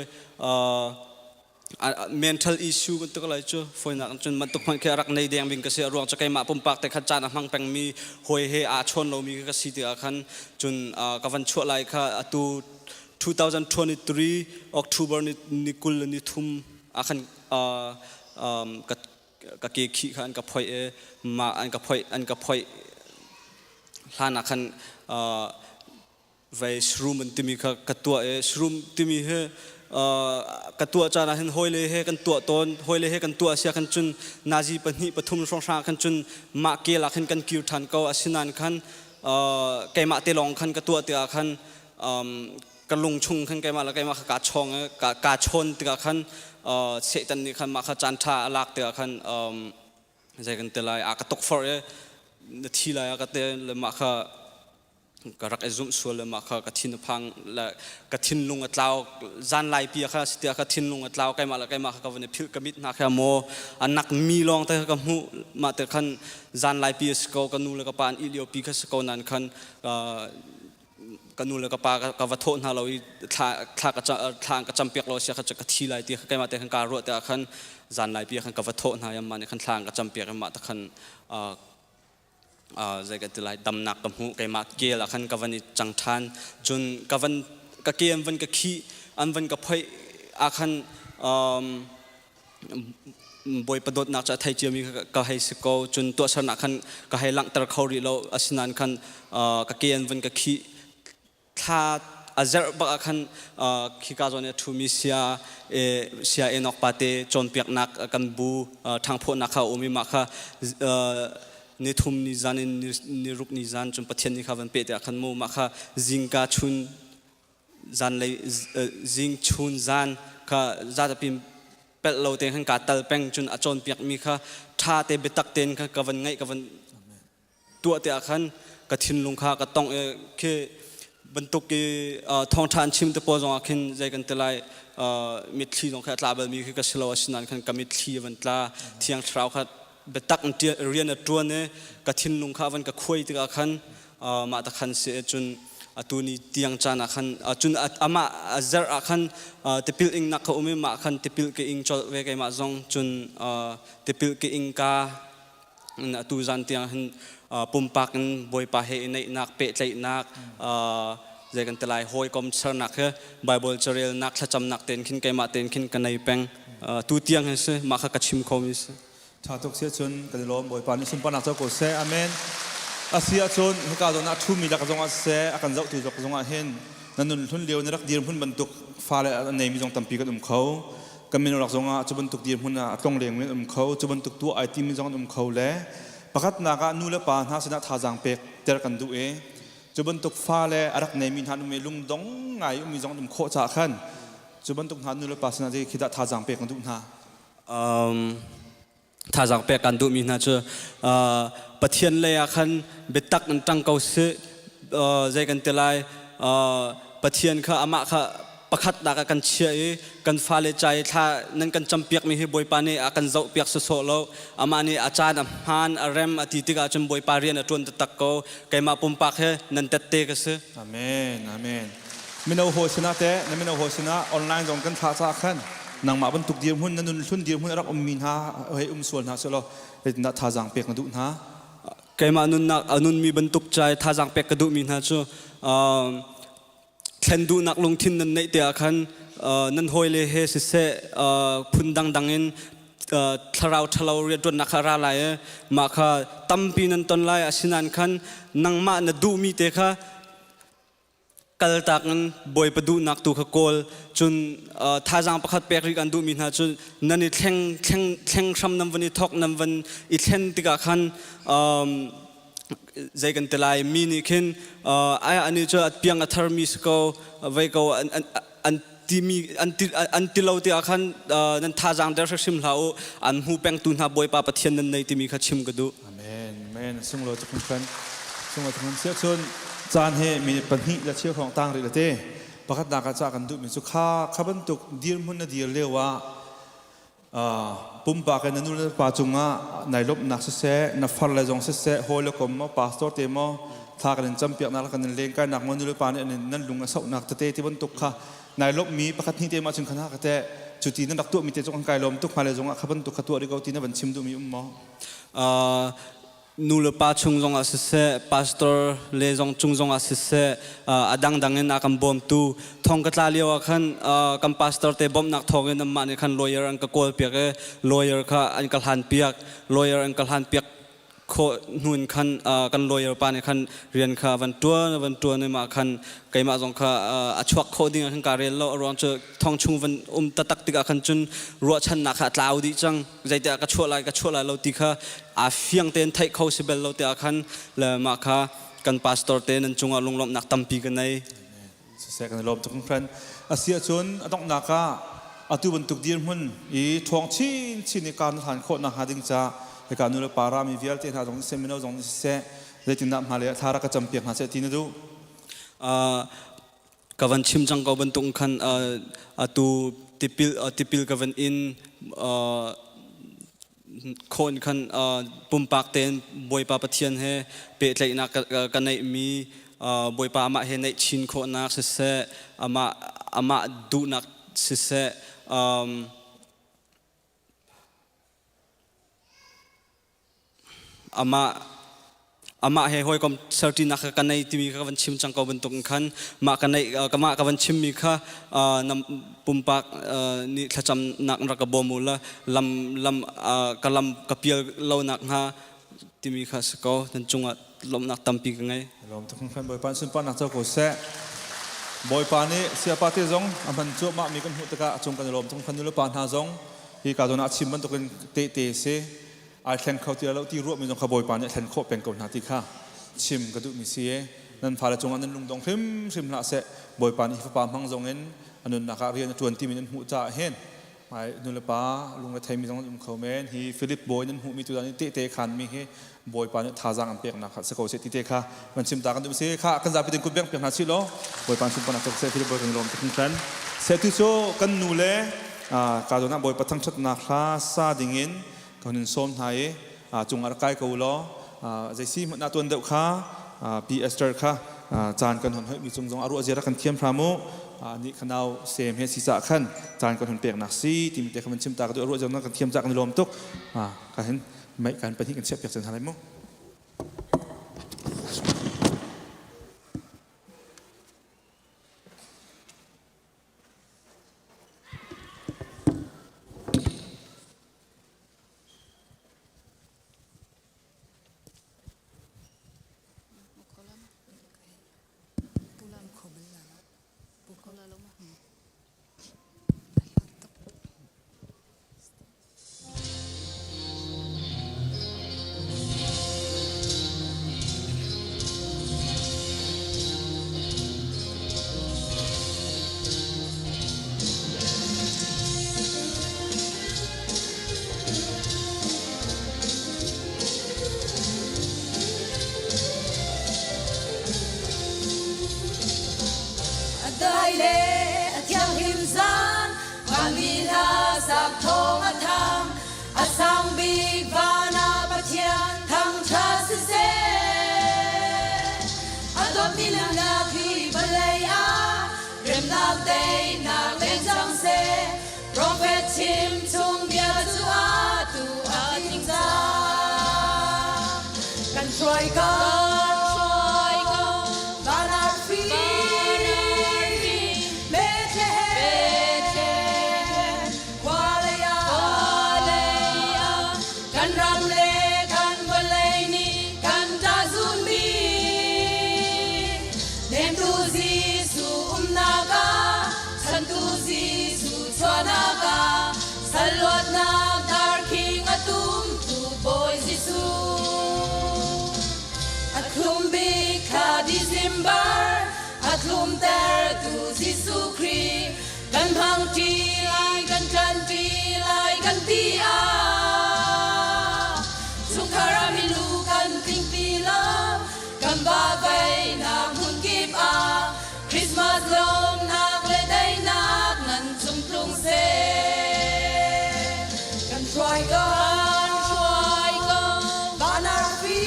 S9: mental issue มันตัวอะไรจ้ะฝนนักจนมันตุกมันคือรักในแดงบินกระเสียรวงจะไกมาปุ่มปากแต่ขัดจานมังแปงมีหอยเฮอาชนเรามีกระสีเดียคันจนกับวันชั่วไรค่ะตัว2023 October นิกุลนิทุมอาคันกะเกขี้คันกับพอยมาอันกับพอยหลานอาคันไว้ชรูมันที่มีกระตัวชรูมที่มีเฮกระตัวจานะเห็นหอยเลยเฮกันตัวตนหอยเลยเฮกันตัวเสียกันจนนาจีปนิปทุมสองสางกันจนมาเกลักกันกิวทันก็อาศินันคันไก่มาเตลองคันกระตัวเตียคันกระลงชุงคันไก่มาแล้วไก่มากาชองกาชนเตียคันเสตันนี่คันมาขจันทาลักเตียคันใจกันเตลายอากาตกฟอร์นาทีไรอากาเตลมาขกรักไอซุ่มส่วนเลยมาค่ะกระทินพังและกระทินลุงอัตลาวจานลายปีค่ะสเตียกระทินลุงอัตลาวใกล้มาแล้วใกล้มาค่ะวันนี้พิลกมิดนักแค่โมอันนักมีลองแต่กับหูมาแต่คันจานลายปีสกอกันนู่นแล้วก็ปานอิเลียวปีค่ะสกอนั้นคันก กันนู่นแล้วก็ปากกับวัตถุนั่นเราทางกระจำเปียกเราเสียขัดจะกระทีไหลที่ใกล้มาแต่ขันการรัวแต่ขันจันไหลเปียกขันกับวัตถุนั่นยังมาในขันทางกระจำเปียกมาแต่ขันใจกันที่ไหลดำหนักดำหูใกล้มาเกล่ะขันกับวันนี้จังทันจนกับวันกับเกมวันกับขี้อันวันกับพอยอาขันบอยประดดนักจะไทยเจียมีก็ให้สกอจนตัวสนักขันก็ให้หลังตระเขาดีเราอาศัยนั้นขันกับเกมวันกับขี้ถ้าอาจจะบางขันขี้กาจเนี่ยทูมิเซียเอนอกปาเตจนเปียกนักกันบูทางพนักเขาอุมิมาค่ะนิทุมนิจานิรุกนิจานจนประเทศนี้เขาเป็นเปตขันมูมาค่ะจิงกาชุนจานเลยจิงชุนจานค่ะจะจะเป็นเป็ดเราเต็งขันกาตัลเป็งจนอาจนเปียกมีค่ะท่าเตบิตักเต็นค่ะกับวันไงกับวันตัวเตะขันกระทินลงค่ะก็ต้องคือบรรทุกทองทานชิมตะโพจงอาคินใจกันตะไลมิดที่ตรงข้าตาเบลมีคือกระสลาวสินันขันกับมิดที่วันตาเที่ยงเช้าค่ะเบตักอันเรียนตัวเนี่ยกระทินลงค่ะวันกับคุยตะขันมาตะขันเสียจนตัวนี้เตียงจานขันจนอามาเจอขันเตปิลอิงนักเขาไม่มาขันเตปิลเกอิงจอดเวกัยมาจงจนเตปิลเกอิงกาตัวจันเตียงปุ่มปากกันบอยปาเฮในนักเปะใจนักใจกันตลายหอยกอมชนักไบเบิลเจริญนักจำนักเต็นขึ้นไกมาเต็นขึ้นกันในแปงตัวเตียงเฮ้ยมาขกัดชิมคอมิส
S2: ชาตุกเสียชนกันล้อมบอยปานิสุนปนักเจ้าโกเซอเมนอาเซียชนให้การนักทุ่มมีลักษณะเสอาการเจ้าตัวลักษณะเห็นนั่นนุ่นทุนเลี้ยวในรักดีพุ่นบรรทุกฟ้าและในมีจงตั้มปีกันเขากันมีลักษณะจะบรรทุกดีพุ่นต้องเลี้ยงในเขาจะบรรทุกตัวไอทีมีจงเขาแล้วประคัตนาการนู่นละปานหาสนะท่าจังเป็กเจอกันดูจะบรรทุกฟ้าและรักในมีหันมีลุงดงไงมีจงโคจากขันจะบรรทุกหันนู่นละปานสนะที่คิดท่าจังเป็กกันดูนะ
S9: ท่าจังเป็กกันดูมีนะเจอปะเทียนเลยขันเบตักนันจังเกาเสใจกันเตลัยปะเทียนข้าอามาข้าประคัตนากันเชื่อกันฟ้าเลยใจถ้านั่นกันจำเปียกมีให้บอยปานี่กันเจ้าเปียกสุดๆแล้วอามานี่อาจารย์ฮานอาเรมอธิติกาจำบอยปาเรียนจนตะโกไกมาปุ่มปากให้นั่นเตะกันสิ
S2: อาเมนอาเมนมินเอาโฮชนะเตะนั่นมินเอาโฮชนะออนไลน์จงกันท่าจากขันนางมาบรรทุกเดียมหุ่นนั่นนุ่นชุนเดียมหุ่นรักมินหาให้ส่วนหาสโลเป็นนักท่าจังเป็กกันดูนะ
S9: ไกมานุนมีบรรทุกใจท่าจังเป็กกันดูมินหาจูเช่นดูนักลงทินนั่นในเดียขันนั่นหอยเลยเฮสิเสพุ่นดังเงินทาราวเรียดนักราลายมาค่ะตั้มปีนันตอนไล่อาศินันขันนังมาณดูมีเตค่ะกัลตักนั้นบอยประดูนักตุขโกลจนท่าจังประคัดเปริกันดูมีนะจนนั่นนี่แข่งซ้ำน้ำวันนี้ทอกน้ำวันอีเช่นติกาขันใจกันตลายมีนี่ขึ้นอันนี้จะเพียงอัธรมีสกอไว้ก็อันที่เราที่อาคันนั่นท่าจังเดชชิมเราอันหูแปงตุนหาบอยปาปะเทียนนั่นในที่มีขัดชิมกันดู
S2: อาเมนอาเมนส่งเราจะคุณกันส่งเราจะคุณเสียชนจานเฮมีปัญหาและเชื่อของต่างเลยเต้ประคัตนาการจากกันดูมีสุขาขับรถตุกดีร์มุนนดีร์เลี้ยวว่าปุ่มปากกันนั่นนู่นป่าจุงอ่ะในลบนักเสะนักฟังเลยจงเสะโฮลก็มาพาสตอร์เตมอทากันจำเปียกนักกันเลี้ยงกันนักมันนู่นป่าเนี่ยนั่นลุงอ่ะสาวนักเตะที่บนตุกค่ะในลบมีประคัตนี้เตมาจึงขนาดกันแต่จุดที่นั่นนักตัวมีเตจงกายลมตุกมาเลยจงอ่ะขับรถตุกขัดตัวเด็กเอาที่นั่นบันชิมดูมีมอ
S9: นูเลปาชุงจงอาศัยพาสตอร์เลจงชุงจงอาศัยดังเงินนักบอมตูทองกตลาเลียวขันกัมพาสตอร์เตบอมนักทองเงินน้ำมันขันลอยร์อันก็โกลเปียกลอยร์ค่ะอันก็หันเปียกลอยร์อันก็หันเปียกโคนุ่นขันกันลอยร์ปานขันเรียนค่ะวันตัวเนี่ยมาขันไกมาจงค่ะชวกโคดิ้งขันการเรียนแล้วรวมจะทองชุงวันตักติกขันจนรัวชันนักขัดลาวดิจังใจเดียกชั่วลายเราติค่ะอาเฟียงเต้นไทยเขาสิเบลเราเดียขันเลยมาค่ะกันพาสตอร์เต้นจงลงลมนักตั้มปีกันใน
S2: เสกกันลมทุกคนอาเซียชนต้องนักอาตุบรรทุกดีร์หุ่นอีทองชินในการทานโคนักหาดิ้งจ้าในการนู่นปารามีวิลเตนหาจงเซมิโนจงเสะได้ติดนับมาเลยทารักจำเปียกหาเสตินดู
S9: กวันชิมจังก็บรรทุกขันตูติปิลกวันอินคนขันปุ่มปากเต้นบอยปาปะเทียนเฮเปะใจนักกันในมี บอยปามาเห็นในชินโคนักเสะอามาดูนักเสะอามาเฮฮอยกอมเซอร์ตินักกันในที่มีข้าวันชิมจังกวันตกขันมากันในกับวันชิมมีข้านำปุ่มปากนี่ถ้าจำนักรักบอมูละลำกะลำกะเปียเรานักฮะที่มีข้าสกอนั่นจงอ่ะลมนักตั้มปีกันไง
S2: ลมทุกคนบอยปานสุนปานนักเจ้าโกเสะบอยปานนี่เสียปาติจงอันพันจุมามีกันหุตกะจงกันลมทุกคนนุลปานหาจงที่การโดนอาชิมมันตุกันเตะเสอาแทนเขาที่เราที่รวบมีจงขบอยปานเนี่ยแทนโคเป็นกนหาที่ข้าชิมกระดูมีเสียนั่นพาละจงอันนั้นลุงตรงชิมละเสะบอยปานอีฟปามพังจงเงินอันนั้นนักเรียนจวนที่มีนั้นหูจ่าเห็นหมายนุลปาลุงกระไทยมีจงเขาเมนฮีฟิลิปบอยนั้นหูมีตัวนี้เตะขันมีเฮบอยปานท่าจังอันเปียกนักสกอเสติเตะข้ามันชิมตากันดูมีเสียข้ากันจะไปถึงกุบเบียงเปียกหาชิโลบอยปานชิมปานนักเสะฟิลิปบอยกันลมทุกคนเสติโซกันนูเลการโดนบอยปานทั้งชัดนักข้าซาดิ่งินเขาหนึ่งส้มไทยจงอาร์ไกกูล้อใจซีมันนาตัวเด็กข้าปีเอสเตอร์ข้าจานกันหันให้มีจงอารุอาเจรักกันเทียมพรามุนี่ขนาวเซมเฮสิสะขันจานกันหันเปียกนักซีที่มีแต่คำชิมตากันด้วยอารุอาเจรักกันเทียมจากกันลมตุกการเห็นไม่การปฏิกันเชียบเปียกจนทำอะไรมั้ง
S1: ได้เล่เที่ยงหิมซานวันวีลาสักทองอธรรมอสังบีวานาปะเทียนทั้งชาสิเซอดมนิลนาพีบะเลยอาเรมนาเตนาเลจังเซโปรเฟตชิมทุงเบียจูอาตูอาทิงซากันช่วยกันSalwat na darking atum tu boy Jisu Atlum bika December Atlum ter tu Jisu Kri Kan hang ti lai kan ti lai kan ti a Sukara milu kan ting ti la Kan ba vai na hun kip a Christmas long nak le dai nak nan chung plung se Try go, Banarfi,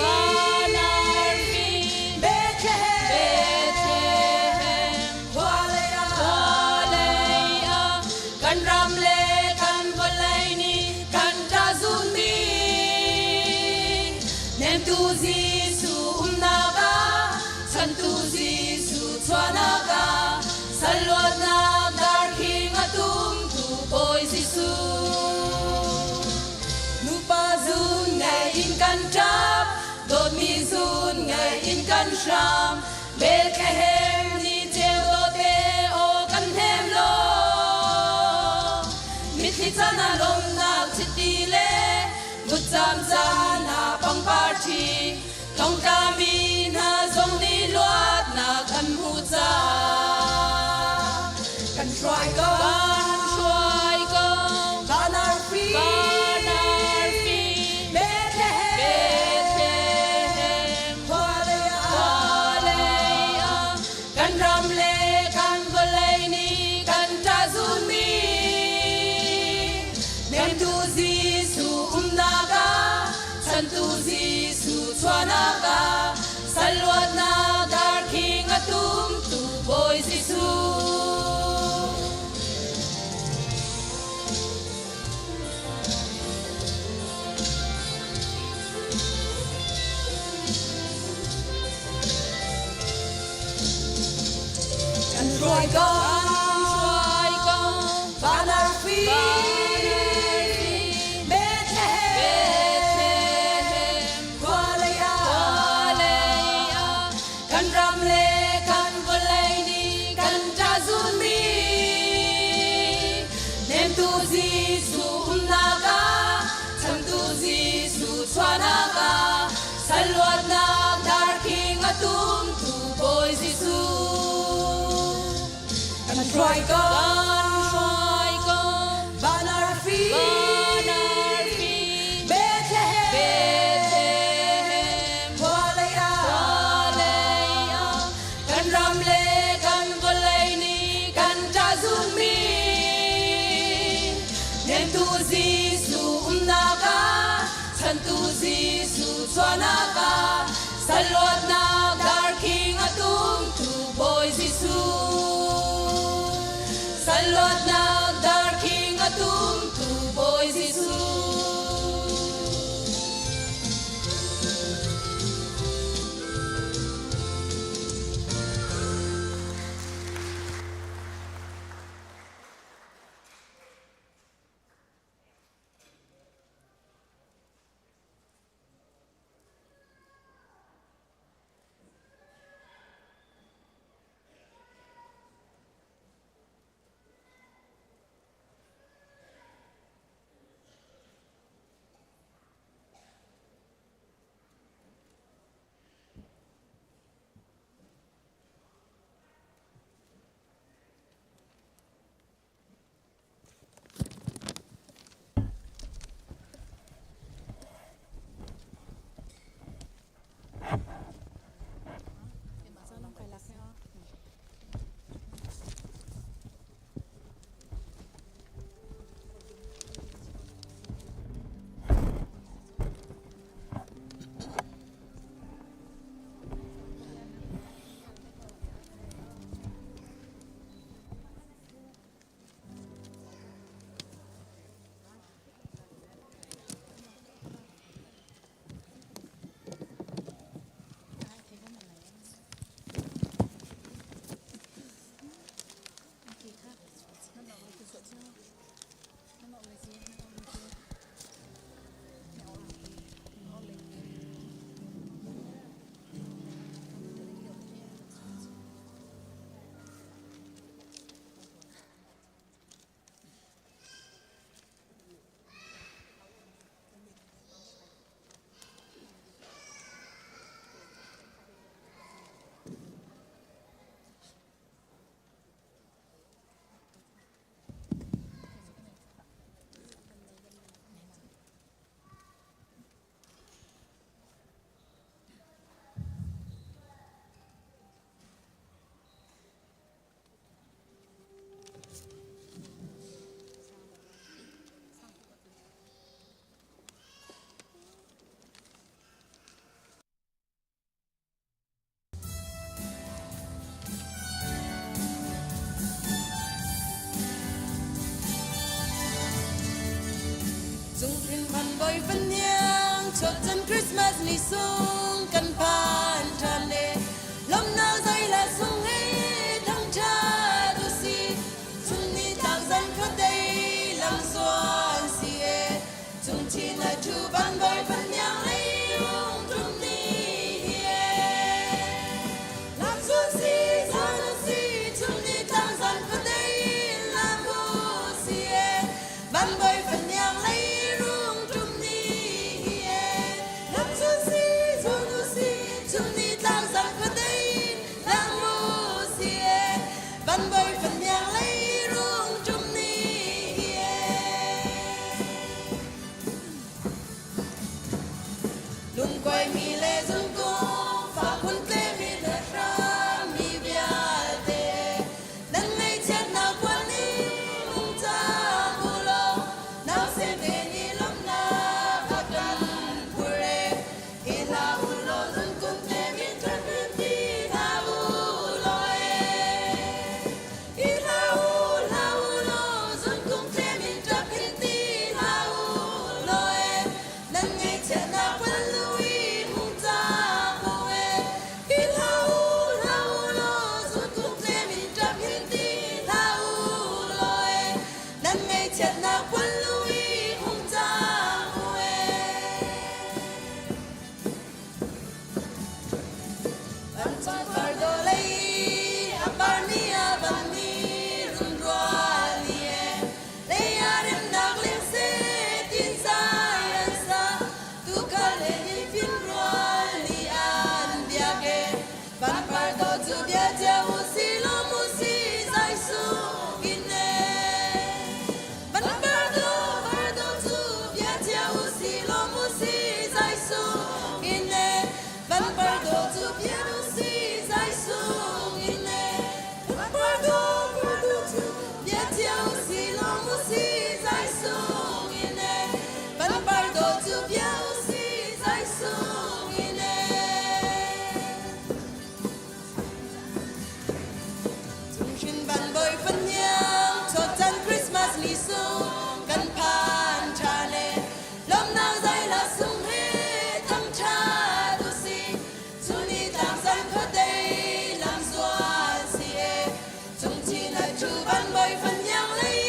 S1: Bethlehem, Walaya, Kan Ramle, Kan Valaini, Kan Tazuni, Nem tu Zisu Umnaga, San tu Zisu Tswanaga, Salwat na Darking Atum tu Boy Zisu. Zun ngay in kan trap, dot mi zun ngay in kan sham, Bethlehem ni treo dote o kan hem lo. Mitli chana lom nak chitile, mutsam chana pang party, long kami na zong ni luat na kan mucha, kan try go. con Banarfi Bethlehem Kualaya kan ramle kan volaini kan jazumi nem tu Giêsu naga cham tu Giêsu swanaga salwat na dar king atum tu boy Giêsu kan try con Banarfi Bethlehem Kualaya kan ramle kan volaini kan jazumi nem tu Giêsu naga chan tu Giêsu swanaga salwat na dar king atum tu boy Giêsu salwat na dar king atum tu boy Giêsu Dung prin pan boy phân nhang cho chân Christmas ni sung kan pan chan le lom na dai la sung he thang cha du si chung ni tang zan kho dei lam suan si e chung chi na chu pan boy phân nhang le rong chung ni e lam suan si zan si chung ni tang zan kho dei lam bu si e pan boy phân nhang le quay mi lệ dung cung phá quân tê mi lệ ra mi vial tê nâng ngay chết nào quan ni mung ta mù lô na quân lui hung giang uê ban ban par do lấy apar ni aban ni run roa lie lấy arem nag lên se tin sai ansa tu kale ni fin roa li an biage ban par do tu bia dia usi lo musi zai su ine ban par do tu bia dia usi lo musi zai su ine ban par do tu bia usi zai su ine ban par do tu bia dia usi lo musi zai su ine ban par do tu bia usi zai su ine Chung ban boy phân nhang cho chân Christmas li sung gần pan cha le lom nang dai la sung he thăng cha du si chu ni tang san kho dei lam zua si e chung chi na chu ban boy phân nhang lấy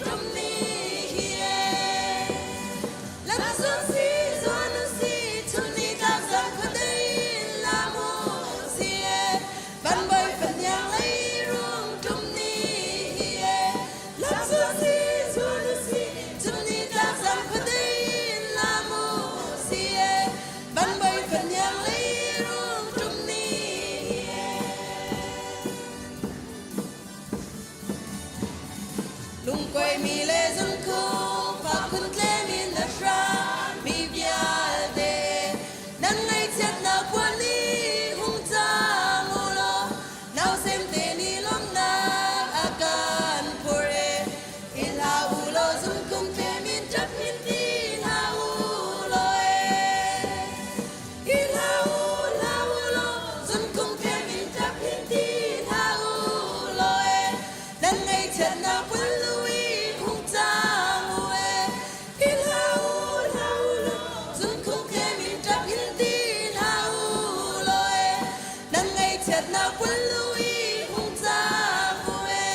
S1: rum ni hi e lam sung si zua nu si chu ni tang san kho dei lam mu si e ban boy phân nhang lấy rum ni hi e lam sung si zua nu si chu ni tang san kho dei lam mu si e ban boy phân nhang lấy rum ni hi e lung quay mi lê dân khung và kun tle min na ra mi bial de nan ngay chết na quan ni hung cha ngô lo nào xem te ni lom na akan pore ila ulo dân khung te min chap min ti na ulo e ila ulo dân khung te min chap min ti na ulo e nan ngay chết na quan lui hung cha ngô e ila ulo dân khung te min chap min ti na ulo e nan ngay chết na quan lui hung cha ngô e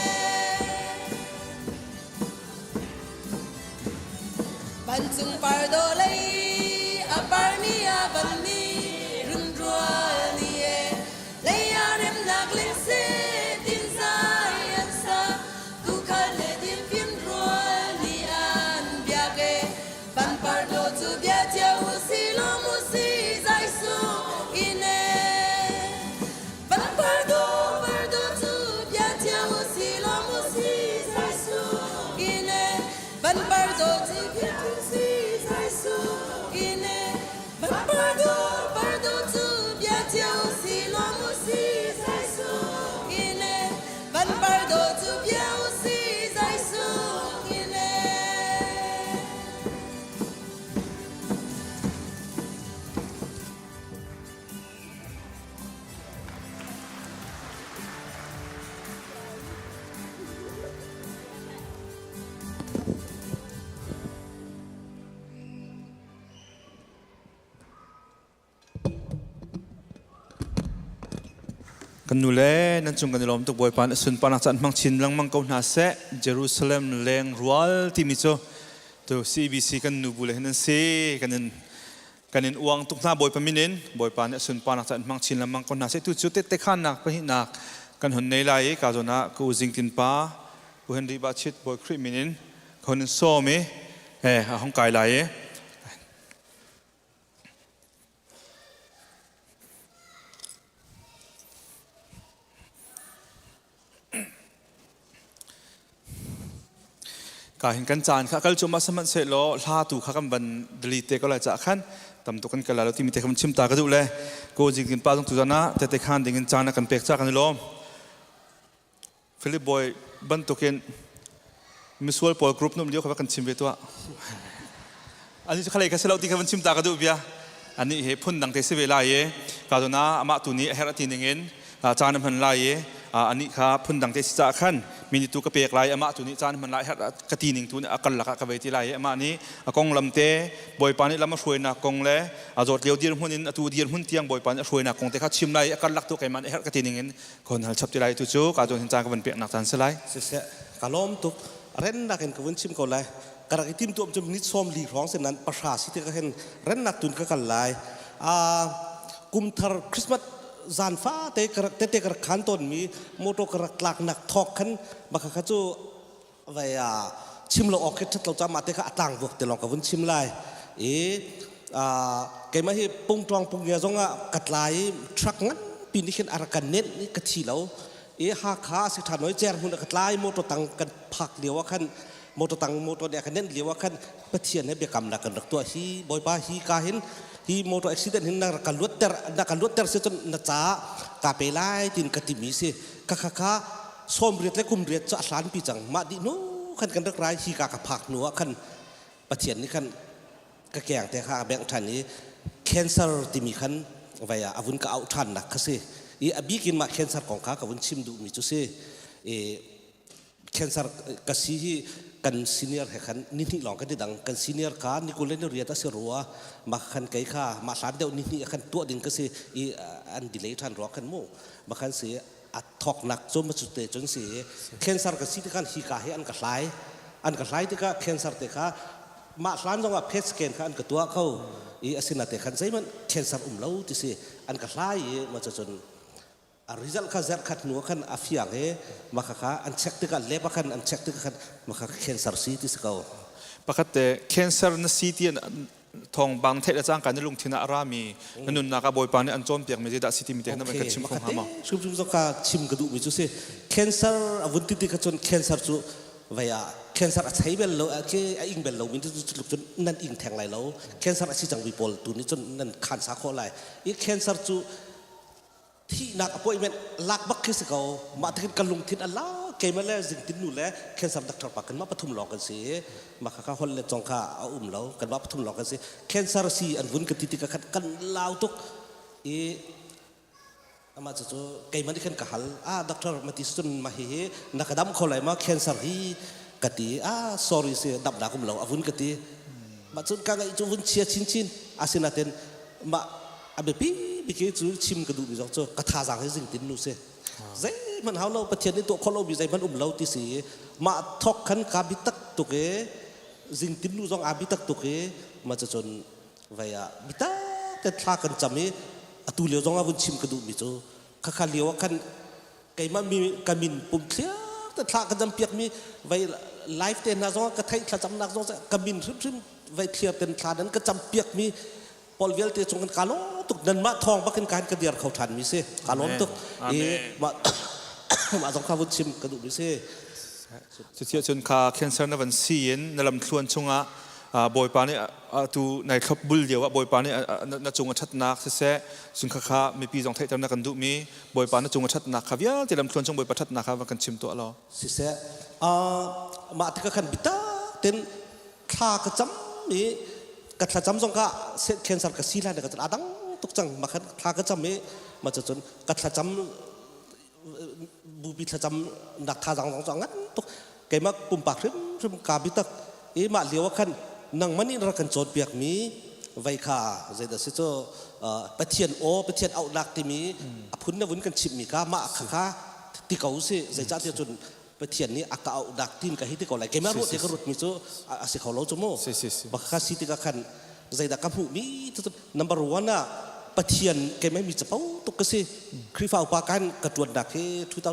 S1: ban chung par do lấy apar ni aban ni run roa ni e lấy arem nag lên se tin sai ansa tu kale din fin roa ni an biage ban par do tu bia tia usi lo musi zai su ine ban par do tu bia tia usi lo musi zai su ine ban par do tu bia usi zai su ine ban par do tu bia tia usi lo musi zai su ine ban par do tu bia usi zai su ine
S2: kan nu le nan chung kan lom tuk boy pan sun pan chan mang chin lang mang ko na se Jerusalem leng rual ti mi cho to CBC kan nu bule nan se kanin uang tuk na boy paminin boy pan sun pan chan mang chin lang mang ko na se tu chu te khan nak pa hi nak kan hun nei lai ka jona ku jingtin pa ku henry ba chit boy khri minin khon so me hong kai lai cả hình căn chán khác các chỗ mà sắm sẽ lo la tu khác căn bản delete có lại trả khăn tầm tu căn cái là tìm thấy không chim ta cái dụ lệ cô chỉ cần bao trong tu na te khan dengan chán kan pek cha kan lo Philip boy ban tu ken misual pol group nom dio kha kan chim ve tu ani chu khalai ka selo ti kan chim ta ka du bia ani he phun dang te se ve la ye ka do na ama tu ni hera ti ningen chanam han la ye ani kha phun dang te si cha khan mini tu ka pek lai ama tu ni chan man lai hat ka ti ning tu na akal la ka ve ti lai ama ni akong lamte boy pani lama shoi na kong le azot leo dir hunin atu dir hun tiang boy pan shoi na kong te kha chim lai akal lak tu kai man her ka ti ning kon hal chap ti lai tu chu ka jon hin cha ka ban pek nak chan se lai
S10: se kalom tuk เรนนักเห็นกวนชิมก็เลยกระไรทีมตัวมันจะนิดซ้อมลีร้องเส้นนั้นประชาสิทธิ์ก็เห็นเรนนักตุนก็กันเลยกุมทาร์คริสต์มาสจานฟ้าเตะกระขันต้นมีโมโตกระหลักหนักทอกขันบักขจูไว้ชิมเราออกแค่ชัดเราจะมาเตะก็ต่างวกแต่ลองกับวันชิมไล่เกมที่ปุ่งตรองปุ่งเยอะจงกัดไหลทรักงั้นปีนี้เห็นอารักันเน็ตนี่กระชีเราหาขาสิทานน้อยแจ้งหุ่นกัดไหลโมโตตังกันผักเดียวว่าขันโมโตตังโมโตเดียกันเน็ตเดียวว่าขันประเทียนให้เบียกำนักกันรักตัวฮีบอยบ้าฮีกาเห็นฮีโมโตอุบิเหตุเห็นนักการลวดเตอร์เสียจนนัดจ้ากาเปล่าตินกติมีสิข้าส้มเรียดและกุมเรียดจะสารปีจังมาดิโน่ขันกันรักไรฮีกากระผักหนัวขันประเทียนนี่ขันกระแกงแต่ข้าแบงค์ทันนี้แคนเซอร์ที่มีขันไว้อาวุธก็เอาทันนักก็สิบีกินมาแคนเซอร์ของข้ากับวุ้นชิมดูมีจุดสิแคนเซอร์ก็สิกันซีเนียร์ให้ขันนี่หลองกันที่ดังกันซีเนียร์ข้านี่กูเล่นเรียนตั้งแต่รัวมาขันไก่ข้ามาสารเดียวนี่ขันตัวดิ่งก็สิอันดีเลยทันรอขันโม่มาขันเสียอัดทอกหนักจนมาสุดเตจนเสียแคนเซอร์ก็สิที่ขันฮีกาให้อันกระไลที่ก็แคนเซอร์แต่ข้ามาสารจังว่าเพชรเกนขันกับตัวเขาสินาแต่ขันใช่มันแคนเซอร์เล่าที่สิอันกระไลมาจนริซัลข้าจัดขัดหนัวขันอาฟิยังเฮมาข้าอันเช็คที่กันเล็บขันอันเช็คที่กันมาข้าแคนเซอร์ซีที่สกาว
S2: ปกติแคนเซอร์นซีที่ทองบางเทศจ้างกันในลุงทินาอารามีนั่นนักบอยปานในอันโจมเปียกไม่ได้สิที่มีแต่นั่นเป็นการชิมของหามา
S10: ชุมๆก็ชิมกระดูกมิจุเซ่แคนเซอร์อาวุธที่ก็จนแคนเซอร์จูไว้แคนเซอร์ใช้เบลล์แค่อิงเบลล์มิจุจนนั่นอิงแทงไหลแล้วแคนเซอร์สิจังวิปอลตัวนี้จนนั่นขันสาข้อไหลอีแคนเซอร์จูที่นักอพอยเมนลักบักคิสเขามาถึงกันลงทินอัลลาเกมแล้วสิ่งที่นู่นแล้วแคนเซอร์ดักทอร์ปากกันมาปฐุมหลอกกันสิมาข้าคนเล่นจงข้าเอาแล้วกันมาปฐุมหลอกกันสิแคนเซอร์ซีอันวุ่นกันติดกันลาวทุกมาจะเกมมันที่ขันกัลดักทอร์มาติสุนมาเฮนักดำเขาเลยมาแคนเซอร์ฮีกติsorry สิดับดักเราวุ่นกติมาจุดกันไอ้จุวุ่นเชียชินอาศินาเตนมาอาเบปีบิเกจูชิมกระดูกมีจ้ากระทาจังให้สิ่งตินนู่เซ่ใจมันเขาเราประเทศนี้ตัวคนเราบิใจมันเราที่สีมาทอกขันกาบิตักตุกเอสิ่งตินนู่จ้องอาบิตักตุกเอมาจะจนไว้บิตักแต่ทากันจำเอตุเลียวจ้องอาบุญชิมกระดูกมีจ้าข้าเลียวขันไก่มันมีกามินปุ่มเทียแต่ทากันจำเปียกมีไว้ไลฟ์เต้นนะจ้องกระไทยทาจำนักจ้องกามินรึมไว้เทียบเต้นทานั้นก็จำเปียกมีพอลเวลเตจงกันกาโลตุกนันมาทองบักกันการกระเดียร์เขาทันมิเซ่กาโลตุกมาสงครามวุฒิมกระดูกมิเซ่
S2: สุดที่จนข้าแคนเซอร์ในวันซีนในลำทวนชงบอยปานี่ตูในขบบุลเดียวว่าบอยปานี่นจงชัดนักเซ่สุนข้ามีปีจงไทยจำนักกันดูมีบอยปานี่จงชัดนักขวิลที่ลำทวนชงบอยปาชัดนักครับว่ากันชิมตัวเรา
S10: สิเซ่มาที่กันบิตาเต็นข้ากระจำมีกัดจำจงก็แคนเซอร์ก็ซีไลน์กัดดังตุกจังมาขันทากระจำมาจนกัดจำบูบิจำนักทาจังงั้นตุกเกี่ยมาปุ่มปากรึมกาบิตักมาเลี้ยวขันนังมันนี่รักกันโจดเปียกมีไว้ข้าใจเด็ดสิโจประเทียนประเทียนเอาหนักที่มีพุ่นนวุ่นกันชิมมีก้ามาข้าที่เขาสิใจจ้าที่จนประเทียนนี้อากาเอาดักทิ้งกับฮิตที่เขาไหลเกมรู้ที่เขารุดมิโซอาศัยเขาเล่าจมูกบักข้าสิที่ก็ขันใจดักกำหูมีทุกnumber oneน่ะประเทียนเกมไม่มีจะเป้าตุกสิคริฟ้าอุปการกระตวนดักที่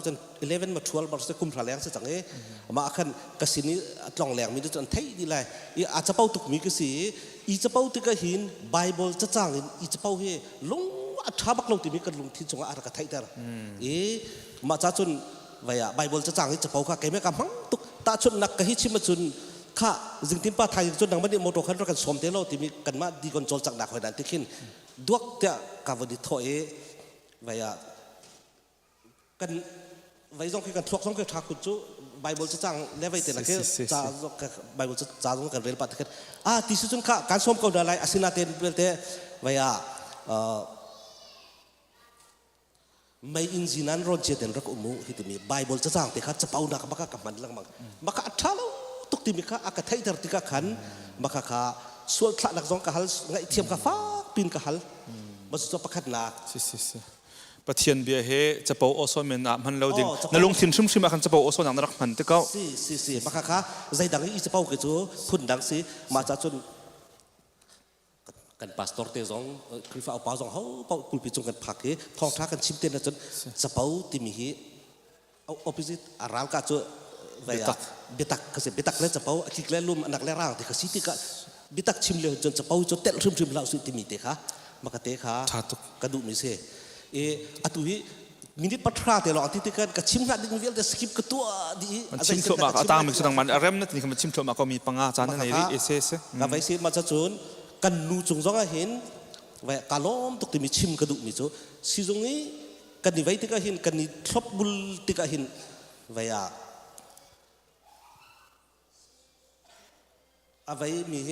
S10: 2011มา12บาทกุมภาพันธ์สังมาขันกสินี้ลองแหลงมีจนไทยดีเลยอาจจะเป้าตุกมีกสิอีจะเป้าที่ก็เห็นไบเบิลจะจ้างอีจะเป้าเฮลงอัฐบักลงที่มีกันลงที่จงอารักไทยแต่มาจ้าจนไว้ไบเบิลจะจ้างที่จะเผาข้าเกมไม่กำหังตุกตาชนนักกะฮิชิมาจุนข้าจึงทิ้งป้าไทยจนนังมันนี่โมโตคันรักกันสมเทโลที่มีกันมาดีคนโจรจากนักหอยนันที่ขึ้นดวกเตะกาวันดิโตไว้กันไว้จงกันทวกจงกันทักคุณจูไบเบิลจะจ้างแล้วไว้แต่ละแค่จ้าไบเบิลจะจ้างจงกันเรียนปัตตกันที่สุดจนข้าการสมกับอะไรอาศินาเตนเป็นเตะไว้ไม่อินจีนั้นรอนเจเดนรักอุโมที่มีไบเบิลจะสร้างแต่ข้าจะเป่าหนักมากกับมันลังมังมาข้าท้าแล้วตุกที่มีข้าอากาศไทยดาร์ติกาขันมาข้าส่วนข้าหลักสองกะฮัลไงเทียมข้าฟ้าปีนกะฮัลมาสุดประคัดนา
S2: ประเทียนเบียเฮจะเป่าโอโซนเมนมันเราดิ่ง
S10: อ๋อจะ
S2: น
S10: เป่า
S2: ลงทิ้งชิมๆอาคันจะเป่าโอโซนอย่างนั้นมันตะเก้า
S10: สิมาค่ะใจดังอีจะเป้าคือจูพุ่นดังสิมาจากจนกันปาสตอร์เตซองคริฟ้าเอาปาซองเขาเป้ากุลปิจงกันผักเฮทองท้ากันชิมเต้นจนจะเป้าติมีเฮเอาออปิสิตอารามกาจูเบตักก็เสเบตักแล้วจะเป้าคิกแล้วลุ่มนักแล้วร่างที่เขาสิติกะเบตักชิมเลยจนจะเป้าจนเต้นริมๆเราสุดติมีเตค่ะมากระเตะค่ะกระดูมิเซอตุฮิมินิปัตราเตลอที่ติกันกับชิมนัดดิ้งเวลแต่สกิปกตัวดี
S2: มันชิมโถมากตามมันสุดมันเริ่มนั่นนี่มันชิมโถมากก็มีปังอาจารย์ในรีเอเซส
S10: กับไว้สิมาจะจนกันนูจงจงเห็นไว้กาล้อมตุกติมีชิมกระดูมิโซสิจงนี้กันนี่ไว้ติกเห็นกันนี่ทบบุลติกเห็นไว้เอาไว้มีเฮ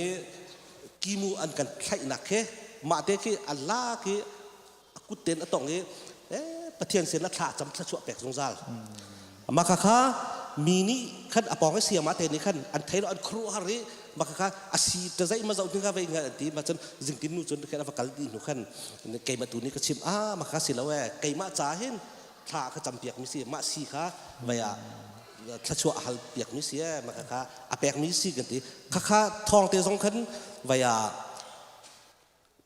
S10: กิมูอันกันใช่นักเฮมาเตะอัลลาห์กุเตนอตองประเทศเซนละขาจำทะชั่วแปลกสงสารมาค่ะมีนี่ขั้นอปองให้เสียมาเตนี่ขั้นอันไทยอันครูฮาริมาค่ะอาศีจะใจมาจะถึงกับไปงานที่มาจนจึงตินนู่จนแค่นับกัลดีนู่ขั้นเกยมาตูนี่ก็ชิมมาค่ะสิแล้วเกยมาจ่าเห็นถ้าเขาจำเปียกมิเสียมาสีค่ะไปทะชั่วฮัลเปียกมิเสียมาค่ะอเปียกมิสีกันที่ค่ะทองเตะสองขั้นไป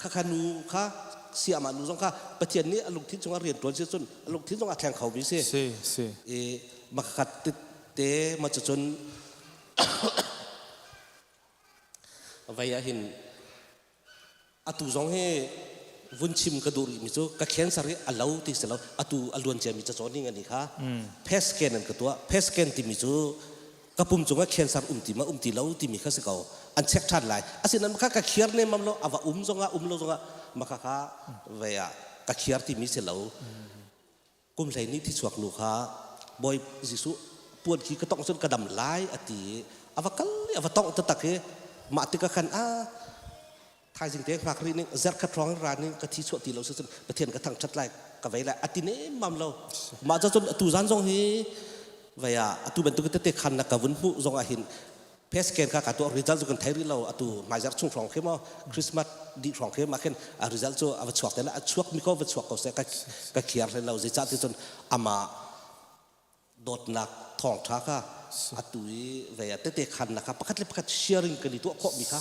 S10: ค่ะนูค่ะเสียมานูสงค่ะประเทศนี้ลุงทิ้งจงเรียนตัวเสียจนลุงทิ้งจงแข่งเขามิเสียมาขัดเตะมาจนไว้เห็นอตุจงให้วุ่นชิมกระดูริมิโซก็แขนสารีอัลลาวติสลาวอตุอัลวนเจมิจะจอนี่กันนี่ค่ะเพสแกนนั่นก็ตัวเพสแกนติมิโซกับปุ่มจงว่าแขนสารติมาติลาวติมิข้าศึกเอาอันเช็คทันไลอาศัยนั้นมันก็เขียนเนี่ยมันเราเอาว่าจงเราจงมาค่ะไว้ก็เขียนติมิเสลาวกุมไหลนี้ที่สวกลูกค่ะบอยจิสุปวดขี้ก็ต้องจนกระดำไล่อติเอาว่ากันเอาว่าต้องตะเกมาติกะขันทายสิ่งเดียวฝากเรื่องนี้เซอร์คัดร้องร้านนี้กะที่สวดที่เราซื้อประเทศกระทั่งชัดไล่กับไว้แหละอติเน่มัมเรามาจะจนตูซันจงเฮไว้ตูเป็นตุกเตะขันนักวุ่นผู้จงอาหินเพสเกนค่ะตัวริซัลต์กันไทยเราตูมาจากช่วงฟองเข้มคริสต์มาสดีฟองเข้มมาเข็นริซัลต์จะเอาช่วงแต่ละช่วงมีก็เอาช่วงเขาเสกก็เขียนเราจะจัดที่จนอามาโดดหนักทองท้าค่ะตุยเวียเตะขันนะครับประคัดเชียร์ริงกันนี่ตัวข้อมีค่ะ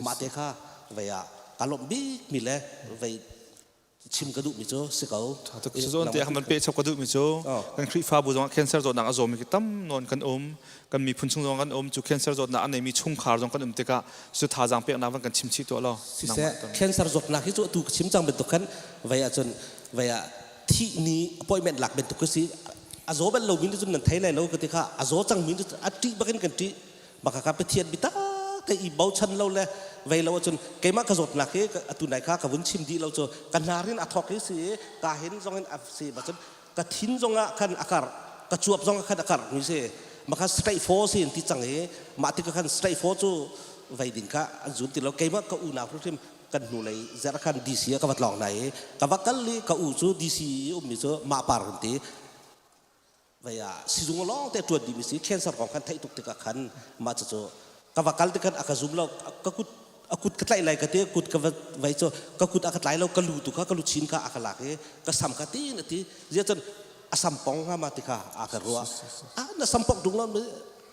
S10: มาเตะค่ะเวียกาลมบีมีเลยเวียชิมกระดูกมิโซสิเขา
S2: ทุกส่วนที่มันเปะชอบกระดูกมิโซกันคลิฟ้าบุญว่าแคนเซอร์จอดหนักอารมณ์มีตั้มนอนกันกันมีพุ่งชงจงกันจุแคนเซอร์จอดหนักอันไหนมีชุ่มขาจงกันติกะสุดท้ายจังเปะนับวันกันชิมชีตัวเรา
S10: แคนเซอร์จอดหนักที่ตัวถูกชิมจังเป็นตัวกันเวียจนเวียที่นี้พอยเมนหลักเป็นตัวก็สิอาโซเป็นเรามินจุนนั่นไทยเลยเราก็ที่ข้าอาโซจังมินจุนอัดที่บักันกันที่บักข้าไปเทียนบิตาแต่อีเบาชันเราเลยไว้เราจนเกี่ยมากระโดดหนักเอตุไหนข้ากับวุ้นชิมดีเราจนกันนารินอัดทอกสิกาเห็นจงเห็นอัฟซีบัจนกระทิ้นจงอ่ะขันอากาศกระจวบจงอ่ะขันอากาศนี่สิมาข้าสไตร์โฟสิที่จังมาที่ขันสไตร์โฟจูไว้ดิ่งข้าอันจุนที่เราเกี่ยมากกับอุณาพรุ่งกันหนูเลยจะรักกันดีเสียกับวัดหลองไหนกับวัดกันเลยกับอุจูดีซีมิโซมาปาร์กันที่ไปสิจุงล้อแต่ตัวดีมิสิแคนเซอร์ของคันไทยตุกติกขันมาจะโจกับว่าการที่กันอากาศซุ่มเราก็กุดกระไลไหลกันที่กุดกับไว้โจก็กุดอากาศไหลเราก็ลู่ตุกก็ลู่ชินก็อากาศหลักก็สัมกันที่นั่นที่เดี๋ยวจนสัมปองมาติกาอากาศรัวนั่นสัมปองดุงเรา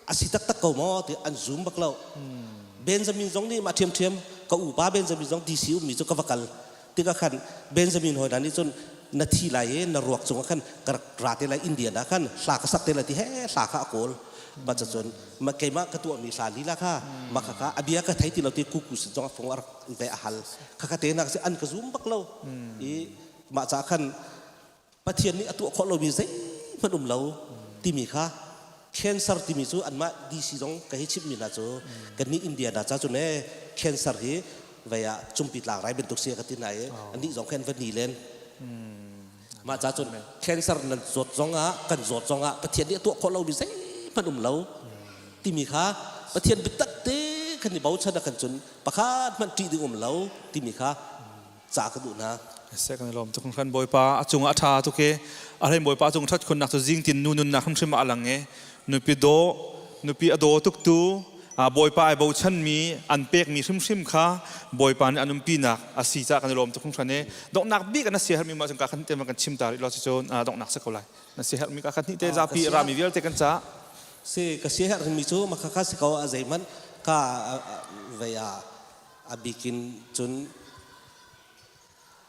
S10: อาศิตักตะกมอที่อันซุ่มบักเราเบนจามินจงนี่มาเทียมก็อุปาเบนจามินจงดีซิวมีโจกับว่ากันที่ก็ขันเบนจามินหอยนั้นนี่จนนาทีไหลนรวกจงขันกระราเตลัยอินเดียนะขันสากสักเตลัยที่แห่สากอโกลบัจจุบันมาเกี่ยมากระตัวมีสาลีละค่ะมาค่ะอเบียก็ไทยที่เราที่กุกุสจงฟงอาร์เวอฮัลค่ะเตนักเสียอันกระซุ่มบักเรามาจากขันประเทศนี้ตัวคนเรามีใจมันเราที่มีค่ะแคนเซอร์ที่มีจูอันมาดีสิจงก็ให้ชิบมีนะจูกันนี้อินเดียนะจ้าจูเน่แคนเซอร์ที่เวียจุ่มปิดหลังไรเป็นตุกเสียกันที่ไหนอันนี้จงแคนเวนีเลนมาจากจนแคนเซอร์นั้นจดจงกันจดจงประเทศนี้ตัวคนเรามีใจมันเราที่มีค่ะประเทศบิดตัดเตะกันนี่เบาชนะกันจนประคาดมันตีดึงเราที่มีค่ะจากกันดูนะ
S2: เสกกันลมทุกคนบอยป้าจุงอาชาทุกเคอะไรบอยป้าจุงทัดคนนักตัวจิงตินนูนนักทำชิมอะไรเงี้ยนุปีโดนุปีอโดทุกตัว บอยปาไอโบชันมีอันเป็กมีซิมค่ะบอยปานอันนุ่มปีนักอาศิจากกันลมตุกคนนี้ดอกนักบีกันนะเสียมีมาจงการขันเต็มกันชิมตาลิลอสโจนดอกนักสักคนนะเสียมีการขันที่เตจ้าปีรามีเวลเตกันจ้า
S10: se kasi har mi chu ma kha kha se ko azai man ka veya abikin chun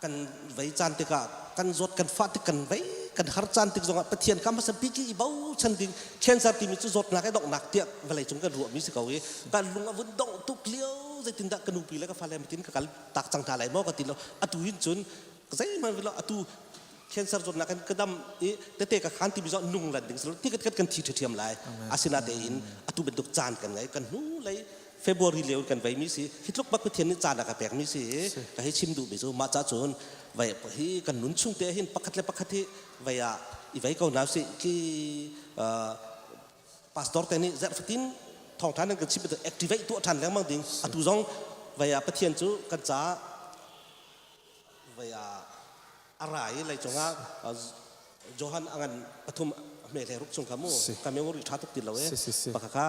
S10: kan vei chan te ka kan zot kan fa te kan vei kan har chan te zonga pathian kam sa pi ki bau chan ding cancer ti mi chu zot na kai dok nak tiak velai chung kan ru mi se ko e kan lunga vun dong tu klio zai tin da kanu pi la ka fa le tin ka kal tak chang tha lai mo ka tin lo atu hin chun zai man velo atu cancer zot na kan kadam e te te ka khan ti bi zo nung lan ding so ti kat kan thi thiam lai asina te in atu ben dok chan kan ngai kan nu lai February leo kan vai mi si hitlok bak pathian ni chan ka pek mi si ka hi chim du bi zo ma cha chun vai hi kan nun chung te hin pakhat le pakhat hi vai a i vai ko na si ki pastor te ni zat fatin thong than kan chim be activate tu than lang mang ding atu zong vai a pathian chu kan cha vai a arai lai chonga Johan angan pathum me le ruk chung kamu kami ngori thatuk ti lawe pakaka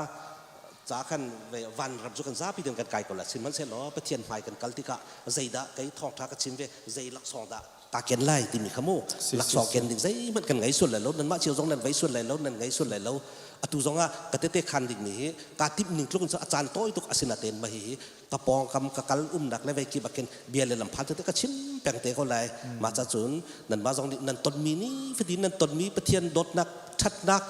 S10: cha khan ve van rap chu kan za pi den kan kai ko la sin man se lo pathian phai kan kaltika zaida kai thong tha ka chim ve zai lak song da ta ken lai ti mi khamu lak song ken ding zai man kan ngai sun la lo nan ma chiu jong nan vai sun lai lo nan ngai sun lai lo atu zonga ka te khan ding ni ka tip ning tlung cha achan toy tuk asina ten ma hi ka pong kam ka kal dak le vai ki baken bial le lam phan te ka chim peng te ko lai ma cha chun nan ma jong nan ton mi ni fidin nan ton mi pathian dot nak that nak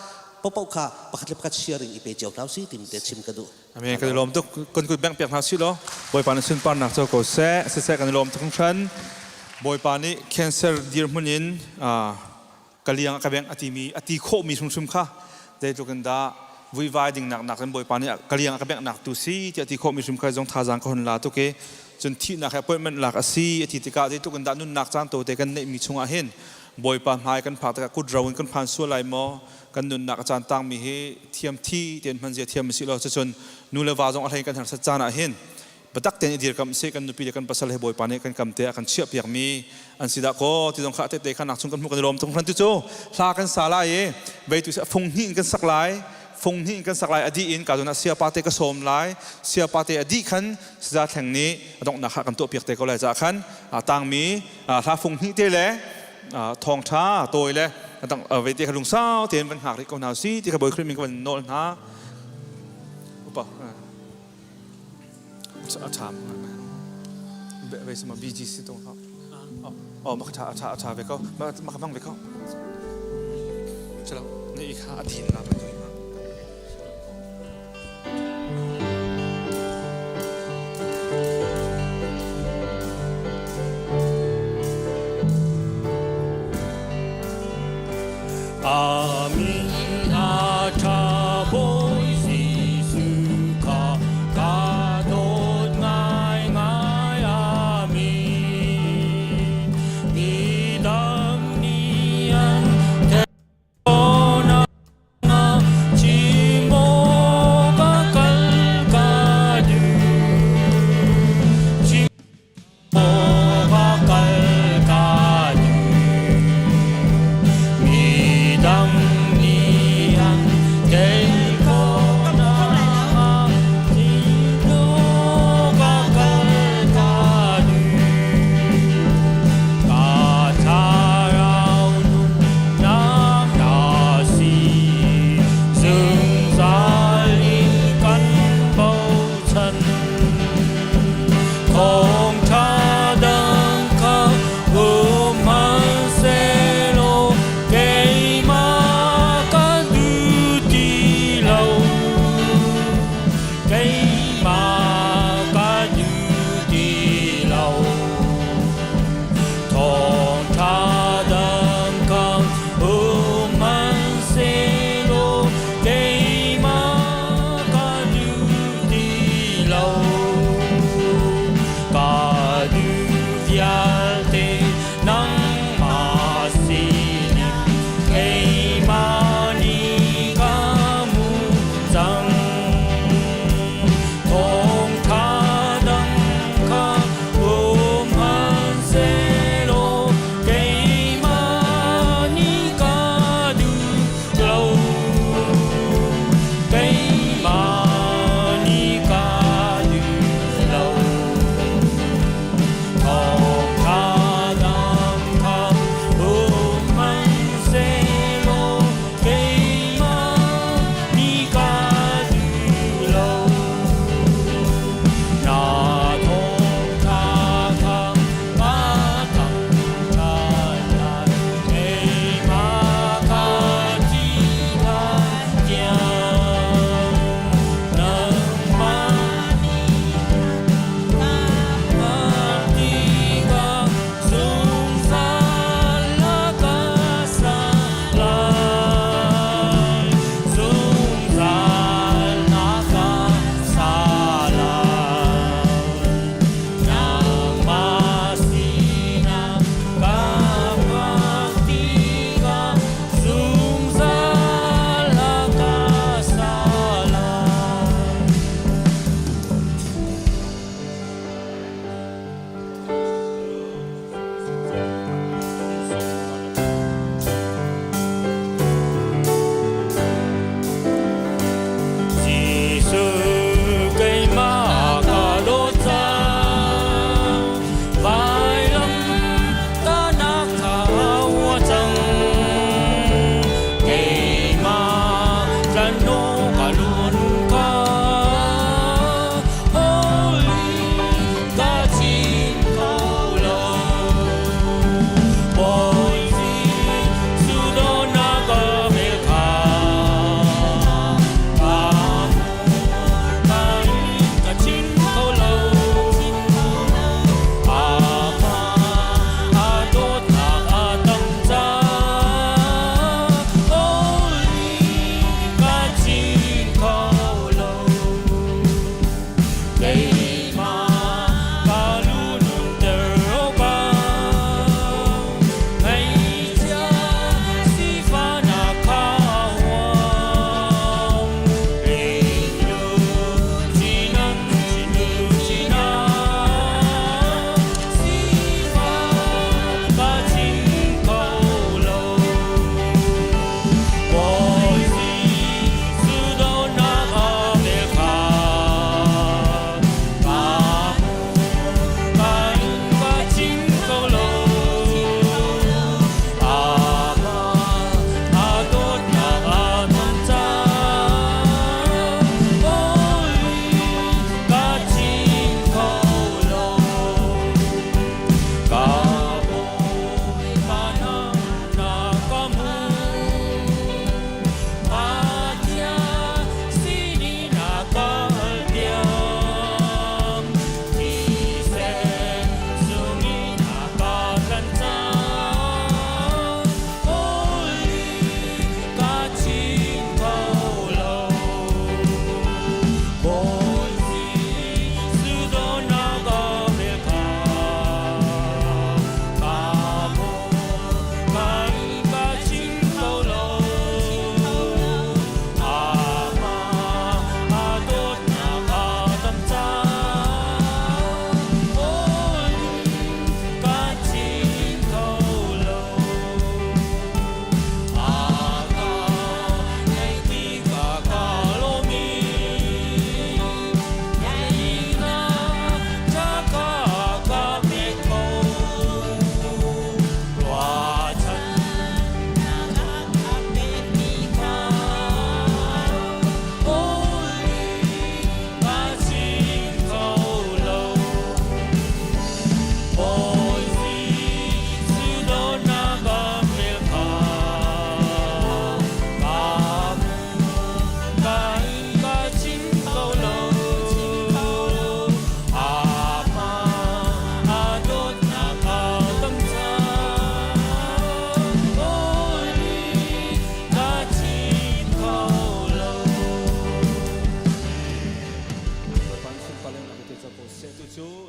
S10: ปะค่ะปะคัดเล็บคัดเชียริงอีเปเจ้าเท้าซีติมเตชิมกระดู
S2: อเมริกันลมตุกคนกุยแบงเปียกเท้าซีโลบอยปานิซึ่งปานนักเจ้าก็แซ่กันลมตุกของฉันบอยปานิแคนเซอร์ดีร์มุนินกะเลียงกะแบงอติโคมีซุ่มค่ะได้ตุกันดาวิวายดิ่งหนักกันบอยปานิกะเลียงกะแบงหนักตุซีที่อติโคมีซุ่มค่ะจงท่าจางคนลาตุกเกจนที่นักแอปเปิลมันหลักซีอติติกาได้ตุกันดานุนนักจางโตเตกันในมีชงอาเห็นบอยปานหายกันผ่าตะกุดเรากันผ่านส่วนไหลมอกันนุนนักอาจารย์ตั้งมีให้เทียมที่เตียนพันเสียเทียมมิสิโลจะจนนูเลวาจงอะไรกันหันสัจจานะเห็นบัดตักเตียนดีร์กำเสกันนุปีเดียกันภาษาเลบอยปานกันกำเตะกันเชื่อเปียกมีอันสิดาโกที่ตรงข้าเตะกันหนักชงกันมุกันลมตรงนั้นตุโจลากันสาลายใบตุสฟงหิ้งกันสักหลายฟงหิ้งกันสักหลายอดีอินการนั้นเสียปาเตก็สมหลายเสียปาเตอดีขันสดาแห่งนี้ต้องนักกันตัวเปียกเตะก็เลยจากขันตั้งมีถ้าฟงหิ้งเตะเลยทองช้าโตยเลยต้องเวทีขลุงเศร้าเตียนเป็นหักที่คนหาซีที่ขบวนคริมินกันโน่นฮะอุปะถามเวสมาบีจีซีตรงเขาอ๋อมาถามเวก็มาคำบังเวก็ใช่แล้วนี่อีกอาทิตย์ละไปดูมา
S11: Amin acha boy si suka kadot ngai ngai amin ni dam ni an te ona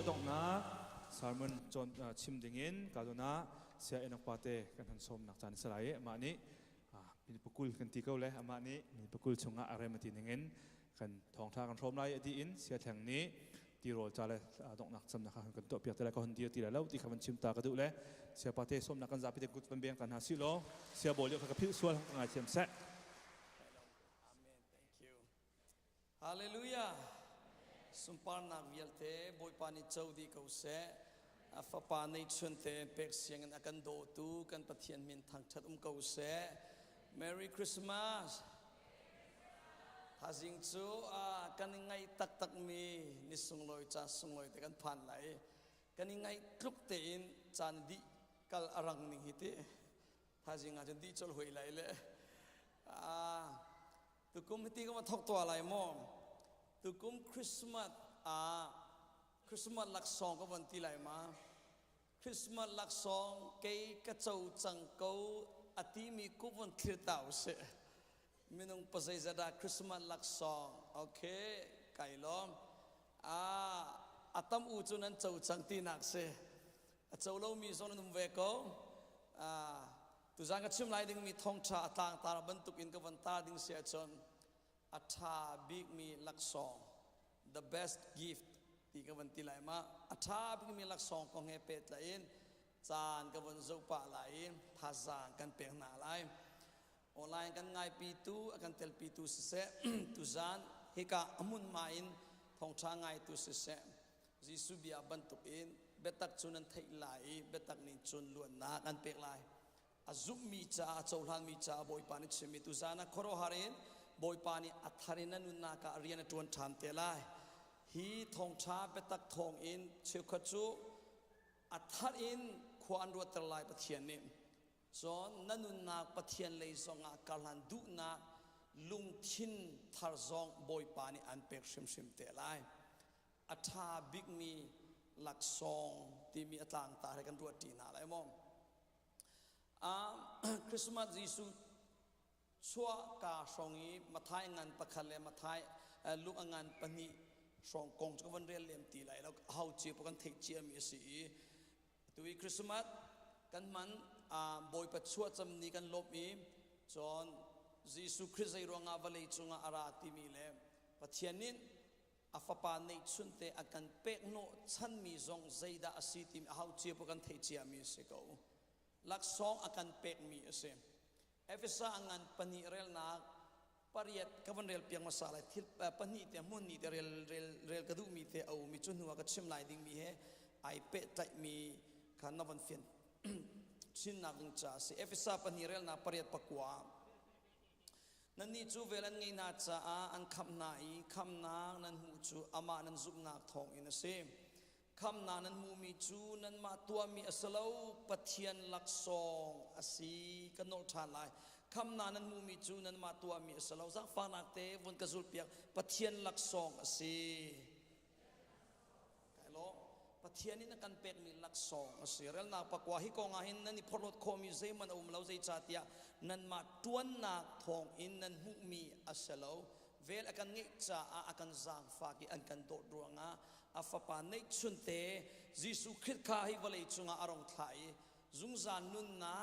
S3: ดอกนะสารมันจนชิมดิ่งอินกาโดนะเสียเอ็นอปาเต้กันทันสมนักจานสลายมานี้มีปกุลกันตีเก้าเลยมานี้มีปกุลชงอะไรมาตีดิ่งอินกันทองทากันพร้อมไล่ดีอินเสียแทงนี้ตีโรจาเลยดอกนักสมนักกันตัวเปียกแต่ละคนเดียวตีแล้วตีขับมันชิมตากระดูเลยเสียปาเต้สมนักกันจับไปแต่กุดเป็นเบียงกันหาสิโลเสียโบเลียวกับพิวส่วนงานเชียมเสะ
S12: Hallelujah. Sumparnak vialte boy pani chaudi kause afapa nei chunte pek siang akan do tu kan pathian min thang that kause Merry Christmas. Hazing chu kan ngai tak tak mi ni sungloi cha sungloi te kan phan lai kan ngai tluk te in chan di kal arang ning hite hazing a di chol hoi lai le tu kum hiti ko ma thok to lai mo tu kum Christmas Christmas lak song ko ban ti lai ma Christmas lak song ke ka chau chang ko ati mi ku ban thir tau se minung pasai zada Christmas lak song okay kai lom atam u chu nan chau chang ti nak se chau lo mi so num ve ko tu jang ka chim lai ding mi thong cha tang tar ban tuk in ka van ta ding sia chon atha big mi lak song the best gift ti ka van ti lai ma atha big mi lak song ko nge pet la in chan ka van zo pa lai tha zang kan pe na lai online kan ngai pi tu akan tel pi tu se tu zan hika amun ma in thong cha ngai tu se jisu bia ban tuk in betak chunan thei lai betak ni chun luan na kan pe lai azum mi cha chaulan mi cha boy pani chimi tu zana khoro harin boy pani atharina nunna ka ariana tuan tham te lai hi thong cha betak thong in chekhachu athar in khwan ro ter lai pathian ni zon nanunna pathian lei zonga kalhan du na lung thin thar zong boy pani an pek sim sim te lai atha big mi lak song ti mi atlang ta kan ro ti na lai mom Christmas Jisu chua ka songi mathai ngan pakhale mathai luk angan pani song kong chkawan rel lem ti lai lo how chi pokan thek chi mi si tui Christmas kan man boy pa chua cham ni kan lop mi chon Jisu Christ ai ronga vale chunga ara ti mi le pathianin afapa nei chunte akan pek no chan mi zong zaida asiti how chi pokan thek chi mi se ko lak song akan pek mi ase efesa angan pani rel na pariat kavan rel piang masala thil pani te mun ni te rel kadu mi te au mi chun huwa ka chim lai ding mi he ai pe tai mi khan na van fian chin na ging cha se efesa pani rel na pariat pakwa nani chu velan ngei na cha an kham na I kham na nan hu chu ama nan zup na thong in ase kham na nan mu mi chu nan ma tua mi asalo pathian lak song asi kanol tha lai kham na nan mu mi chu nan ma tua mi asalo zak fa nak te von ka zul piak pathian lak song asi kai lo pathian in kan pek mi lak song asi rel na pakwa hi ko nga hin nan ni phorot kho mi zai man um lo zai cha tia nan ma tuan na thong in nan mu mi asalo vel akan ngi cha akan zang fa ki an kan do ruanga afapa nei chunte Jisu Christ kha hi vale chunga arong thai zungzan nun na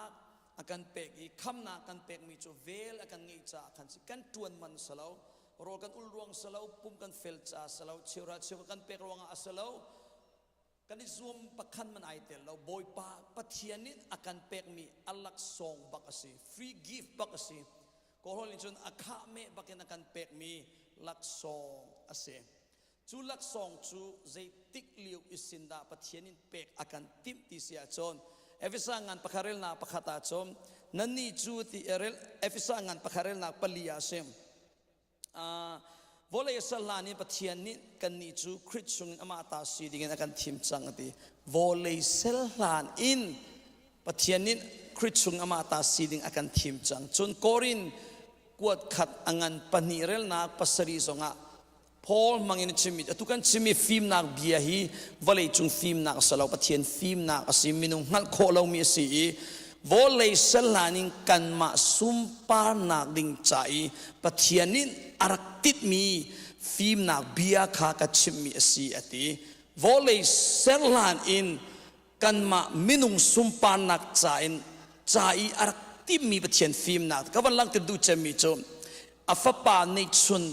S12: akan pek I khamna kan pek mi chu vel akan ngi cha khan si kan tuan man salo ro kan ul ruang salo pum kan fel cha salo chira chira kan pek ruanga asalo kan zoom pakhan man ai tel lo boy pa pathianin akan pek mi alak song bakasi free gift bakasi ko holin chun akha me bakin akan pek mi lak song ase chu lak song chu zai tik liu isinda pathianin pek akan tim ti sia chon efisa ngan pakharel na pakhata chom nani chu ti erel efisa ngan pakharel na palia sem volei salani pathianin kan ni chu Christung amata si dingin akan tim chang ati volei selhan in pathianin Christung amata si ding akan tim chang chun korin kuat khat angan panirel na pasari zonga Paul mangin chimit atukan chimi film nak bia hi valei chung film nak salo pathian film nak asim minung ngal kho lo mi si volei salaning kan ma sumpar nak ding chai pathianin araktit mi film nak bia kha ka chimi si ati volley serlan in kan ma minung sumpan nak chain chai arak tim mi pathian film nak ka van lang te du chemi chom afapa nei chun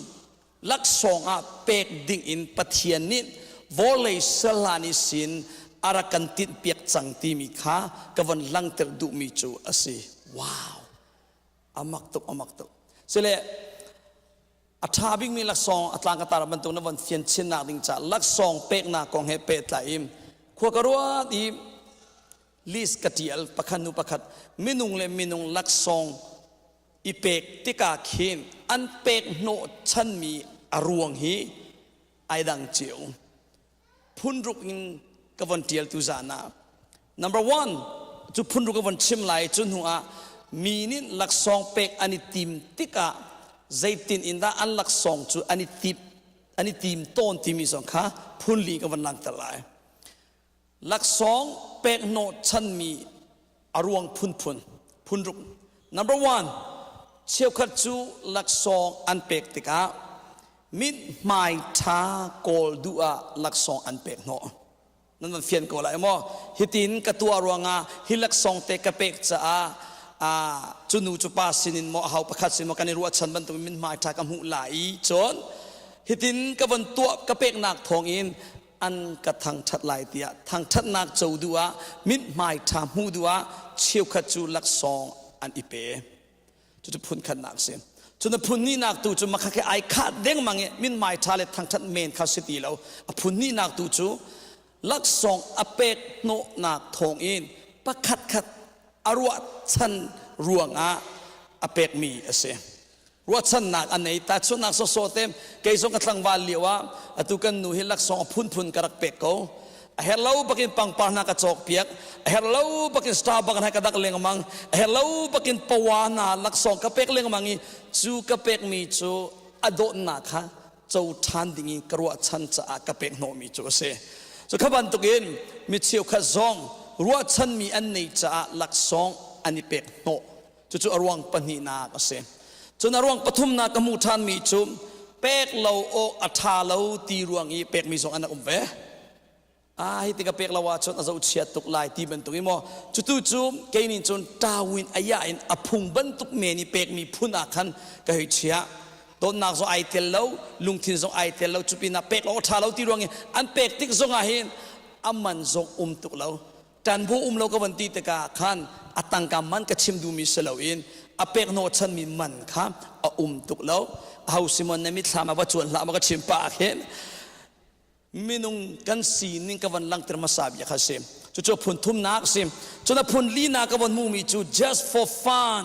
S12: lak song a pek ding in pathian nin volley serlan sin arakan tin piak chang ti mi kha ka van lang ter du mi chu ase wow amak tok sele athabing mi lak song atlang ka tar ban tu na van fian chin na ding cha lak song pek na kong he pe tlaim khwa karwa di lis katial pakhanu pakhat minung le minung lak song ipek tika khin an pek no chan mi aruang hi aidang chiu phunruk in kavan tial tu zana number 1 chu phunruk kavan chim lai chun hua minin lak song pek ani tim tika zaitin inda an lak song chu ani tim ton timi song kha phunli kavan lang talai lak song pek no chan mi aruang phunruk number 1 cheu khat chu lak song an pek tika min mai tha kol dua lak song an pek no nan man fian ko lai mo hitin ka tu aruanga hilak song te ka pek cha a chunu chu pa sinin mo hau pakhat sin mo kan ru chan ban tu min mai tha kam hu lai chon hitin ka van tu ka pek nak thong in an ka thang that lai tia thang that nak chau dua min mai tha mu dua cheu khat chu lak song an ipe chu phun khan nak sin chuna phun ni nak tu chu makha ke ai kha deng mange min mai tha le thang that men kha siti lo a phun ni nak tu chu lak song apek no nak thong in pakhat khat arwa chan ruanga apek mi ase ruwa chan nak anei ta chu nak so tem ke song ka thlang wal liwa atu kan nu hi lak song phun karak pek ko hello bakin pang parna ka chok piak hello bakin star bakan ha ka dak leng mang hello bakin pawana lak song ka pek leng mangi chu ka pek mi chu ado na kha chau than dingi karwa chan cha ka pek no mi chu ase so khaban tukin mi chiu kha zong ruwa chan mi an nei cha lak song ani pek no chu arwang pani na ka se chu na arwang pathum na ka mu than mi chu pek lo o atha lo ti ruang i pek mi song an ve hi tika pek lawa chon azau chia tuk lai ti ban tuki mo chu ke nin chon tawin aya in aphung ban tuk me ni pek mi phuna khan ka hi chia don nak zo ai tel lo lung thin zo ai tel lo chupi na pek lo tha lo ti ruang an pek tik zo nga hin aman zo tuk lo tan bu lo ka ban ti taka khan atang ka man ka chim du mi selo in apek no chan mi man kha a tuk lo hau simon na mi thlama ba chuan la ma ka chim pa khen minung kan si ning ka van lang ter masab ya khasem chu phun thum nak sim chu na phun li na ka van mu mi chu just for fun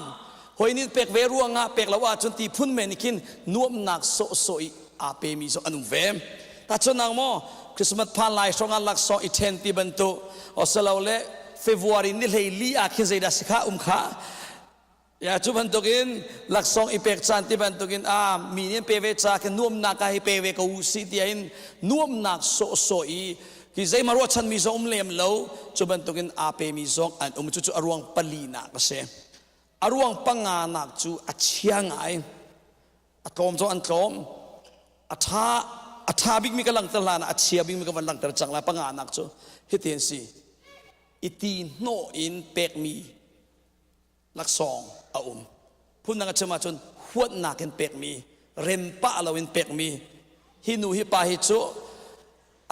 S12: hoinin pek ve ruanga pek lawa chun ti phun menikin nuam nak so I a pe mi so anu vem ta chon nang mo Christmas phan lai songa lak so I ten ti bantu osalole February ni lei li a khin zai da sikha kha ya chu bantukin lak song ipek chan ti bantukin mi nin pe ve cha ke nuam nak ka hi pe ve ko si ti in nuam nak so I ki zai marwa chan mi so lem lo chu bantukin a pe mi song an chu arwang palina ka se arwang panga nak chu achiang ai atom zo an tlom atha big mi ka lang talana achia big mi ka van lang tar changla panga nak chu hiten si iti no in pek mi lak song a phun nang chama chon huat na ken pek mi rem pa lo in pek mi hinu hi pa hi chu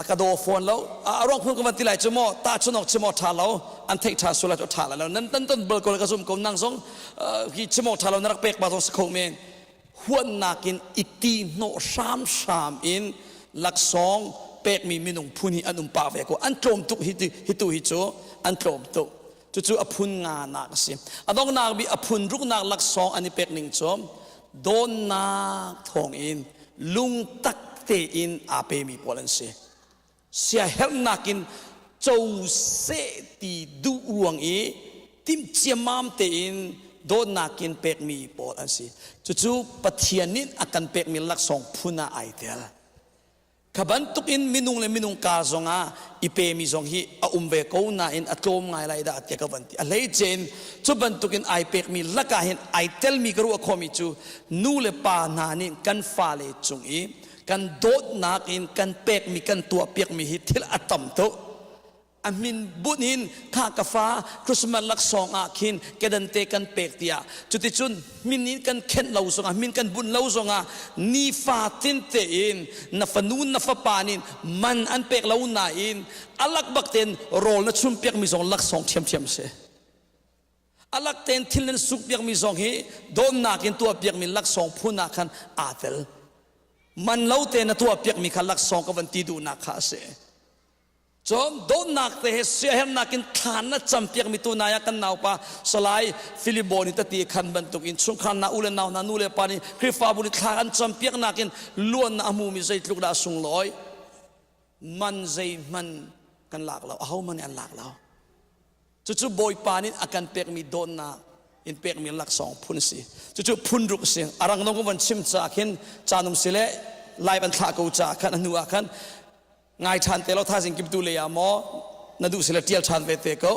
S12: akado phone lo arong phun ka van tilai chumo ta chunok chumo tha lo an thei tha sula to tha lo nan tan bol ko ka zum ko nang song hi chumo tha lo narak pek ba to skho men huat na ken iti no sham in lak song pek mi minung phuni anum pa ve ko an trom tuk hi tu hi chu an trom tuk chu aphun nga nak sim adong nak bi aphun ruk nak lak song ani pek ning chom don na thong in lung tak te in ape mi polan se sia hel nakin chou se ti du ruang I tim chiamam te in don nakin pek mi polan se chu pathianin akan pek mi lak song phuna aitel kaban tukin minung le minung ka zonga ipe mi zong hi a umve ko na in atom ngai lai da atya ka banti a lei chen chu ban tukin ai pek mi laka hin ai tel mi garu a khomi chu nu le pa na ni kan fa le chung I กันโดดนักอินกันเปกมีกันตัวเปียกมีฮิตที่ละอัตตมโตอามินบุญหินข้ากาฟ้าคริสต์มาสลักสองอาคินเกดันเตกันเปกเตียจุดที่จุนมินนินกันเข็นเหลาสงามินกันบุญเหลาสงานีฟาตินเตอินนัฟนูนนัฟปานินมันอันเปกเหลานาอินอัลลักบักเตนโรลนัชุมเปียกมีสองลักสองเทียมเทียมเสอัลลักเตนทิลเลนสุกเปียกมีสองฮีโดนนักินตัวเปียกมีลักสองพูนักขันอาเตลมันเหลาเตนตัวเปียกมีขันลักสองกับวันตีดูนักขาเสจอมโดนนักแต่เสียเห็นนักกินฐานนัดจำเปียกมีตัวนายกันนาวปะสลายฟิลิปโบนิตตีขันบรรทุกอินสงครามนาอุเลนาวนานูเลปานีคริฟาบุนิฐานจำเปียกนักกินล้วนนามูมิใจลุกดาสุงลอยมันใจมันกันหลากเราเอามันอันหลากเราจู่ๆบอยปานิอาการเปียกมีโดนนักอินเปียกมีหลักสองพุนสีจู่ๆพุนรุกเสียงอารังน้องก็วันชิมจากเห็นจานุมสิเลไล่บรรทักกูจากขันอนุอาขันง่ายชันเตลท่าสิงกิบดูเลยามอนาดูสิเลเทียลชันเวเตเกา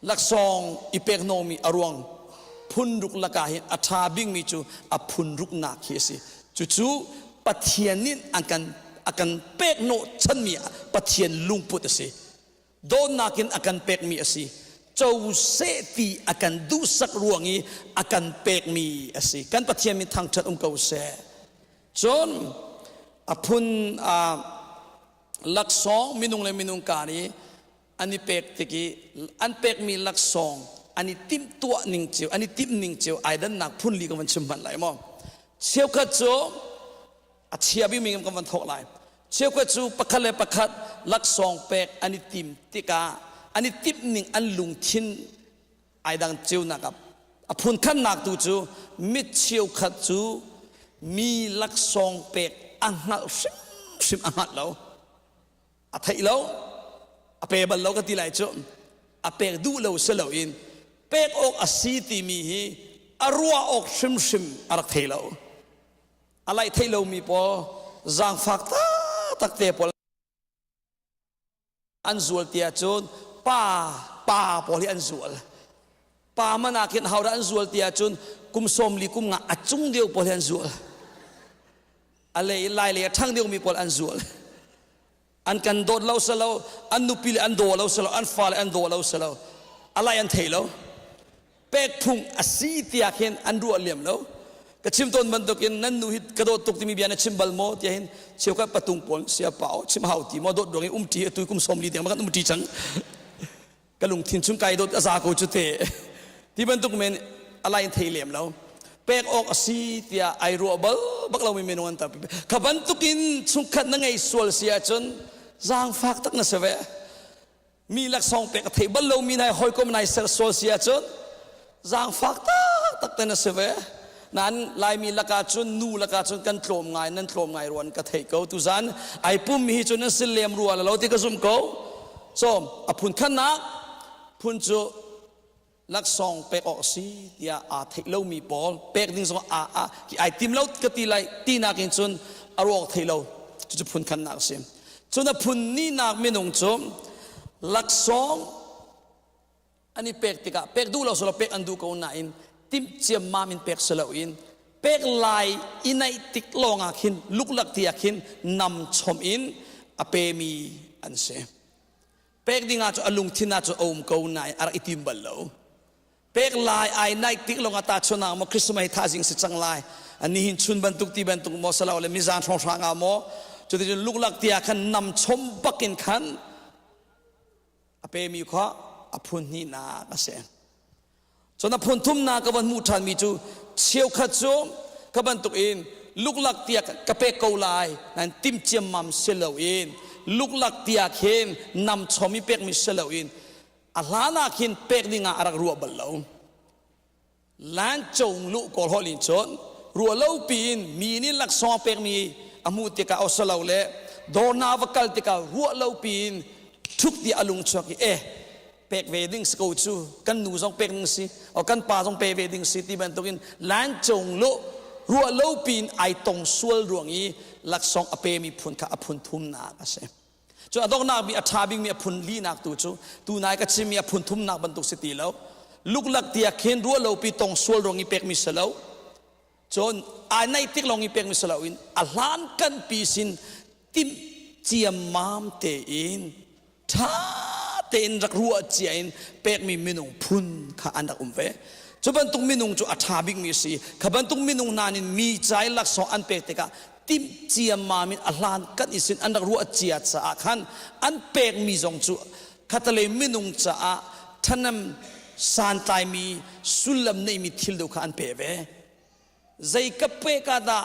S12: ลักซองอีเปกโนมีอรวงพุนรุกละกาเห็นอัฐาบิงมีจูอพุนรุกนักเฮสิจู่ๆปะเทียนนินอาการเปกโนฉันมีปะเทียนลุงพุทธสิโดนนักินอาการเปกมีสิเจ้าเสตีอาการดูสักรวงนี้อาการเปกมีสิกันปะเทียนมีทางชัดองค์เก่าเสจนอพุนลักสองมินุงเลยมินุงกานีอันนี้เปกตะกี้อันเปกมีลักสองอันนี้ติมตัวหนึ่งเจียวอันนี้ติมหนึ่งเจียวไอ้ดันนักพุ่นลีกับมันชิมมันไหลมั้งเชี่ยวขัดโจอาเชียบิมีกับมันทอกไหลเชี่ยวขัดโจปักขัดเลยปักขัดลักสองเปกอันนี้ติมติกาอันนี้ติมหนึ่งอันลุงทินไอ้ดังเจียวนักกับพุ่นขันนักตูโจมิเชี่ยวขัดโจมีลักสองเปกอันหักชิมอันหักแล้วอาไทยเราอาเปบัลเราก็ตีไหลจนอาเปดูเราเสลาอินเปกอกอาศีติมีฮีอารัวอกชิมอารักไทยเราอะไรไทยเรามีพอจางฟักตักเตปออันจวลเตียจนป้าพอที่อันจวลป้ามันอาคิดหาวอันจวลเตียจนกุมสมลีกุมงะอัดจุงเดียวพอที่อันจวลอะไรลายเลยทั้งเดียวมีพออันจวลอันกันโดดเราเสลาอันนุปิลอันโดเราเสลาอันฟาลอันโดเราเสลาอะไรอันเทเราเป็กพุงอาศีติอาเห็นอันรัวเหลี่ยมเรากระชิมต้นมันตกินนั่นนุหิตกระโดดตกที่มีเบียนชิมบัลโมที่เห็นเชี่ยวกับประตูปนเสียเปล่าชิมหาวตีมอดดดวงตีตุยกุมสมลีเดียงมันก็ตีจังกระลุงทิ้งชุนไก่โดดอาซาโกจุเตที่มันตกเมนอะไรอันเทเหลี่ยมเราเป็กออกอาศีติอาไอรัวบัลบักเราไม่เมนวันตับขบันตกินชุนขัดนั่งไงสวลเสียจนจางฟักตักนะเสวมีลักสองเปกเทบัลโลมีนายหอยก็มีนายเซอร์โซเซียจนจางฟักตักนะเสวนั้นลายมีลักาจนนูลักาจนกันโถมไงนั่นโถมไงรวนกระเทเกาตุจันไอปุ่มมีจนนั้นสิเลมรัวแล้วที่กระซุ่มเกาส้มอพุนขันนักพุนจูลักสองเปกออกสีเดียอาเทเลมีบอลเปกดิ้งสองไอติมเลากตีไลตีนักินจนอารมณ์เทเลจะพุนขันนักเสียจนพุนนี่นักไม่นงจมลักสองอันนี้เป็กติกะเป็กดูเราสละเป็กอันดูเขาหน้าอินติมเจียมมามินเป็กสละอินเป็กลายอินไอติกลองอาคินลุกลักที่อาคินนำชมอินอเปมีอันเสเป็กดิ้งอาจจะลุงทินาจะอมเขาหน้าอารักอิติมบัลโลเป็กลายไอไนติกลองอาตาชนะมคริสต์มาสท่าจิงสิจังลายอันนี้หินชุนบรรทุกตีบรรทุกมอสลาวเลมิซานทองช้างอามอจุดที่ลุกลักที่อาคันนำชมปักกินขันอเปมีข้ออพุนนี่นากระเสจนอพุนทุ่มนากบันมูทันมีจูเชี่ยวขัดโจมกบันตุกอินลุกลักที่กระเปกเกาลายนั่นติมเจียมมัมเซลาอินลุกลักที่อาเข็นนำชมมีเป็กมิเซลาอินอัลลานาคินเป็กดิ่งอารักรัวบัลลาล้านจงลุกกอลฮอลินชนรัวเล่าปีนมีนี่ลักซองเป็กมีอามูติกาอัสลาวเล่โดนาวกัลติการัวเล่าปีนทุกที่อลุงชวกีเป็กเวดิ้งสกูจูกันหนูจงเป็กนึงสิเอากันป่าจงเปเวดิ้งสิที่เป็นตัวกินล้านจงลุรัวเล่าปีนไอตรงสวลรวงอีลักซองอเปมีพุนข้าอพุนทุ่มนากระเสจนอดอกนามีอัฐาบิงมีอพุนลีนักตูจูตูนายก็จะมีอพุนทุ่มนักบรรทุกสติแล้วลุกลักเตียเข็นรัวเล่าปีตรงสวลรวงอีเป็กมีเสลา จนอันในติกลองอีเป็กมิสลาวินอัลลันกันปีสินติมเจียมมามเตอินท่าเตอินรักรัวเจียนเป็กมีมินุงพุนข้าอันดักเวจุบันตุงมินุงจูอัฐาบิกมีสีขบันตุงมินุงนานินมีใจลักษณ์อันเป็กเตกะติมเจียมมามินอัลลันกันอิสินอันดักรัวเจียสะขันอันเป็กมีจงจูขัตเลมินุงจ้าท่านนำสานตายมีสุลมในมีทิลดูขันเปเวใจกับเป็กาดา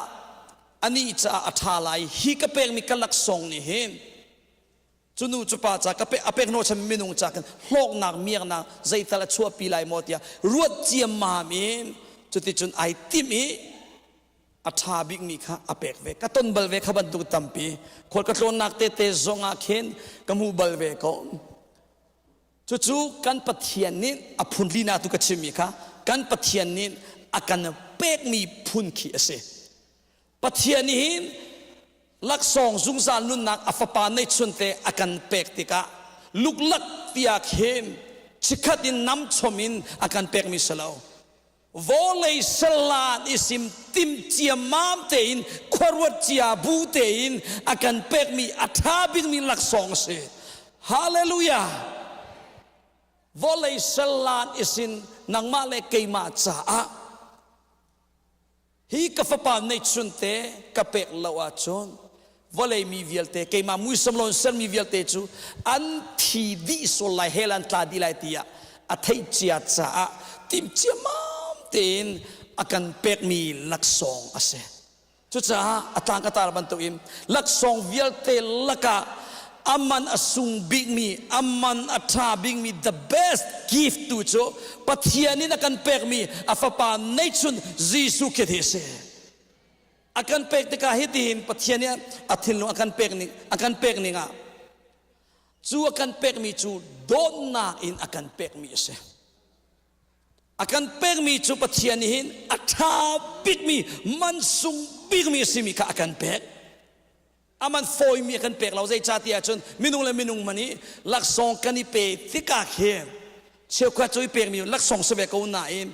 S12: อันนี้จะอัฐาไลฮีกับเป็กมีกลักษณ์นี่เห็นจุนูจุปาจากกับเป็กโนชมินุงจากกันโลกนักเมียนักใจตละชั่วปีไลหมดยารวดเจียมมามินจุดที่จุนไอติมีอัฐาบิกมีค่ะอเป็กเวกต้นบลเวขบันตุตัมปีคนกระโดนนักเตเตจงอาเข็นกมูบลเวก็จู่ๆกันปัทยานินอพุนลีนาตุกชิมิค่ะกันปัทยานินอากันเป็กมีพุนขีเสปัทยานินลักษณ์จุงซานุนักอฟปานในชุนเตอากันเป็กติกะลุกลักติอาเข็มชิคัดินน้ำชมินอากันเป็กมิสลาววอลเลย์สลาดอิสิมติมเจียมามเตอินขวรวดเจียบูเตอินอากันเป็กมีอัฐาบิกมีลักษณ์เสฮาเลลูยาวอลเลย์สลาดอิสินนังมาเลเกยมาจ้าฮีกับฟปานในชุนเตกับเป็กลาวจนวอลเลย์มีเวลเตเกยมามุสลิมเซนมีเวลเตจูอันที่ดิสุไลเฮลันตาดิไลตียอัฐิเจียจ้าติมเจียมามเตนอากันเป็กมีลักษณ์อาเซจุดจ้าอัตางกตาบันตุอิมลักษณ์เวลเตลักะอามันอสุงบิกมีอามันอัฐาบิกมี the best gift ตุโจปัทยานินักันเป็กมีอาฟปานในชุนยิสุคิดเฮเซอากันเป็กติกาฮิตินปัทยานิอัทิลนุอากันเป็กนี่งะจูอากันเป็กมีจูโดนนาอินอากันเป็กมีเซอากันเป็กมีจูปัทยานิหินอัฐาบิกมีมันสุงบิกมีสิมีค่ะอากันเป็กอามันโฟยมีกันเป็กเราใจชาติอาจนมินุงและมินุงมันนี้ลักษณ์กันนี่เป็กที่กาเขียนเชื่อว่าจะเป็กมีลักษณ์เสวกเอาหน้าอิน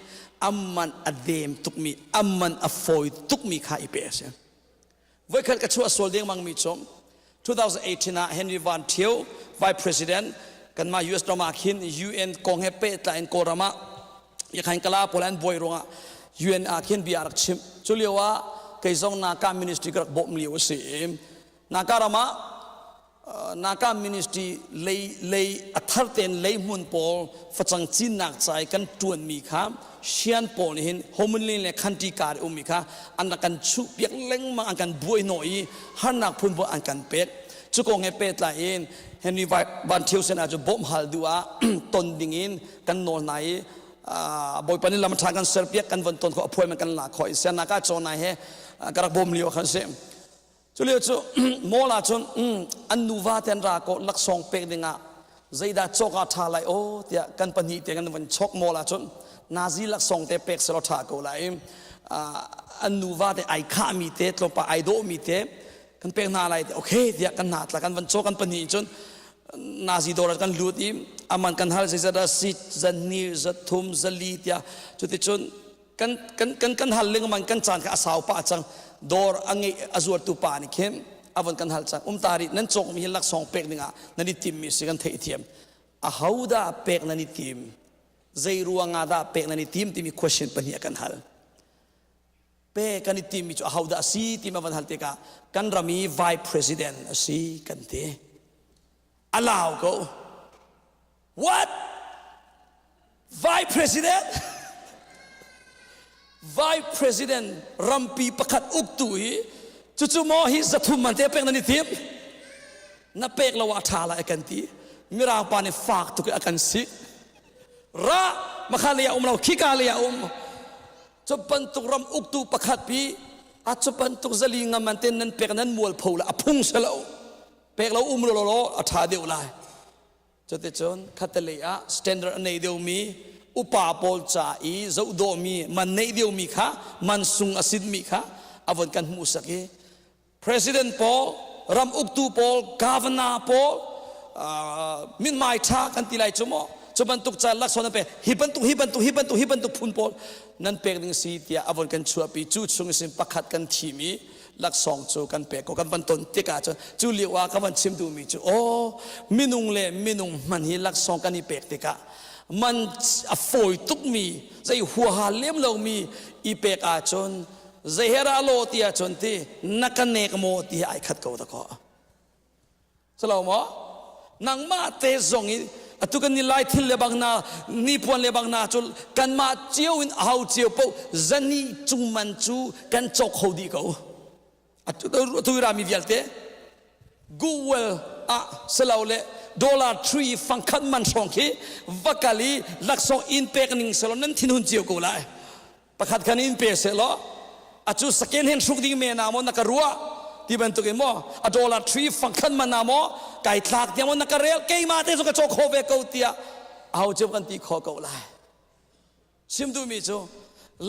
S12: อามันอเดมทุกมีอามันอโฟยทุกมีค่ะอีเป็กเสียไว้กันกระชัวส่วนเดียงมังมีชม2018นะเฮนรี่วานเทียว Vice President กันมา US รามาคิน UN กองเฮเปตและเอ็นโกรามาอยากให้กลาโปแลนด์บอยรงะ UN อาคินบีอาร์ชิมจุเลียวว่าเกี่ยงนาการมินิสทรีกระบอกมีวสินาการามานาการมินิสทรีเลยอัฐร์เตนเลยมุนโปลฟังจีนนักใจกันตวนมีค่ะเชียนโปนี่เห็นโฮมุนลินเลคันติการอุมิค่ะอันนักกันชุบยักเล็งมาอันกันบวยหน่อยฮันนักพุ่นบอันกันเป็ดจุกงเฮเป็ดละเองเห็นวิบันเทียวเซนอาจจะบ่มหัลดูว่าต้นดิ่งอินกันโนไหนบอยปนิลำทางกันเสือเปียกกันวันต้นเขาอภัยมันกันหลักคอยเสียนักการโจนายเฮกระบ่มเลี้ยวขันเสียจุเลี้ยวจุโมลาจนอันนูวาเทนราโกลักษณ์เป็กดิ่งอ่ะใจดาโจกอาทาไลโอเตียกันปนีเตียกันวันชกโมลาจนนาซีลักษณ์เตเป็กสลทาโกไลอันนูวาเตไอข้ามีเตตลงไปไอโดมีเตกันเป็กนาไลโอเคเตียกันนาตละกันวันโจกันปนีจนนาซีโดรักันลูดอิมอามันกันฮัลเซจะสิจะนีจะทุมจะลีเตียจุดที่จนกันฮัลเรื่องมันกันจานกับอาสาวป้าจังดอร์อังเออจวดตุปานิเข้มอาวันกันฮัลจังตารินั่นจงมีลักษณ์เป็กหนึ่งอ่ะนั่นนี่ทีมมีสิ่งกันเทียมอาฮาวดาเป็กนั่นนี่ทีมใจรัวงาดาเป็กนั่นนี่ทีมที่มี question ปัญหากันฮัลเป็กกันนี่ทีมมีอาฮาวดาซีทีมอาวันฮัลเตกากันรามี Vice President ซีกันเตallow go what Vice President Vice President Rampi pakat uktui cucu mohi zatum man te pek nani tim na pek lawa thala akan ti mirang pane fak tu akan si ra makhalia umlau khikalia coban tu ram uktu pakat pi a coban tu zalinga manten nan pek nan mual phola apung seloเป็กเราอุ้มโลอัฐาเดียวไล่จนแต่จนคัตเลียสแตนดาร์ดในเดียวมีอุปาโปลจ่าอีเจ้าโดมีมันในเดียวมีค่ะมันสุงอสิดมีค่ะอวันกันมุสักเPresident Paul รำอุกตู Paul Governor Paul มินไม่ท่ากันทีไรจุโม จุบันตุกจันลักษณะเป็นฮิบันตุพุนปอลนั่นเป็นหนึ่งสีเตียอวันกันชัวปีจูชงสินประคัดกันทีมีลักษณะจูกันเป็กกันบันตนติกาจูเลียวว่ากันวันชิมดูมีจูโอ้มินุงเล่มินุงมันฮิลักษณะกันนี่เป็กติกามันฝอยตุกมีใจหัวหาเลี้ยมเรามีอีเป็กอาจนใจเฮราโลตีอาจนที่นักเนกโมตีไอขัดเขาตะกอสลาวมอนางมาเตซงอีตุกันนี่ไล่ทิลเลบังนานี่พวนเลบังนาจุลกันมาเจียวอินเอาเจียวปูจันนี่จุมันจูกันจกเขาดีเขาตุยรามีเวลเตกูเวลสลาวเล$3ฟังคันมันส่งที่วักกะลีลักษณะอินเปกนิ่งสลนั้นทิ้งหุ่นเจียวกูไล่ประคัดกันอินเปกเสลอจูสเกนเห็นสุกดีเมนามอนักรัวที่เป็นตัวเองมั้ง$3ฟังคันมันนามอไก่ทากเดียวมันนักเรียลเกยมาเตสุกโจโคเวกเอาเตียเอาเจ้ากันตีขอกูไล่ชิมดูมิจู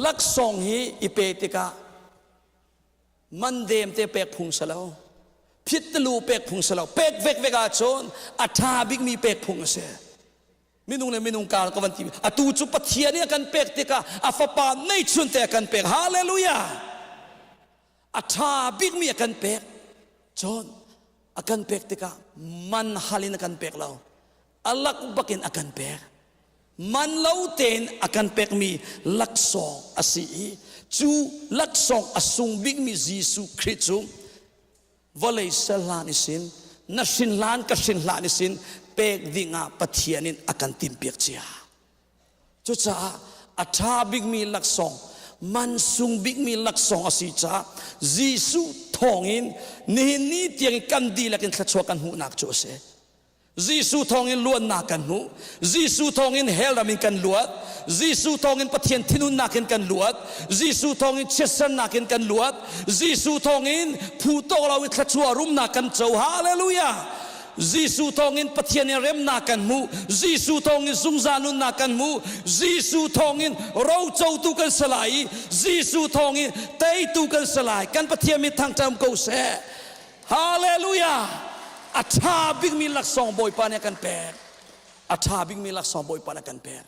S12: ลักษณะฮีอิเปติกามันเดมเตเปกพุงสลาวพิจลูเป็กพุงสลาวเป็กเวกอาชนอัฐาบิกมีเป็กพุงเสมินุงเนี่ยมินุงกาลกวันทีอัตูจุปัทเทียเนี่ยกันเป็กติกาอัฟปาไม่ชุนแต่กันเป็กฮาเลลูยาอัฐาบิกมีกันเป็กชนakan pek tika man halin akan pek lau alak bakin akan pek man lauten akan pek mi laksong asi chu laksong asung big mi Jesu Christum valai salanisin na sinlan ka sinlanisin pek dinga pathianin akan timpek chia chu cha atha big mi laksong man sung big mi laksong asi cha Jesu thongin ni tiang kan di lakin khatchwa kan hu nak cho se Jesu thongin luan na kan hu Jesu thongin hel ramin kan luat Jesu thongin pathian thinun nakin kan luat Jesu thongin chesan nakin kan luat Jesu thongin phuto lawit khatchwa rum na kan chau hallelujah Jesu thongin pathian rem na kan mu Jesu thongin zungzanun na kan mu Jesu thongin ro chau tu kan salai Jesu thongin tei tu kan salai kan pathian mi thang tam ko se hallelujah atha big mi lak song boy pa ne kan pe atha big mi lak song boy pa ne kan pe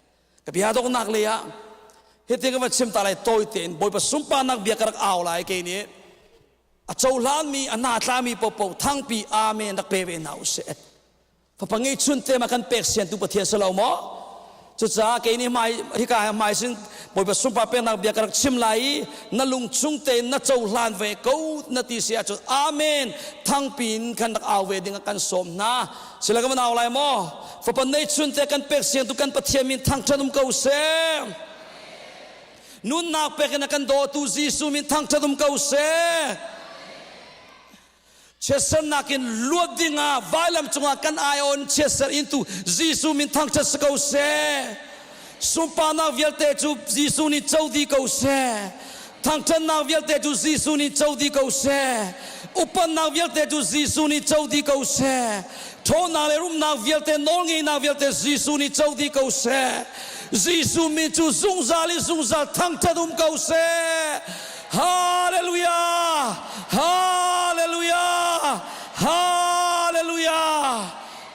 S12: ka bia dok nak le ya hete ka chim ta lai toy ten boy pa sum pa nak bia karak aw lai ke ni a chau lan mi ana tla mi po po thang pi amen dak pe ve nau se pa pangi chun te ma kan pek sian tu pathian salo mo chu cha ke ni mai hi ka mai sin boy pa sum pa pe nak bia karak chim lai na lung chung te na chau lan ve ko na ti sia chu amen thang pin kan dak aw ve ding kan som na sila ka man aw lai mo fa pa nei chun te kan pek sian tu kan pathian min thang thanum ko se nun nak pe kan do tu Jesu min thang thanum ko se Chesar nakin luat dinga vailam chunga kan ayon chesar into Jesu min thang chas ko se sumpa na vialte chu Jesu ni chaudi ko se thang chan na vialte chu Jesu ni chaudi ko se upan na vialte chu Jesu ni chaudi ko se thon na le rum na vialte nolngi na vialte Jesu ni chaudi ko se Jesu min chu zungzal thang chadum ko se hallelujah hallelujah hallelujah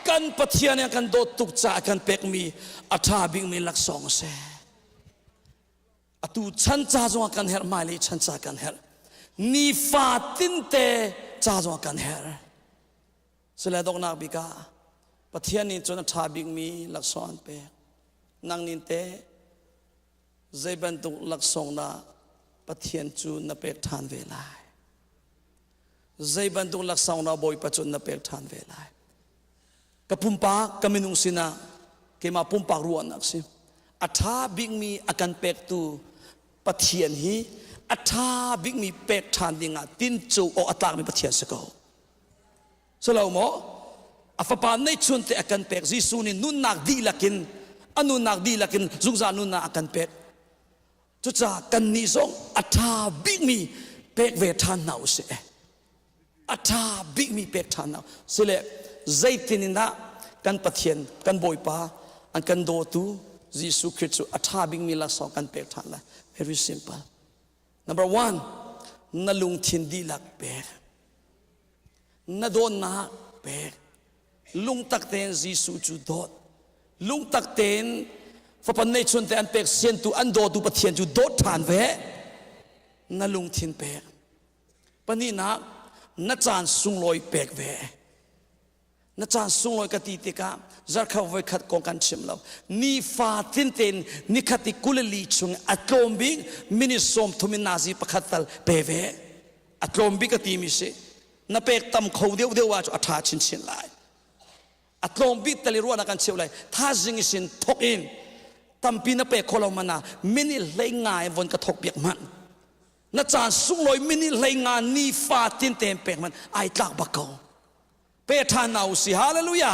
S12: kan pathian kan do tuk cha kan pek mi atha bing mi lak song se atu chan cha zo kan her mai le chan cha kan her ni fa tin te cha zo kan her sela dok na bi ka pathian ni chon atha bing mi lak song pe nang nin te zaiban tu lak song na pathian chu na pek than ve lai zai bantung lak saung na boy pachun na pek than ve lai kapumpa kaminung sina ke ma pumpa ruan nak si atha big mi akan pek tu pathian hi atha big mi pek than dinga tin chu o atlak mi pathian se ko selo mo afapa nei chun te akan pek Jesu ni nun nak di lakin anu nak di lakin zungza nun na akan pek chu cha kan ni song atha big mi pek ve than nau se atha big mi pek than nau sele zaitinina kan pathian kan boy pa an kan do tu Jesu Christ atha big mi la so kan pek than la very simple number 1 nalung thin di lak pek na don na pek lung tak ten Jesu chu dot ลุงตักเตนฟปันในชนแต่อันเป็กเซียนตูอันโดตูปะเทียนจูโดดฐานแวนั่นลุงทินเป็กปนี่นักนัจานสุงลอยเป็กแวนัจานสุงลอยกติติกาจักเขาไว้ขัดกองกันชิมเรานี่ฟาตินเตนนี่ขัดกุลลีชุงอัตโลมบิมินิสมทุมินาซีปะขัดตัลเปเวอัตโลมบิกติมิเสนับเป็กตำเขาเดียวว่าจะอัฐาชินชินไลอัตโลมบิตลิรัวนักันเชียวไลถ้าจิงสินทกอินตำปีนับเป็กคนเรามานามินิเลงง่ายวนกระทกเบียกมันนัจานสุงลอยมินิเลงงานนี่ฟาตินเตนเป็กมันไอตักบักเขาเปทานาอุสิฮาเลลูยา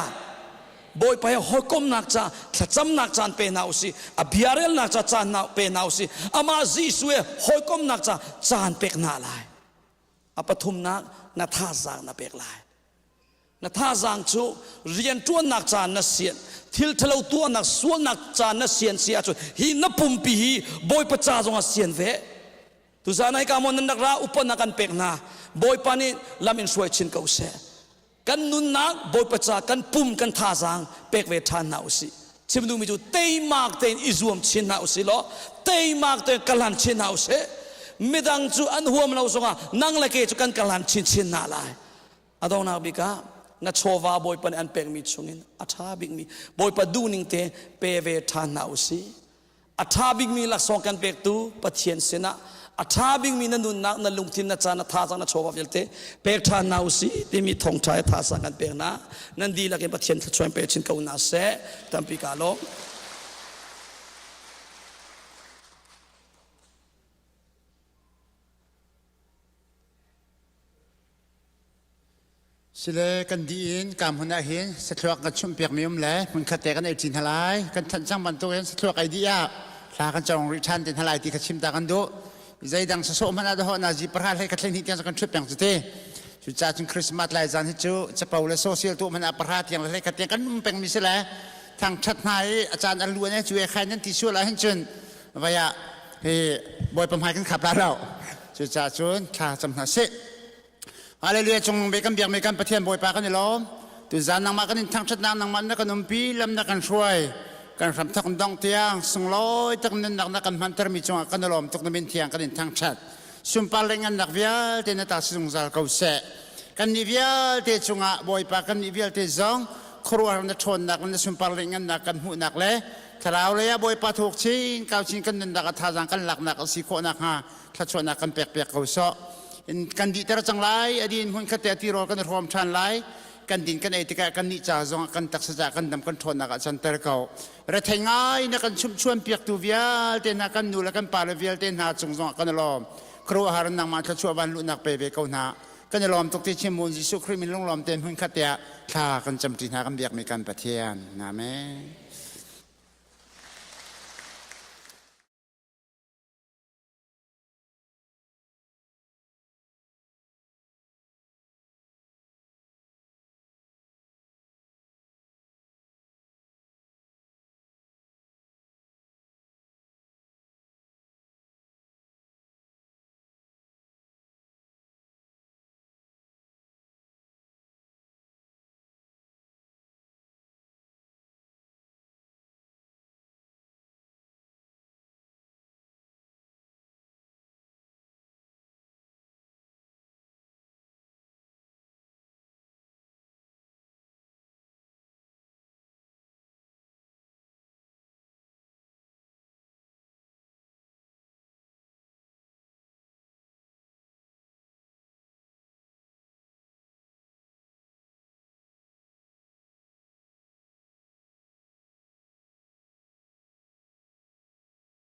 S12: บอยไปหอยกมนักจ่าขจำนักจานเปนาอุสิอภิอาเรลนักจ่าจานนาเปนาอุสิอามาจีสเวหอยกมนักจ่าจานเป็กนาลายอปทุมนักนาท่าจางนาเป็กลายนาท่าจางจูเรียนตัวนักจานนาเสียนทิลทะเลตัวนักส่วนนักจานนาเสียนเสียจูฮีนับปุ่มปีฮีบอยประจาจงอาเสียนเวตุจานายกามนันนักราอุปนักันเป็กนาบอยปานิลามินช่วยชินเกาเสกันนุนนักบอยประจากันปุ่มกันท่าจางเป็กเวทานนาอุสิชิมดูมิจูเตยมากเตนอิจวมชินนาอุสิโลเตยมากเตนกัลันชินนาอุสิไม่ดังจูอันหัวมันเราสงะนั่งละเกจูกันกัลันชินนาลายอดองนาบิกานัชโชวาบอยปันอันเป็กมีชงอินอัฐาบิกมีบอยปะดูนิงเตเปเวทานนาอุสิอัฐาบิกมีลักษณะกันเป็กตูปะเทียนเสนาอัฐาบิงมีนันนุนนักนันลุงทินนัจานัท่าสังนัชโชวาเวลเตเปกทานนาอุสิที่มีทงชัยท่าสังกันเปกนะนันดีละเกปะเทียนช่วยเปชินเขานาเสตัมปิกาโล
S13: สิเลกันดีอินกามหัวหน้าเห็นสะทวกกันชุ่มเปียกมีมแหล่มันขัดแต่กันไอจินทลายกันทันจังบันตัวเห็นสะทวกไอเดียลากันจองริชันจินทลายที่ขัดชิมตากันดูใจดังสะสมมันอาดหอนาจีประหารให้กันเล่นที่ยังจะกันทริปอย่างสุดเตจุดจ้าจึงคริสต์มาสลายจานที่จูจะเป่าและโซเชียลตัวมันอาประหารอย่างไรกันเตียงกันมันเป็นมิสแลทางชัดนายอาจารย์อันล้วนเนี่ยช่วยใครนั่นที่ช่วยอะไรให้จนว่าอย่าเฮ้บอยประมาณกันขับเราจุดจ้าจนข้าจำหน้าเสอะไรเรื่อยจงเบกันเบียงเบกันประเทศบอยปากันนี่ล้อมตุจานนางมากันนี่ทางชัดนางนางมันนักกันนมปีลำนักกันช่วยกันทำทักดองเตียงส่งลอยตักนั้นนักกันมันเตอร์มีจงกันล้อมตักนั้นเป็นเทียงกันนี่ทางชัดสุมพาเลงันนักวิลเตนตาสิงจัลเขาเสกันนิวิลเตจงบอยปากันนิวิลเตจงครัวนักชนนักนั้นสุมพาเลงันนักกันหูนักเล่ถ้าเราเลยบอยปาถูกชิงก้าวชิงกันนักท่าจังกันหลักนักสิโคนักฮะถ้าชนนักกันเปียกเขาเสกันดีแต่ละจังไรอดีตคนขัดแต่ที่รอกันรวมชันไรกันดินกันไอติกากันนิจาจงกันตักษะกันดำกันทนนักจันเตอร์เขาระเทงายนักกันชุ่มชวนเปียกตัวเวียเตนักกันนูและกันปาเลเวียเตนหาจงกันล้อมครัวหารันนักมาทัชวบันลุนักเปเบเขาหนากันล้อมตกที่เชมุนยิสุคริมินลงล้อมเต็มคนขัดแต่ท่ากันจำจีนากันเบียกมีการปะเทียนนะแม่